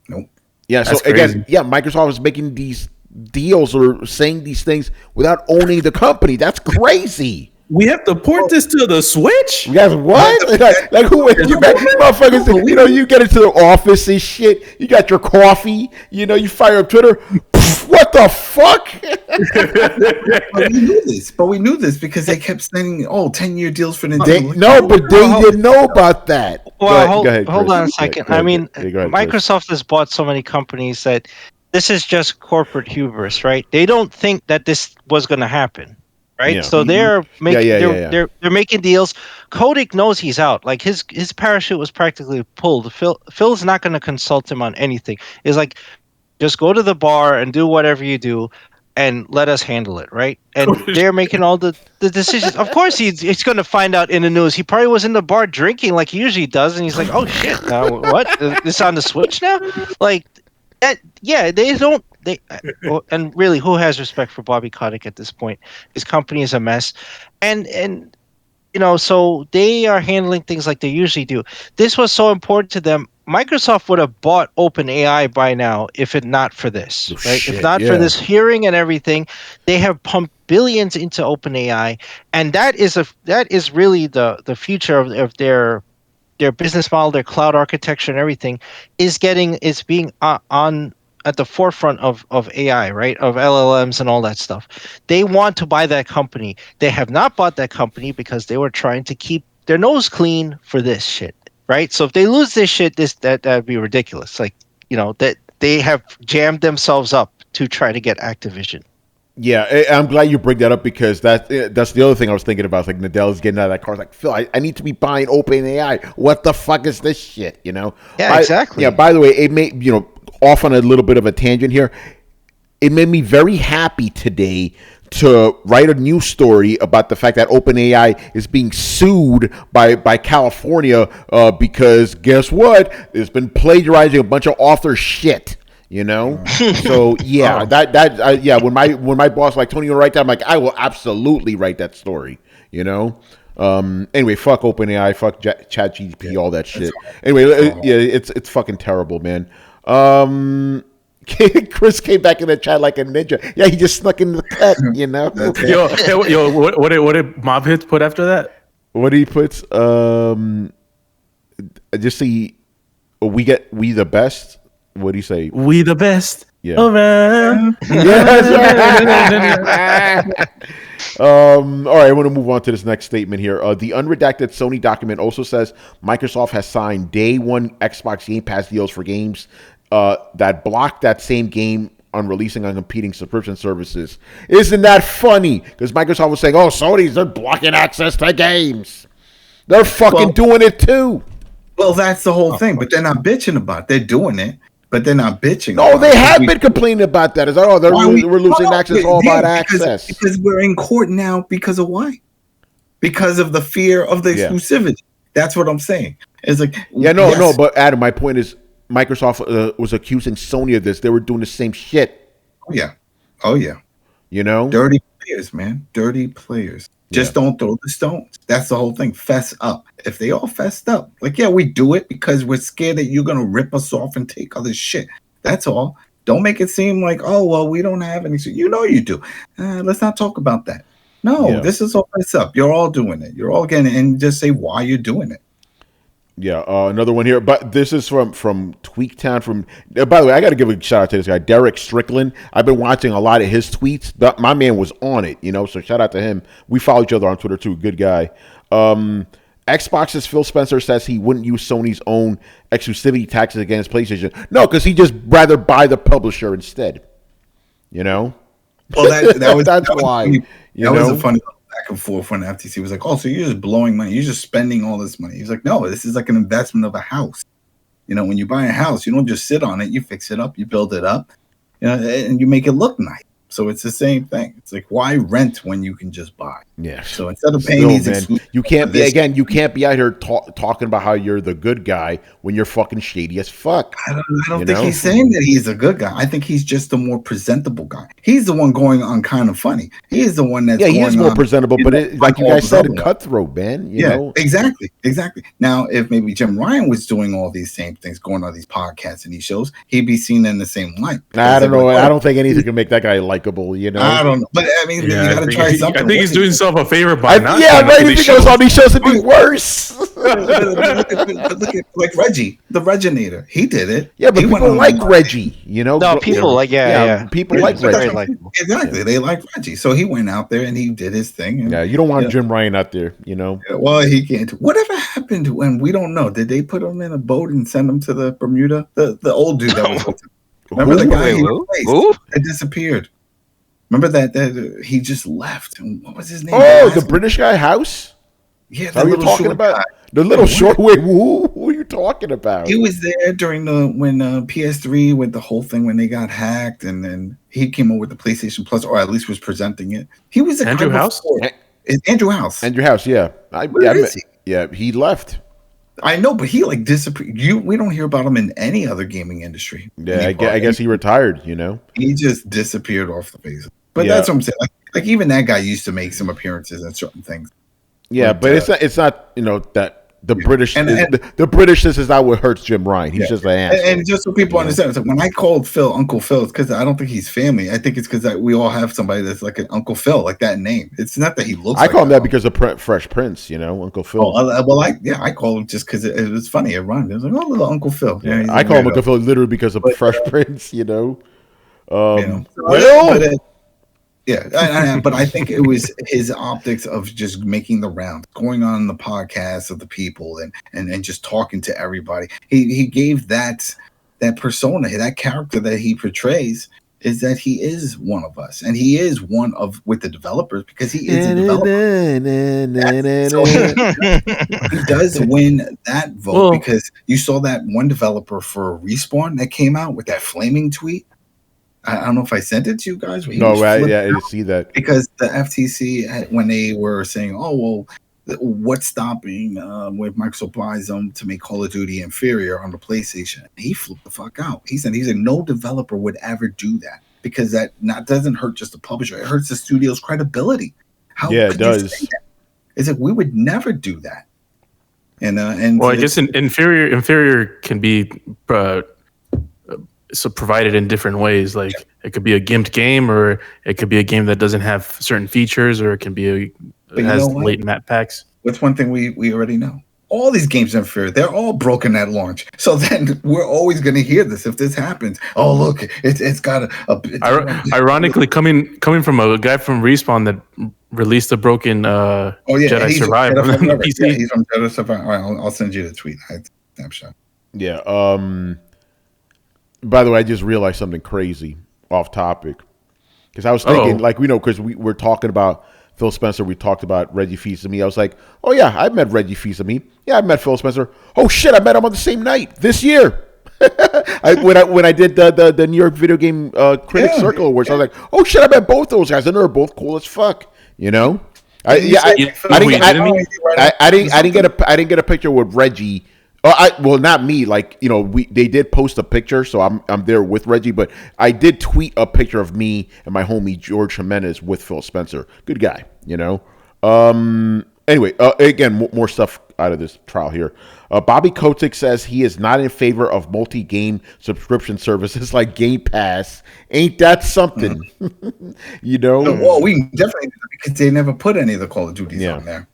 Nope. Yeah, that's so crazy. Again, Microsoft is making these deals or saying these things without owning the company. That's crazy. We have to port this to the Switch? You guys, what? like who? Motherfuckers, you get into the office and shit. You got your coffee. You fire up Twitter. What the fuck? But we knew this because they kept saying, 10-year deals for Nintendo. They didn't know about that. Well, go ahead, hold on a second. Go ahead, Microsoft has bought so many companies that this is just corporate hubris, right? They don't think that this was going to happen, right? Yeah. So they're making they're making deals. Kotick knows he's out. Like his parachute was practically pulled. Phil's not going to consult him on anything. It's like, just go to the bar and do whatever you do, and let us handle it, right? And they're making all the decisions. Of course, he's going to find out in the news. He probably was in the bar drinking like he usually does, and he's like, "Oh shit, what? This on the Switch now?" Like that. Yeah, they don't. And really, who has respect for Bobby Kotick at this point? His company is a mess, and so they are handling things like they usually do. This was so important to them. Microsoft would have bought OpenAI by now if it not for this, right? If not for this hearing and everything, they have pumped billions into OpenAI, and that is really the future of their business model, their cloud architecture, and everything is being on at the forefront of AI, right? Of LLMs and all that stuff. They want to buy that company. They have not bought that company because they were trying to keep their nose clean for this shit. Right, so if they lose this shit, that'd be ridiculous. Like, that they have jammed themselves up to try to get Activision. Yeah, I'm glad you bring that up because that's the other thing I was thinking about. It's like Nadella's getting out of that car. It's like, Phil, I need to be buying OpenAI. What the fuck is this shit? Yeah, exactly. Yeah. By the way, it made off on a little bit of a tangent here. It made me very happy today to write a news story about the fact that OpenAI is being sued by California because guess what? It's been plagiarizing a bunch of author shit. You know, so yeah, yeah. When my boss like Tony, you write that, I'm like, I will absolutely write that story. You know. Anyway, fuck OpenAI, fuck ChatGPT, all that shit. Anyway, yeah, it's fucking terrible, man. Chris came back in the chat like a ninja. Yeah, he just snuck into the cut, you know. yo, what did Mob Hits put after that? What he puts, just see, we the best. What do you say? We the best. Yeah. Around. All right, I want to move on to this next statement here. The unredacted Sony document also says Microsoft has signed day one Xbox Game Pass deals for games that block that same game on releasing on competing subscription services. Isn't that funny? Because Microsoft was saying, "Oh, they're blocking access to games. They're fucking doing it too." Well, that's the whole thing. But they're not bitching about it. They're doing it. But they're not bitching. No, they have been complaining about that. It's like, we're losing access. All about access. Because we're in court now. Because of why? Because of the fear of the exclusivity. That's what I'm saying. It's like, no. But Adam, my point is, Microsoft was accusing Sony of this. They were doing the same shit. Oh yeah. You know, dirty players, man. Dirty players. Just don't throw the stones. That's the whole thing. Fess up. If they all fessed up, like, yeah, we do it because we're scared that you're going to rip us off and take other shit. That's all. Don't make it seem like, oh, well, we don't have any. You know you do. Let's not talk about that. No, this is all fess up. You're all doing it. You're all getting it. And just say why you're doing it. Yeah, another one here, but this is from Tweaktown. By the way, I got to give a shout out to this guy, Derek Strickland. I've been watching a lot of his tweets. My man was on it, you know. So shout out to him. We follow each other on Twitter too. Good guy. Xbox's Phil Spencer says he wouldn't use Sony's own exclusivity taxes against PlayStation. No, because he just rather buy the publisher instead. You know. Well, that's why. That was a funny back and forth when the FTC was like, "Oh, so you're just blowing money? You're just spending all this money?" He's like, "No, this is like an investment of a house. You know, when you buy a house, you don't just sit on it. You fix it up, you build it up, you know, and you make it look nice. So it's the same thing. It's like, why rent when you can just buy? Yeah. So instead of paying you can't be you can't be out here talking about how you're the good guy when you're fucking shady as fuck. I don't think he's saying that he's a good guy. I think he's just the more presentable guy. He's the one going on kind of funny. He is the one that's he is more presentable, but like you guys said, cutthroat, man. You know? Exactly. Now, if maybe Jim Ryan was doing all these same things, going on these podcasts and these shows, he'd be seen in the same light. I don't know. I don't think anything can make that guy likable. You know. I don't know, but I mean, you got to try something. I think he's doing himself a favor by not. Yeah, right. He goes on these shows to be worse. But look at like Reggie, the Reginator. He did it. Yeah, but people like Reggie. You know. No, people like people like Reggie. Exactly, they like Reggie. So he went out there and he did his thing. And, you don't want Jim Ryan out there. You know. Well, he can't. Whatever happened when we don't know? Did they put him in a boat and send him to the Bermuda? The old dude that was. Remember the guy who disappeared. Remember that he just left. What was his name? Oh, the British guy, House? Yeah, the little talking about guy. The little short way. Who are you talking about? He was there during when PS3 with the whole thing when they got hacked, and then he came over with the PlayStation Plus, or at least was presenting it. He was Andrew House. Andrew House. Andrew House. Yeah. Where is he? Yeah, he left. I know, but he like disappeared. We don't hear about him in any other gaming industry. Yeah, I guess he retired. You know, he just disappeared off the face. But that's what I'm saying. Like even that guy used to make some appearances and certain things. Yeah, but it's not you know that the British the Britishness is not what hurts Jim Ryan. He's just an ass. And just so people understand, it's like when I called Phil Uncle Phil, it's because I don't think he's family. I think it's because we all have somebody that's like an Uncle Phil, like that name. It's not that he looks. I call him that because of Fresh Prince. You know, Uncle Phil. Oh, I call him just because it was funny. It rhymed. It was like, oh, little Uncle Phil. Yeah, I call him Uncle Phil literally because of Fresh Prince. You know. But I think it was his optics of just making the rounds, going on the podcasts of the people and just talking to everybody. He gave that persona, that character that he portrays is that he is one of us, and he is one of with the developers because he is a developer. So he does win that vote because you saw that one developer for Respawn that came out with that flaming tweet. I don't know if I sent it to you guys. No, I didn't see that. Because the FTC, when they were saying, oh, well, what's stopping when Microsoft buys them to make Call of Duty inferior on the PlayStation? He flipped the fuck out. He said no developer would ever do that because that doesn't hurt just the publisher. It hurts the studio's credibility. How Yeah, it could you does. say that? It's like we would never do that. And well, I guess inferior can be so provided in different ways. Like it could be a gimped game, or it could be a game that doesn't have certain features, or it can be has late map packs. What's one thing we already know? All these games are inferior. They're all broken at launch. So then we're always going to hear this if this happens. Oh, look, it's got Ironically, coming from a guy from Respawn that released a broken Jedi Survivor on the PC. Yeah, he's from Jedi Survivor. All right, I'll send you the tweet. Snapshot. Yeah. By the way, I just realized something crazy off topic because I was thinking, because we're talking about Phil Spencer. We talked about Reggie Fils-Aimé. I was like, oh yeah, I met Reggie Fils-Aimé. Yeah, I met Phil Spencer. Oh shit, I met him on the same night this year. when I did the New York Video Game Critics Circle Awards, I was like, oh shit, I met both those guys, and they're both cool as fuck. You know, I didn't get a picture with Reggie. Well, not me. Like, they did post a picture, so I'm there with Reggie. But I did tweet a picture of me and my homie George Jimenez with Phil Spencer. Good guy, Anyway, again, more stuff out of this trial here. Bobby Kotick says he is not in favor of multi-game subscription services like Game Pass. Ain't that something? Well, we definitely, because they never put any of the Call of Duties on there.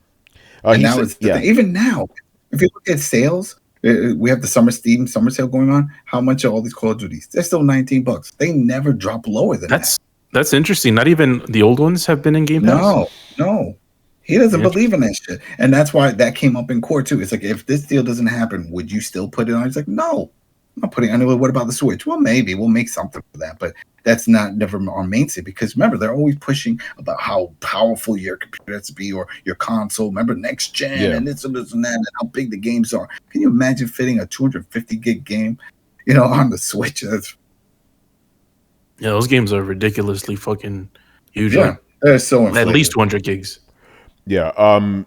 And now it's the thing. Even now. If you look at sales, we have the summer sale going on. How much are all these Call of Duties? They're still $19. They never drop lower than that. That's interesting. Not even the old ones have been in Game Pass. No. He doesn't believe in that shit. And that's why that came up in court too. It's like, if this deal doesn't happen, would you still put it on? He's like, no, I'm not putting it on. What about the Switch? Well, maybe we'll make something for that, but that's never our mainstay, because remember, they're always pushing about how powerful your computer has to be, or your console. Remember, next gen and this and that, and how big the games are. Can you imagine fitting a 250 gig game, on the Switch? Those games are ridiculously fucking huge. Yeah, they're so inflated. At least 200 gigs. Yeah,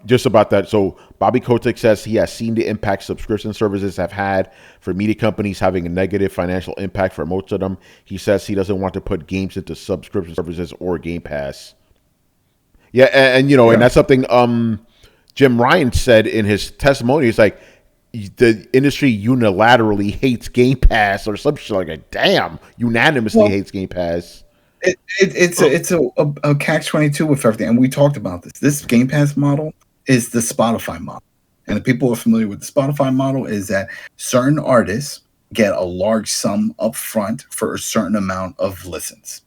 just about that. So Bobby Kotick says he has seen the impact subscription services have had for media companies, having a negative financial impact for most of them. He says he doesn't want to put games into subscription services or Game Pass. Yeah, and that's something Jim Ryan said in his testimony. He's like, the industry unilaterally hates Game Pass or some shit like that. Damn, unanimously hates Game Pass. It's a catch-22 with everything, and we talked about this. This Game Pass model is the Spotify model, and the people who are familiar with the Spotify model is that certain artists get a large sum up front for a certain amount of listens,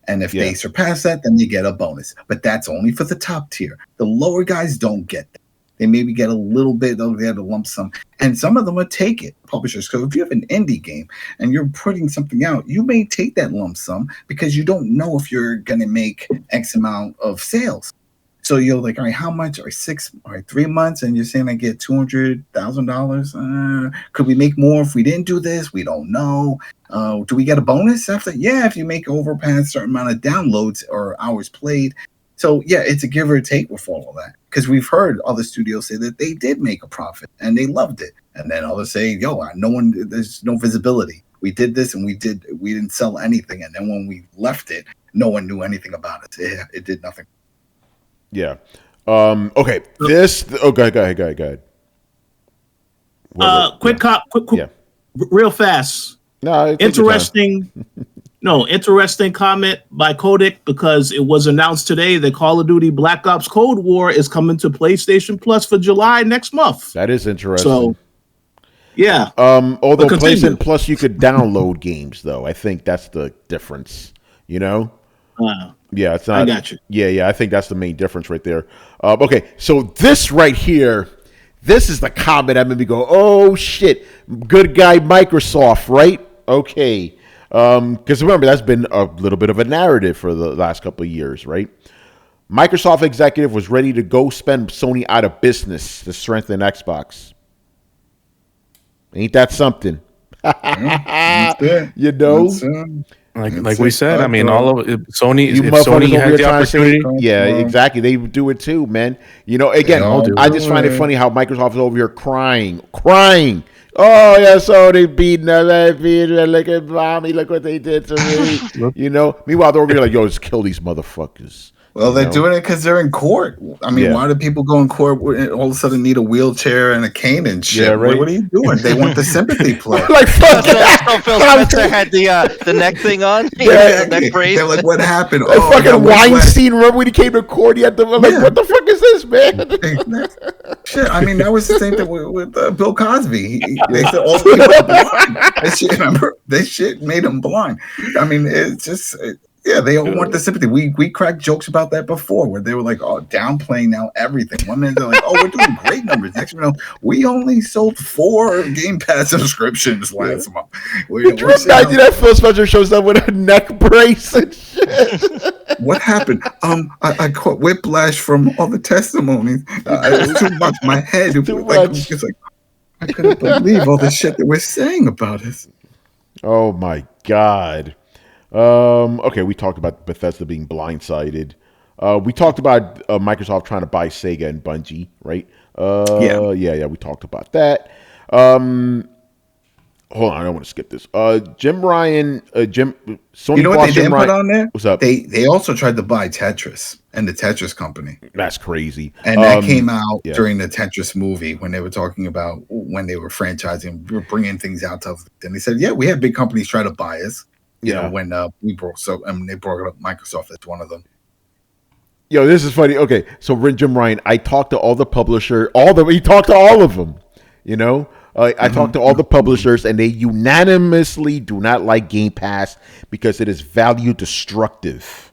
and if they surpass that, then they get a bonus. But that's only for the top tier. The lower guys don't get that. They maybe get a little bit, they'll get a lump sum. And some of them will take it, publishers. So if you have an indie game and you're putting something out, you may take that lump sum because you don't know if you're going to make X amount of sales. So you're like, all right, how much? All right, 3 months, and you're saying I get $200,000. Could we make more if we didn't do this? We don't know. Do we get a bonus after? Yeah, if you make over past a certain amount of downloads or hours played. So yeah, it's a give or take with all of that, because we've heard other studios say that they did make a profit and they loved it, and then others say, there's no visibility. We did this and we didn't sell anything, and then when we left it, no one knew anything about it. It did nothing. Yeah. Okay. Go ahead. Quick, real fast. No, interesting. Interesting comment by Kotick, because it was announced today that Call of Duty Black Ops Cold War is coming to PlayStation Plus for July next month. That is interesting. So, yeah. Although PlayStation Plus, you could download games, though. I think that's the difference. Yeah, it's not. I got you. Yeah. I think that's the main difference right there. Okay, so this right here, this is the comment that made me go, "Oh shit, good guy Microsoft," right? Okay. Because remember, that's been a little bit of a narrative for the last couple of years, right? Microsoft executive was ready to go spend Sony out of business to strengthen Xbox. Ain't that something? That's good. Like we said, I mean, all of Sony. You If motherfuckers Sony over had here the trying to say, opportunity, yeah, exactly. They do it too, man. You know, again, I just find it funny how Microsoft is over here crying. Oh yeah, so they beating us. Look at mommy. Look what they did to me. You know. Meanwhile, they're over here like, yo, just kill these motherfuckers. Well, they're doing it because they're in court. I mean, why do people go in court all of a sudden need a wheelchair and a cane and shit? Yeah, right. What are you doing? They want the sympathy play. Like, fuck So Phil Spencer had the neck thing on. Yeah, The neck brace. they're like, what happened? Like fucking Weinstein. Remember when he came to court? He had to like, what the fuck is this, man? Shit, I mean, that was the same thing with Bill Cosby. They said all the people are blind. That shit, remember? That shit made him blind. I mean, it's just... Yeah, they all want the sympathy. We cracked jokes about that before, where they were like, "Oh, downplaying now everything." One minute they're like, "Oh, we're doing great numbers." Next minute, we only sold 4 Game Pass subscriptions last month. Could you imagine that Phil Spencer shows up with a neck brace and shit? What happened? I caught whiplash from all the testimonies. It was too much. My head, it's like I couldn't believe all the shit that we're saying about us. Oh my god. Okay, we talked about Bethesda being blindsided. We talked about Microsoft trying to buy Sega and Bungie, right? Yeah, we talked about that. Hold on, I don't want to skip this. Sony. You know what they didn't put on there? What's up? They also tried to buy Tetris and the Tetris company. That's crazy. And that came out during the Tetris movie when they were talking about when they were franchising, we were bringing things out to. And they said, yeah, we had big companies try to buy us. You know, when they brought up Microsoft as one of them. Yo, this is funny. Okay, so Jim Ryan, I talked to all the publishers, he talked to all of them, you know? I talked to all the publishers, and they unanimously do not like Game Pass because it is value destructive.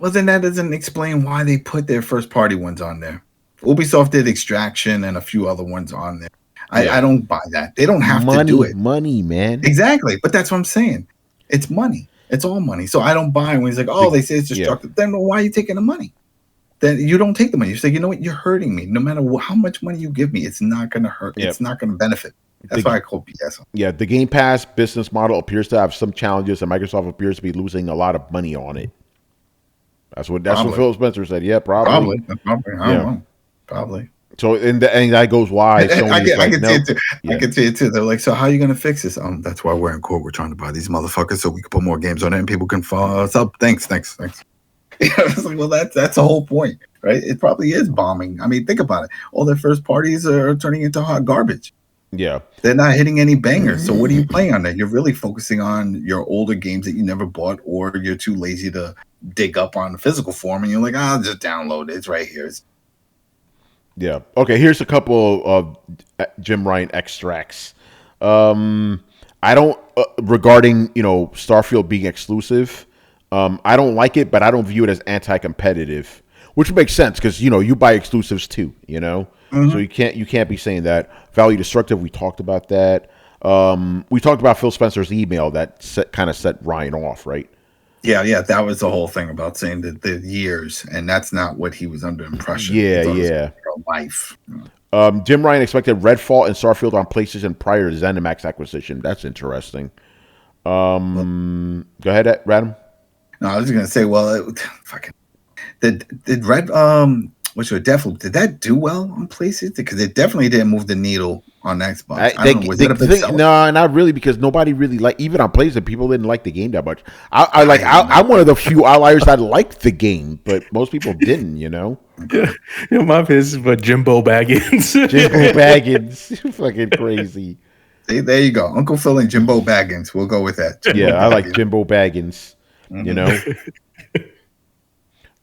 Well, then that doesn't explain why they put their first-party ones on there. Ubisoft did Extraction and a few other ones on there. I don't buy that. They don't have to do it. Money, man. Exactly, but that's what I'm saying. It's money. It's all money. So I don't buy when he's like, oh, they say it's destructive. Then why are you taking the money? Then you don't take the money. You say, you know what? You're hurting me. No matter how much money you give me, it's not going to hurt. Yep. It's not going to benefit. That's why I call BS. Yeah, the Game Pass business model appears to have some challenges, and Microsoft appears to be losing a lot of money on it. That's what Phil Spencer said. Yeah, probably. I don't know. Probably. So and that goes why I can see it too. I can see it too. They're like, so how are you going to fix this? That's why we're in court. We're trying to buy these motherfuckers so we can put more games on it and people can follow us up. Thanks. It's like, well, that's the whole point, right? It probably is bombing. I mean, think about it. All their first parties are turning into hot garbage. Yeah, they're not hitting any bangers. So what are you playing on that? You're really focusing on your older games that you never bought, or you're too lazy to dig up on the physical form, and you're like, I'll just download it. It's right here. Yeah. Okay. Here's a couple of Jim Ryan extracts. I don't regarding Starfield being exclusive. I don't like it, but I don't view it as anti-competitive, which makes sense because you buy exclusives too. So you can't be saying that value destructive. We talked about that. We talked about Phil Spencer's email that kind of set Ryan off, right? Yeah, that was the whole thing about saying that the years, and that's not what he was under impression. Yeah. Life. Jim Ryan expected Redfall and Starfield on PlayStation prior to ZeniMax acquisition. That's interesting. Go ahead, Radam. No, I was gonna say, well, did Red which would definitely did that do well on PlayStation? Because it definitely didn't move the needle on Xbox. I don't know. Was it a big seller? No, not really, because nobody really even on PlayStation, people didn't like the game that much. I'm one of the few outliers that liked the game, but most people didn't. Yeah, my business, but Jimbo Baggins. Jimbo Baggins, fucking crazy. See, there you go, Uncle Phil and Jimbo Baggins. We'll go with that. Jimbo I like Jimbo Baggins.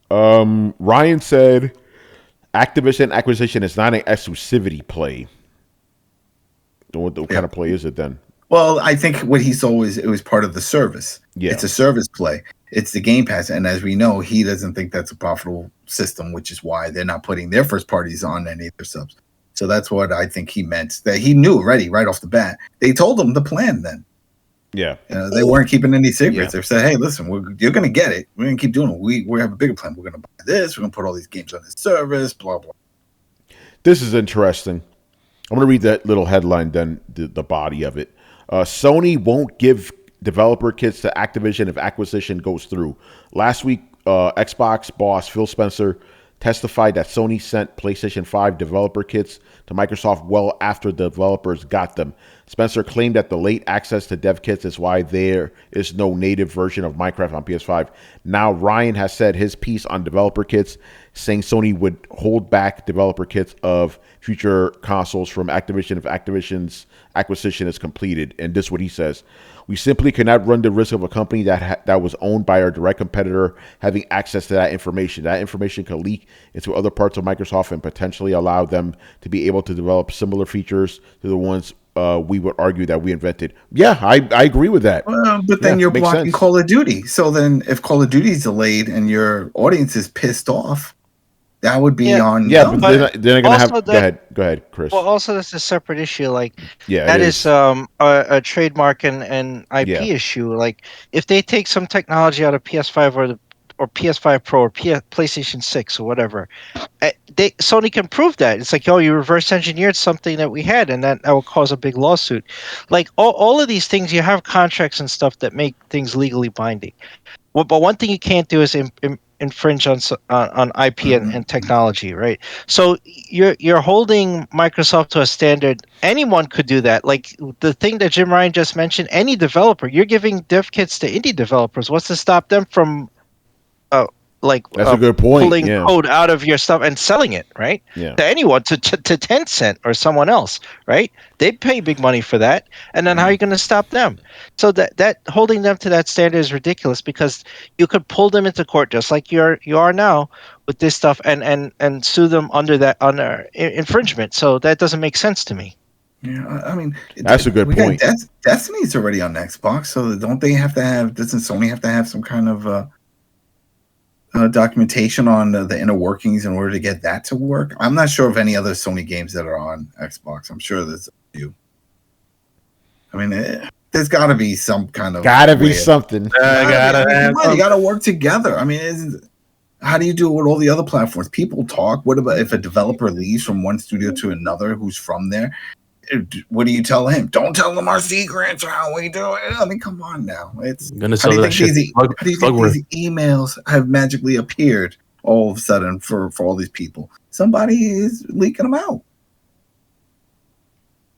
Ryan said Activision acquisition is not an exclusivity play. What kind of play is it then? Well, I think what he saw was it was part of the service. Yeah. It's a service play. It's the Game Pass. And as we know, he doesn't think that's a profitable system, which is why they're not putting their first parties on any of their subs. So that's what I think he meant. That he knew already right off the bat. They told him the plan then. Yeah. They weren't keeping any secrets. They said, hey, listen, you're going to get it. We're going to keep doing it. We have a bigger plan. We're going to buy this. We're going to put all these games on this service, blah, blah. This is interesting. I'm going to read that little headline, then the body of it. Sony won't give developer kits to Activision if acquisition goes through. Last week, Xbox boss Phil Spencer testified that Sony sent PlayStation 5 developer kits to Microsoft well after the developers got them. Spencer claimed that the late access to dev kits is why there is no native version of Minecraft on PS5. Now Ryan has said his piece on developer kits, saying Sony would hold back developer kits of future consoles from Activision if Activision's acquisition is completed. And this is what he says. We simply cannot run the risk of a company that was owned by our direct competitor having access to that information. That information could leak into other parts of Microsoft and potentially allow them to be able to develop similar features to the ones we would argue that we invented. Yeah, I agree with that. But then you're blocking sense. Call of Duty. So then if Call of Duty is delayed and your audience is pissed off, that would be on. Yeah, but they're not going to have. Go ahead, Chris. Well, also that's a separate issue. Like, yeah, that is a trademark and IP issue. Like, if they take some technology out of PS5 or PS5 Pro or PlayStation 6 or whatever, Sony can prove that. It's like, oh, you reverse engineered something that we had, and that will cause a big lawsuit. Like, all of these things, you have contracts and stuff that make things legally binding. Well, but one thing you can't do is infringe on IP and technology, right? So you're holding Microsoft to a standard. Anyone could do that. Like the thing that Jim Ryan just mentioned, any developer, you're giving dev kits to indie developers. What's to stop them from that's a good point. Pulling code out of your stuff and selling it, right? Yeah. To anyone, to Tencent or someone else, right? They pay big money for that, and then how are you going to stop them? So that holding them to that standard is ridiculous, because you could pull them into court just like you are now with this stuff and sue them under infringement. So that doesn't make sense to me. Yeah, I mean, that's a good point. Destiny's already on Xbox, so doesn't Sony have to have some kind of documentation on the inner workings in order to get that to work? I'm not sure of any other Sony games that are on Xbox. I'm sure there's a few. I mean, there's got to be some kind of something. You got to work together. I mean, how do you do it with all the other platforms? People talk. What about if a developer leaves from one studio to another who's from there? What do you tell him? Don't tell them our secrets or how we do it. I mean, come on now. How do you think these emails have magically appeared all of a sudden for all these people? Somebody is leaking them out.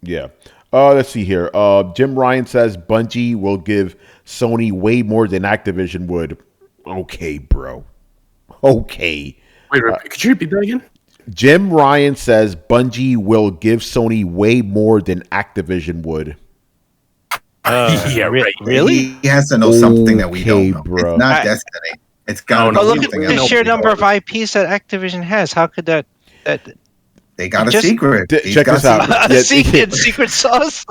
Yeah. Let's see here. Jim Ryan says Bungie will give Sony way more than Activision would. Okay, bro. Okay. Wait, could you repeat that again? Jim Ryan says Bungie will give Sony way more than Activision would. Yeah, right. Really? He has to know something that we don't know. Bro. It's not Destiny. It's got to look at the sheer number of IPs that Activision has. How could that they got a secret. Check this out. Secret sauce.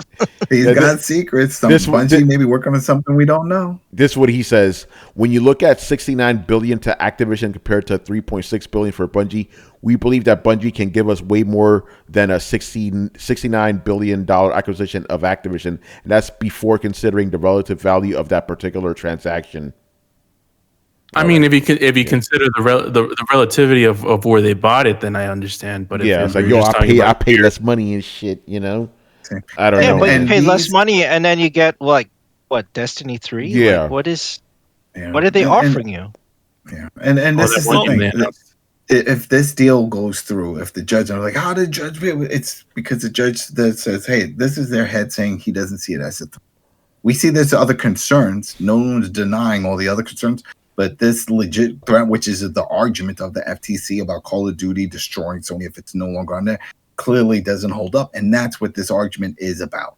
He's got secrets. Bungie maybe working on something we don't know. This is what he says. When you look at $69 billion to Activision compared to $3.6 billion for Bungie, we believe that Bungie can give us way more than a $69 billion acquisition of Activision, and that's before considering the relative value of that particular transaction. I mean, if you consider the relativity of where they bought it, then I understand. But it's like, I pay less money and shit, you know. I don't know. Yeah, but you pay less money, and then you get what Destiny 3? Yeah. Like, what are they offering you? Yeah, and this is the thing. If this deal goes through, if the judge are like, how did the judge pay? It's because the judge that says, hey, this is their head saying he doesn't see it as a threat. We see there's other concerns. No one's denying all the other concerns. But this legit threat, which is the argument of the FTC about Call of Duty destroying Sony if it's no longer on there, clearly doesn't hold up. And that's what this argument is about.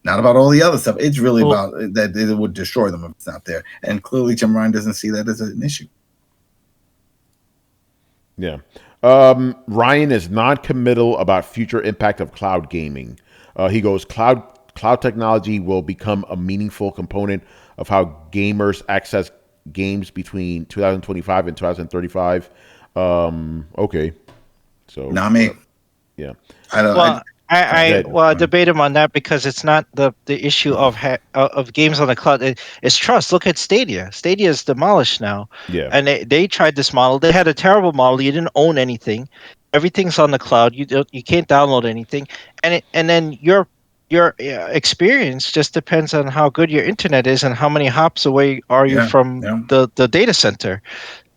Not about all the other stuff. It's really about that it would destroy them if it's not there. And clearly Jim Ryan doesn't see that as an issue. Yeah. Ryan is non-committal about future impact of cloud gaming. He goes, cloud technology will become a meaningful component of how gamers access games between 2025 and 2035. Okay, so not me. Yeah, I don't. Well, I debate him on that, because it's not the issue of games on the cloud. It's trust. Look at Stadia. Stadia is demolished now. Yeah, and they tried this model. They had a terrible model. You didn't own anything. Everything's on the cloud. You can't download anything. And then your your experience just depends on how good your internet is and how many hops away are you from the data center.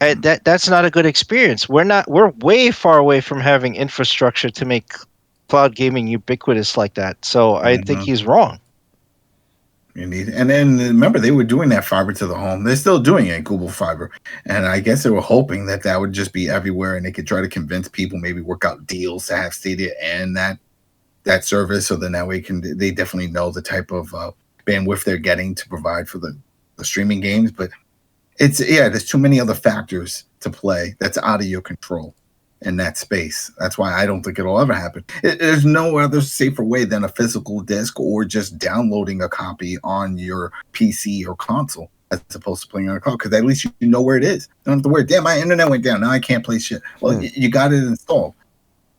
And that's not a good experience. We're way far away from having infrastructure to make cloud gaming ubiquitous like that. So I think he's wrong. And then remember, they were doing that fiber to the home. They're still doing it, Google Fiber. And I guess they were hoping that would just be everywhere, and they could try to convince people, maybe work out deals to have Stadia and that service. So then that way they definitely know the type of bandwidth they're getting to provide for the streaming games. But there's too many other factors to play that's out of your control in that space. That's why I don't think it'll ever happen. There's no other safer way than a physical disc or just downloading a copy on your PC or console as opposed to playing on a cloud, because at least you know where it is. You don't have to worry, damn, my internet went down, now I can't play shit. Well, you got it installed.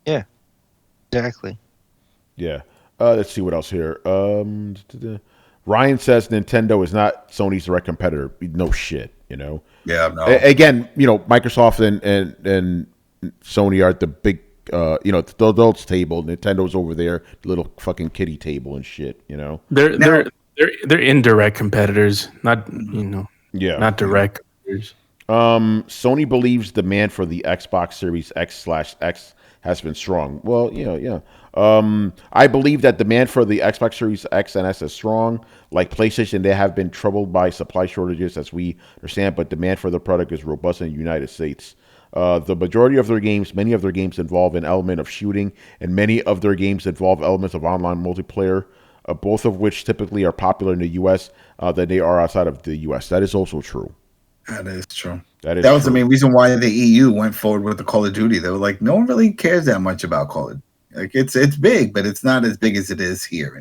Yeah, exactly. Yeah. Let's see what else here. Ryan says Nintendo is not Sony's direct competitor. No shit, you know. Yeah, no. Again, you know, Microsoft and Sony are the big, you know, the adults table. Nintendo's over there, the little fucking kiddie table and shit. You know, they're indirect competitors, not not direct competitors. Sony believes demand for the Xbox Series X/X has been strong. Well, yeah. I believe that demand for the Xbox Series X and S is strong. Like PlayStation, they have been troubled by supply shortages, as we understand, but demand for the product is robust in the United States. The majority of their games, many of their games involve an element of shooting, and many of their games involve elements of online multiplayer, both of which typically are popular in the U.S. Than they are outside of the U.S. That is also true. That is true. That was true. The main reason why the EU went forward with the Call of Duty. They were like, no one really cares that much about Call of Duty. Like, it's big, but it's not as big as it is here.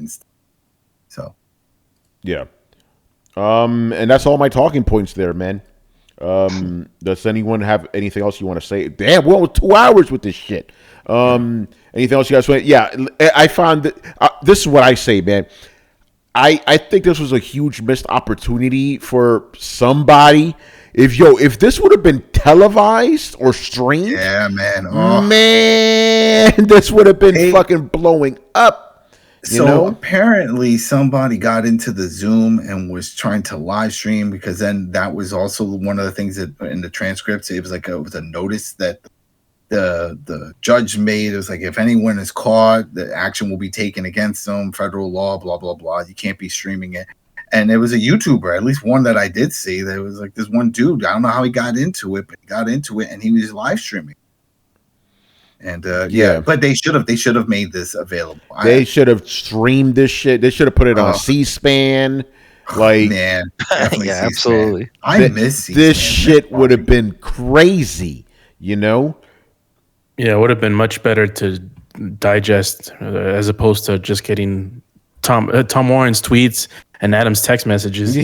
So, yeah. And that's all my talking points there, man. Does anyone have anything else you want to say? Damn, we're almost 2 hours with this shit. Anything else you guys want? Yeah, I found that this is what I say, man. I think this was a huge missed opportunity for somebody. If this would have been televised or streamed, yeah, man, this would have been fucking blowing up. So apparently somebody got into the Zoom and was trying to live stream, because then that was also one of the things that in the transcripts, it was like it was a notice that the judge made. It was like, if anyone is caught, the action will be taken against them, federal law, blah, blah, blah. You can't be streaming it. And it was a YouTuber, at least one that I did see. There was like this one dude. I don't know how he got into it, but he got into it and he was live streaming. And but they should have made this available. They should have streamed this shit. They should have put it on C-SPAN. Like, man, yeah, absolutely. I miss C-SPAN. This shit would have been crazy, you know? Yeah, it would have been much better to digest as opposed to just getting Tom Warren's tweets and Adam's text messages. You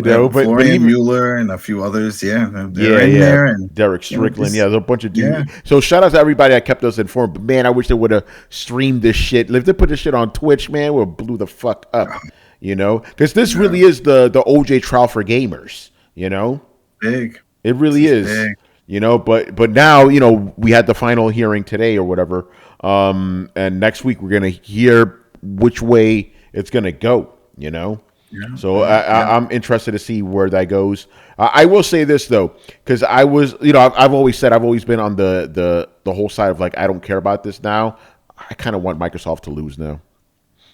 know, but even Mueller and a few others, they're in there, and Derek Strickland, there's a bunch of dudes. Yeah. So shout out to everybody that kept us informed. But man, I wish they would have streamed this shit. If they put this shit on Twitch, man, we blew the fuck up. You know, because this really is the OJ trial for gamers. You know, big. It really is. Big. You know, but now, you know, we had the final hearing today or whatever. And next week we're gonna hear which way it's gonna go. You know. Yeah, so I'm interested to see where that goes. I will say this though, because I was, you know, I've always been on the whole side of like, I don't care about this now. I kind of want Microsoft to lose now.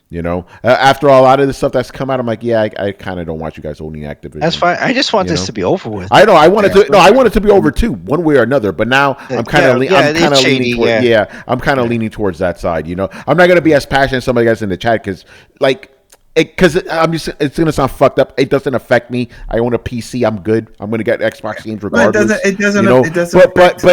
You know, after a lot of the stuff that's come out, I'm like, yeah, I kind of don't want you guys owning Activision. That's fine. I just want this to be over with. I know. I want it to be over too, one way or another. But now I'm kind of leaning towards that side. You know, I'm not gonna be as passionate as somebody guys in the chat because, like. It's gonna sound fucked up. It doesn't affect me. I own a PC. I'm good. I'm gonna get Xbox games regardless. It doesn't. You know? It doesn't. But some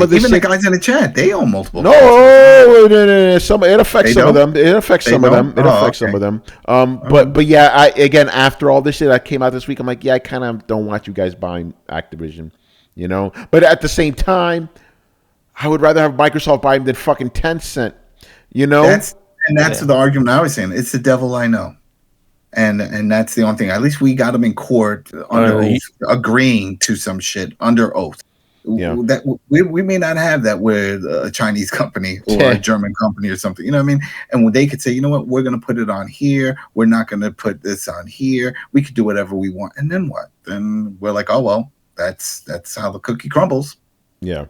of this, even the guys in the chat, they own multiple. No. It affects some of them. It affects some of them. But yeah, again, after all this shit that came out this week, I'm like, yeah, I kind of don't want you guys buying Activision. You know, but at the same time, I would rather have Microsoft buy them than fucking Tencent. You know. That's the argument I was saying. It's the devil I know, and that's the only thing. At least we got him in court under oath, agreeing to some shit under oath. That we may not have that with a Chinese company or a German company or something. You know what I mean? And when they could say, you know what, we're going to put it on here. We're not going to put this on here. We could do whatever we want. And then what? Then we're like, oh well, that's how the cookie crumbles. Yeah.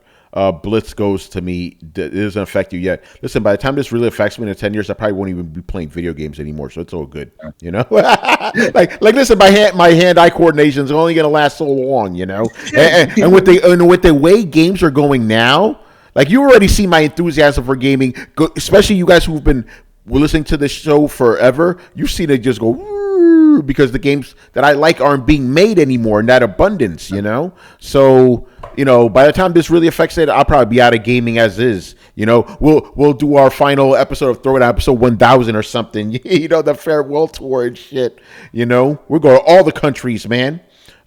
Blitz goes to me. It doesn't affect you yet. Listen, by the time this really affects me in 10 years, I probably won't even be playing video games anymore. So it's all good, you know. like listen, my hand-eye coordination is only going to last so long, you know. And with the way games are going now, like you already see my enthusiasm for gaming, especially you guys who've been listening to this show forever. You've seen it just go because the games that I like aren't being made anymore in that abundance, you know. So. You know, by the time this really affects it, I'll probably be out of gaming as is. You know, we'll do our final episode of Throwdown, episode 1000 or something. You know, the farewell tour and shit. You know, we're going to all the countries, man.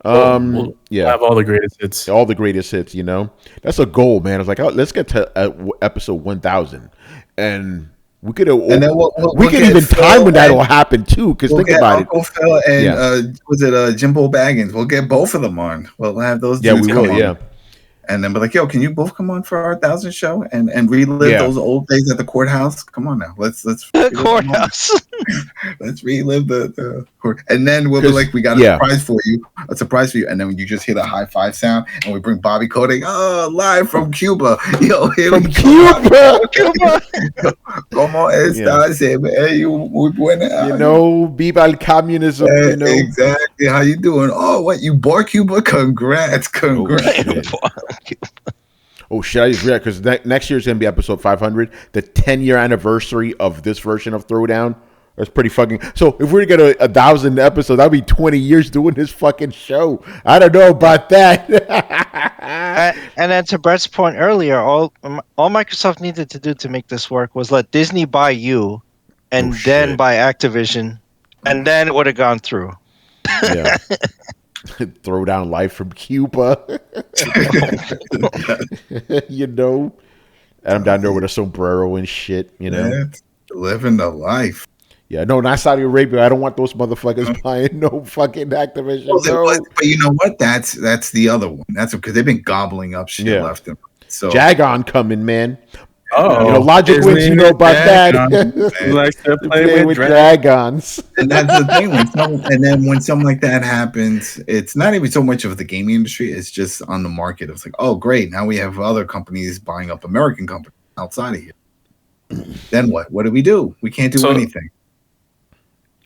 We'll have all the greatest hits. All the greatest hits. You know, that's a goal, man. I was like, oh, let's get to episode 1000, and we could we could even time when that'll happen too. Because think about Uncle Phil and was it Jimbo Baggins? We'll get both of them on. We'll have those. Yeah, we will. Yeah. And then be like, yo, can you both come on for our 1000 show and relive those old days at the courthouse? Come on now, let's the courthouse. Let's relive the court. And then we'll be like, we got a surprise for you, And then you just hear the high five sound, and we bring Bobby Kotick, live from Cuba. Yo, here from Cuba. ¿Cómo estás? Muy buena. You know, viva el communism. You know exactly. How you doing? Oh, what you bought Cuba? Congrats. Oh shit! I just realized because next year is gonna be episode 500, the 10-year anniversary of this version of Throwdown. That's pretty fucking. So if we're gonna get 1,000 episodes, that'll be 20 years doing this fucking show. I don't know about that. And then to Brett's point earlier, all Microsoft needed to do to make this work was let Disney buy you, and then buy Activision, and then it would have gone through. Yeah. Throwdown live from Cuba. You know, Adam down there with a sombrero and shit. You know, living the life. Yeah, no, not Saudi Arabia. I don't want those motherfuckers buying no fucking Activision. But you know what? That's the other one. That's because they've been gobbling up shit left and right. So Jagon coming, man. Oh, you know, Logic Wins, you know about that. He likes to play with dragons. And that's the thing. When something like that happens, it's not even so much of the gaming industry. It's just on the market. It's like, oh, great. Now we have other companies buying up American companies outside of here. Then what? What do? We can't do anything.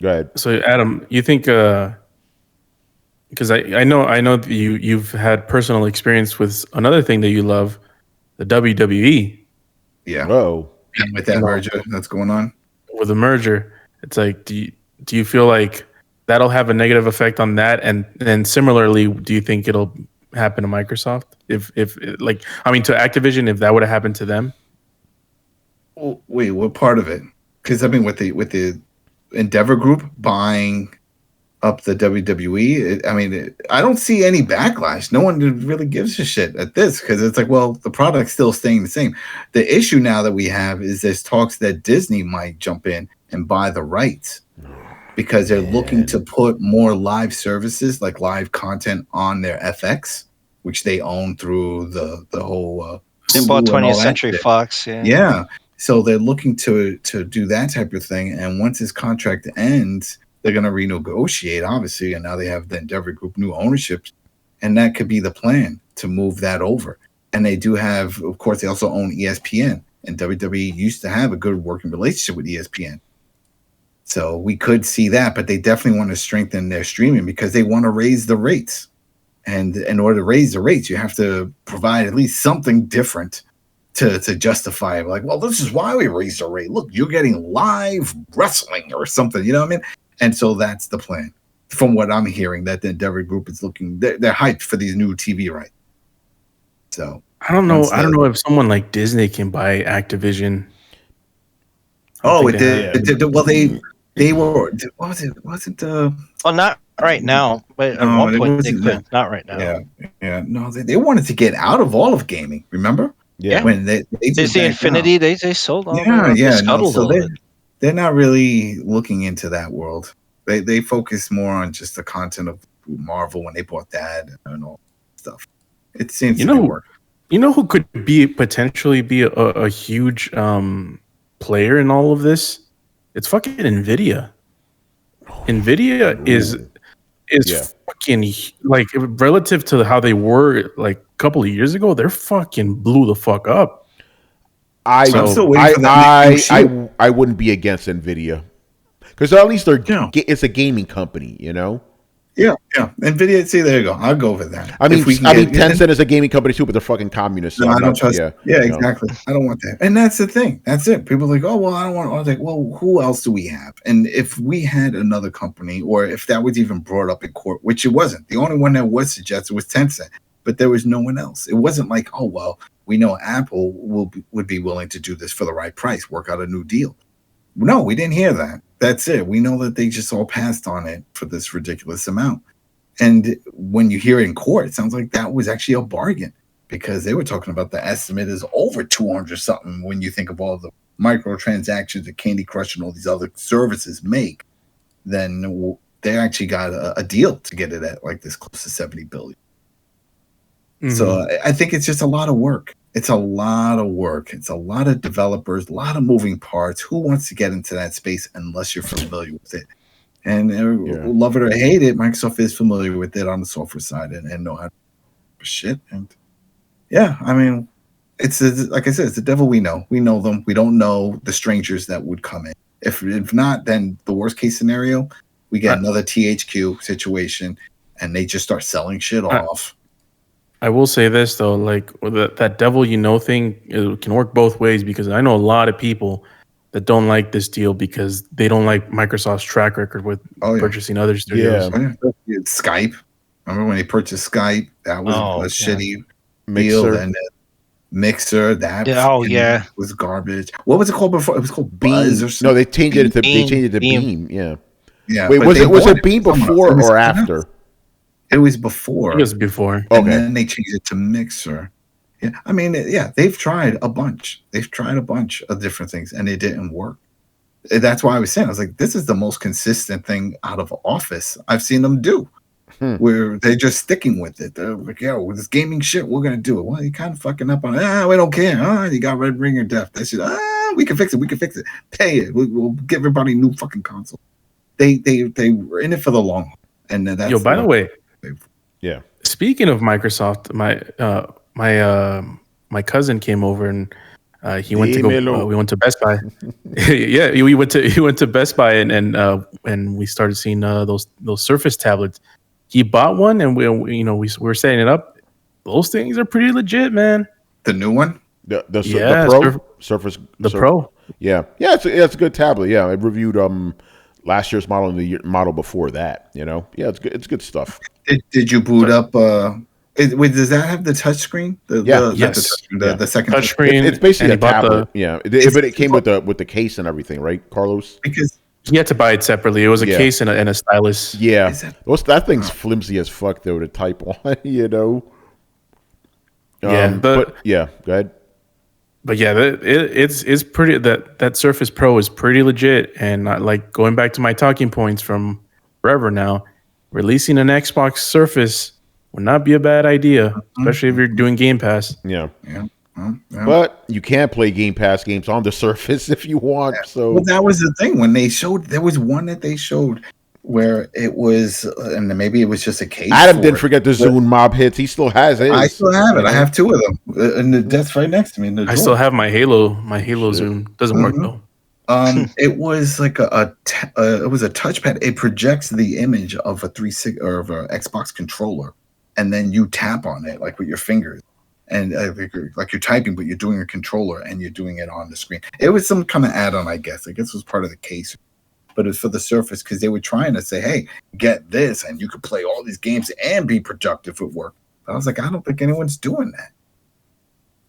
Go ahead. So, Adam, you think... because I know that you've had personal experience with another thing that you love, the WWE. Yeah. Whoa. With that merger that's going on. With the merger, it's like, do you feel like that'll have a negative effect on that? And similarly, do you think it'll happen to Microsoft? If to Activision, if that would have happened to them? Well, wait, what part of it? Because I mean, with the Endeavor Group buying up the WWE, I don't see any backlash. No one really gives a shit at this because it's like, well, the product's still staying the same. The issue now that we have is there's talks that Disney might jump in and buy the rights because they're looking to put more live services, like live content, on their FX, which they own through the whole. They bought 20th Century Fox. Yeah. So they're looking to do that type of thing, and once this contract ends, they're going to renegotiate, obviously, and now they have the Endeavor Group new ownership, and that could be the plan to move that over. And they do have, of course, they also own ESPN, and WWE used to have a good working relationship with ESPN. So we could see that, but they definitely want to strengthen their streaming because they want to raise the rates. And in order to raise the rates, you have to provide at least something different to justify it. Like, well, this is why we raised the rate. Look, you're getting live wrestling or something, you know what I mean? And so that's the plan. From what I'm hearing, that the Endeavor Group is looking, they're hyped for these new TV rights. So I don't know. I don't know if someone like Disney can buy Activision. Oh, it did. Well, they were. What was it? Wasn't well, not right now, but at one point they could. Not right now. Yeah. No, they wanted to get out of all of gaming. Remember? Yeah. When they Disney Infinity, they sold all. They're not really looking into that world. They focus more on just the content of Marvel when they bought that and all that stuff. It seems to be working. You know who could potentially be a huge player in all of this? It's fucking Nvidia. Nvidia is fucking like relative to how they were like a couple of years ago. They're fucking blew the fuck up. I wouldn't be against Nvidia because at least it's a gaming company, you know. Yeah. Nvidia. See, there you go. I'll go with that. I mean, Tencent is a gaming company too, but they're fucking communists. So no, I don't trust. Yeah, exactly. I don't want that. And that's the thing. That's it. People are like, oh well, I don't want. I was like, well, who else do we have? And if we had another company, or if that was even brought up in court, which it wasn't, the only one that was suggested was Tencent, but there was no one else. It wasn't like, oh well, we know Apple would be willing to do this for the right price, work out a new deal. No, we didn't hear that. That's it. We know that they just all passed on it for this ridiculous amount. And when you hear it in court, it sounds like that was actually a bargain because they were talking about the estimate is over 200 something when you think of all the microtransactions that Candy Crush and all these other services make. Then they actually got a deal to get it at like this close to 70 billion. Mm-hmm. So I think it's just a lot of work. It's a lot of work. It's a lot of developers, a lot of moving parts. Who wants to get into that space unless you're familiar with it? And love it or hate it, Microsoft is familiar with it on the software side and know how to do shit. And yeah, I mean, it's like I said, it's the devil we know. We know them. We don't know the strangers that would come in. If not, then the worst case scenario, we get another THQ situation and they just start selling shit off. I will say this though, like that devil you know thing, it can work both ways because I know a lot of people that don't like this deal because they don't like Microsoft's track record with purchasing other studios. Yeah. Skype. Remember when they purchased Skype? That was a shitty deal. And Mixer, that was garbage. What was it called before? It was called Buzz or something. No, they changed it to Beam. Yeah. Wait, was it Beam before or after? It was before. It was before. And then they changed it to Mixer. Yeah, I mean, they've tried a bunch. They've tried a bunch of different things, and it didn't work. That's why I was saying, I was like, this is the most consistent thing out of Office I've seen them do, where they're just sticking with it. They're like, with this gaming shit, we're going to do it. Well, you kind of fucking up on it. We don't care. You got Red Ring or Death. That shit. We can fix it. Pay it. We'll give everybody new fucking console. They were in it for the long haul. And that's by the way, yeah. Speaking of Microsoft, my cousin came over and he went to go. We went to Best Buy. Yeah, he went to Best Buy and we started seeing those Surface tablets. He bought one and we were setting it up. Those things are pretty legit, man. The new one, the Pro Surface, Pro. Yeah, it's a good tablet. Yeah, I reviewed last year's model and the model before that. It's good stuff. Did you boot up? Does that have the touch screen? The second touch screen. It's basically a tablet. But it came with the case and everything, right, Carlos? Because you had to buy it separately. It was a case and a stylus. Yeah, that thing's flimsy as fuck though to type on. But go ahead. But yeah, it's pretty. That Surface Pro is pretty legit, and like going back to my talking points from forever now, releasing an Xbox Surface would not be a bad idea, especially if you're doing Game Pass. Yeah. But you can't play Game Pass games on the Surface if you want. So that was the thing when they showed. There was one that they showed where it was, and maybe it was just a case. Adam didn't forget the Zune mob hits. He still has it. I still have it. I have two of them, and that's right next to me. I still have my Halo Zune. Doesn't work though. It was like it was a touchpad. It projects the image of a 360 or of an Xbox controller, and then you tap on it like with your fingers, and like you're typing, but you're doing a controller and you're doing it on the screen. It was some kind of add-on, I guess. It was part of the case. But it's for the Surface because they were trying to say, hey, get this, and you could play all these games and be productive at work. But I was like, I don't think anyone's doing that.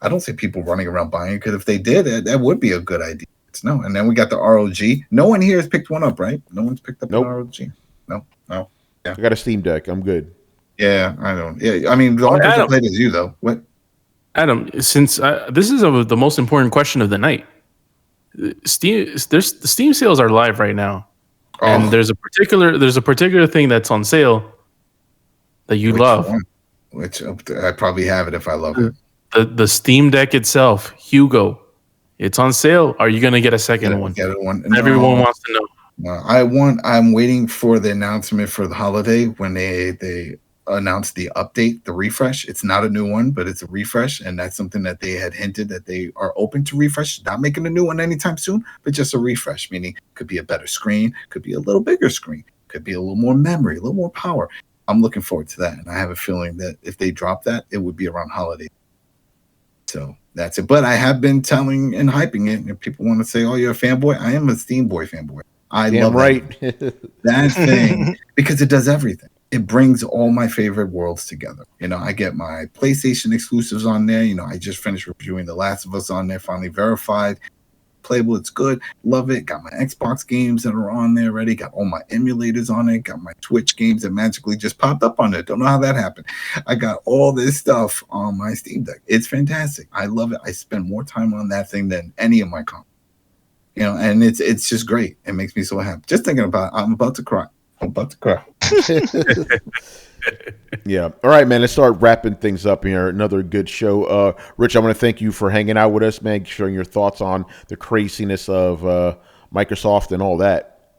I don't see people running around buying it because if they did, that would be a good idea. No, and then we got the ROG. No one here has picked one up, right? No one's picked up an ROG. No. Yeah. I got a Steam Deck. I'm good. Yeah, I don't. Yeah, I mean, the only person that played is you, though. What? Adam, since this is the most important question of the night. The Steam sales are live right now, and there's a particular thing that's on sale that you love. which I probably have it if I love it. The Steam Deck itself, Hugo, it's on sale. Are you gonna get a second one? Get one. Everyone wants to know. I'm waiting for the announcement for the holiday when they announce the update, the refresh. It's not a new one, but it's a refresh, and that's something that they had hinted that they are open to refresh. Not making a new one anytime soon, but just a refresh, meaning could be a better screen, could be a little bigger screen, could be a little more memory, a little more power. I'm looking forward to that, and I have a feeling that if they drop that, it would be around holiday. So that's it. But I have been telling and hyping it, and people want to say, "Oh, you're a fanboy." I am a Steam Boy fanboy. I love that thing because it does everything. It brings all my favorite worlds together. You know, I get my PlayStation exclusives on there. You know, I just finished reviewing The Last of Us on there, finally verified. Playable, it's good. Love it. Got my Xbox games that are on there already. Got all my emulators on it. Got my Twitch games that magically just popped up on it. Don't know how that happened. I got all this stuff on my Steam Deck. It's fantastic. I love it. I spend more time on that thing than any of my consoles. You know, and it's just great. It makes me so happy. Just thinking about it, I'm about to cry. Yeah. All right, man. Let's start wrapping things up here. Another good show. Rich, I want to thank you for hanging out with us, man, sharing your thoughts on the craziness of Microsoft and all that.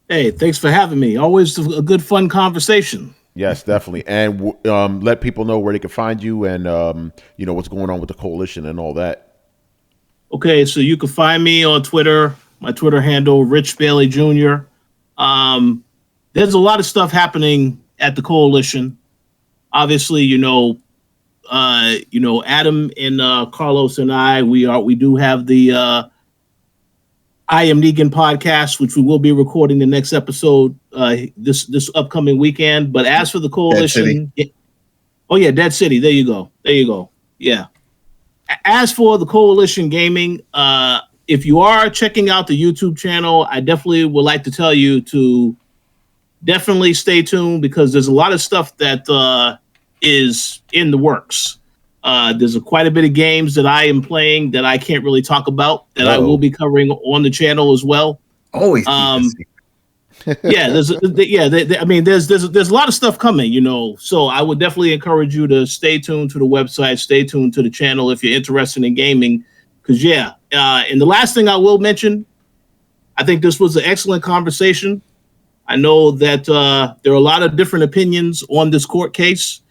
Hey, thanks for having me. Always a good, fun conversation. Yes, definitely. And let people know where they can find you and, you know, what's going on with the coalition and all that. Okay, so you can find me on Twitter. My Twitter handle, Rich Bailey Jr. There's a lot of stuff happening at the coalition. Obviously, you know, Adam and Carlos and I, we do have the I Am Negan podcast, which we will be recording the next episode this upcoming weekend. But as for the coalition, Dead City. There you go. Yeah. As for the coalition gaming, if you are checking out the YouTube channel, I definitely would like to tell you to definitely stay tuned because there's a lot of stuff that is in the works. There's quite a bit of games that I am playing that I can't really talk about that I will be covering on the channel as well. Always. There's a lot of stuff coming, you know. So I would definitely encourage you to stay tuned to the website, stay tuned to the channel if you're interested in gaming. Because and the last thing I will mention, I think this was an excellent conversation. I know that there are a lot of different opinions on this court case,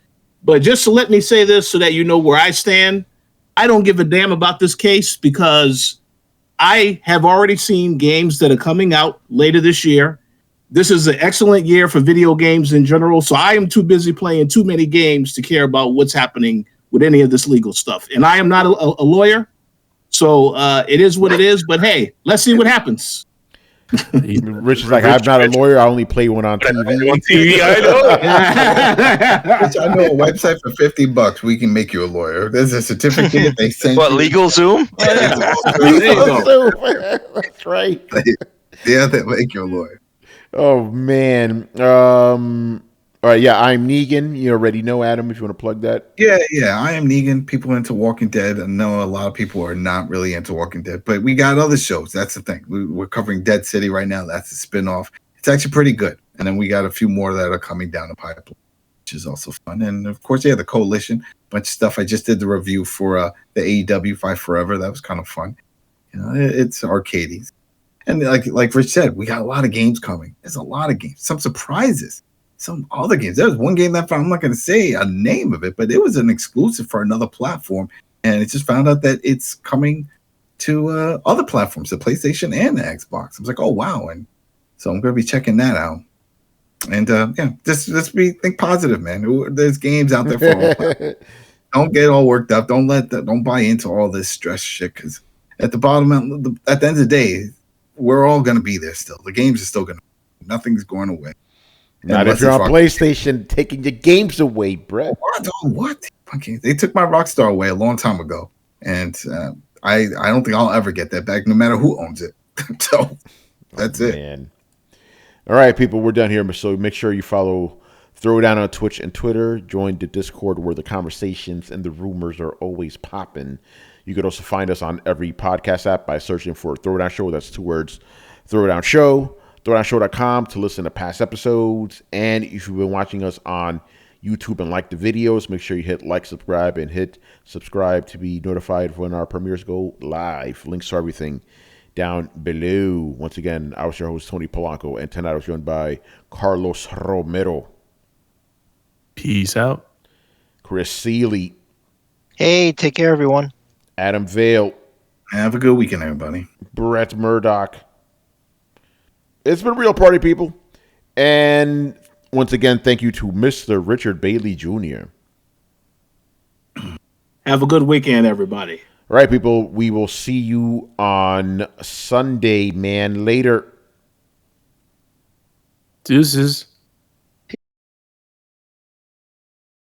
but just to let me say this so that you know where I stand, I don't give a damn about this case because I have already seen games that are coming out later this year. This is an excellent year for video games in general, so I am too busy playing too many games to care about what's happening with any of this legal stuff. And I am not a lawyer, so it is what it is. But hey, let's see what happens. Rich is like, I'm not a lawyer. I only play one on TV. I know. Rich, I know a website for $50. We can make you a lawyer. There's a certificate they send. What, LegalZoom? That's right. Yeah, they make you a lawyer. Oh man. All right, yeah, I'm Negan. You already know, Adam, if you want to plug that. Yeah, I am Negan. People into Walking Dead. I know a lot of people are not really into Walking Dead, but we got other shows. That's the thing. We're covering Dead City right now. That's a spinoff. It's actually pretty good. And then we got a few more that are coming down the pipeline, which is also fun. And of course, the Coalition, bunch of stuff. I just did the review for the AEW Fight Forever. That was kind of fun. You know, it's arcadey. And like Rich said, we got a lot of games coming. There's a lot of games. Some surprises. Some other games. There was one game that I'm not going to say a name of it, but it was an exclusive for another platform. And it just found out that it's coming to other platforms, the PlayStation and the Xbox. I was like, oh, wow. And so I'm going to be checking that out. And just think positive, man. There's games out there for all platforms. Don't get all worked up. Don't buy into all this stress shit. Because at the end of the day, we're all going to be there still. The games are still going to. Nothing's going away. Not if you're on PlayStation, taking your games away, Brett. What? Okay, they took my Rockstar away a long time ago, and I don't think I'll ever get that back, no matter who owns it. So that's it. Man. All right, people, we're done here. So make sure you follow Throwdown on Twitch and Twitter. Join the Discord where the conversations and the rumors are always popping. You could also find us on every podcast app by searching for Throwdown Show. That's 2 words, Throwdown Show. throwdownshow.com to listen to past episodes. And if you've been watching us on YouTube and like the videos, make sure you hit like, subscribe, and hit subscribe to be notified when our premieres go live. Links to everything down below. Once again, I was your host, Tony Polanco, and tonight I was joined by Carlos Romero. Peace out. Chris Seeley. Hey, take care, everyone. Adam Vale. Have a good weekend, everybody. Brett Murdoch. It's been real, party people. And once again, thank you to Mr. Richard Bailey Jr. Have a good weekend, everybody. All right, people. We will see you on Sunday, man. Later. Deuces.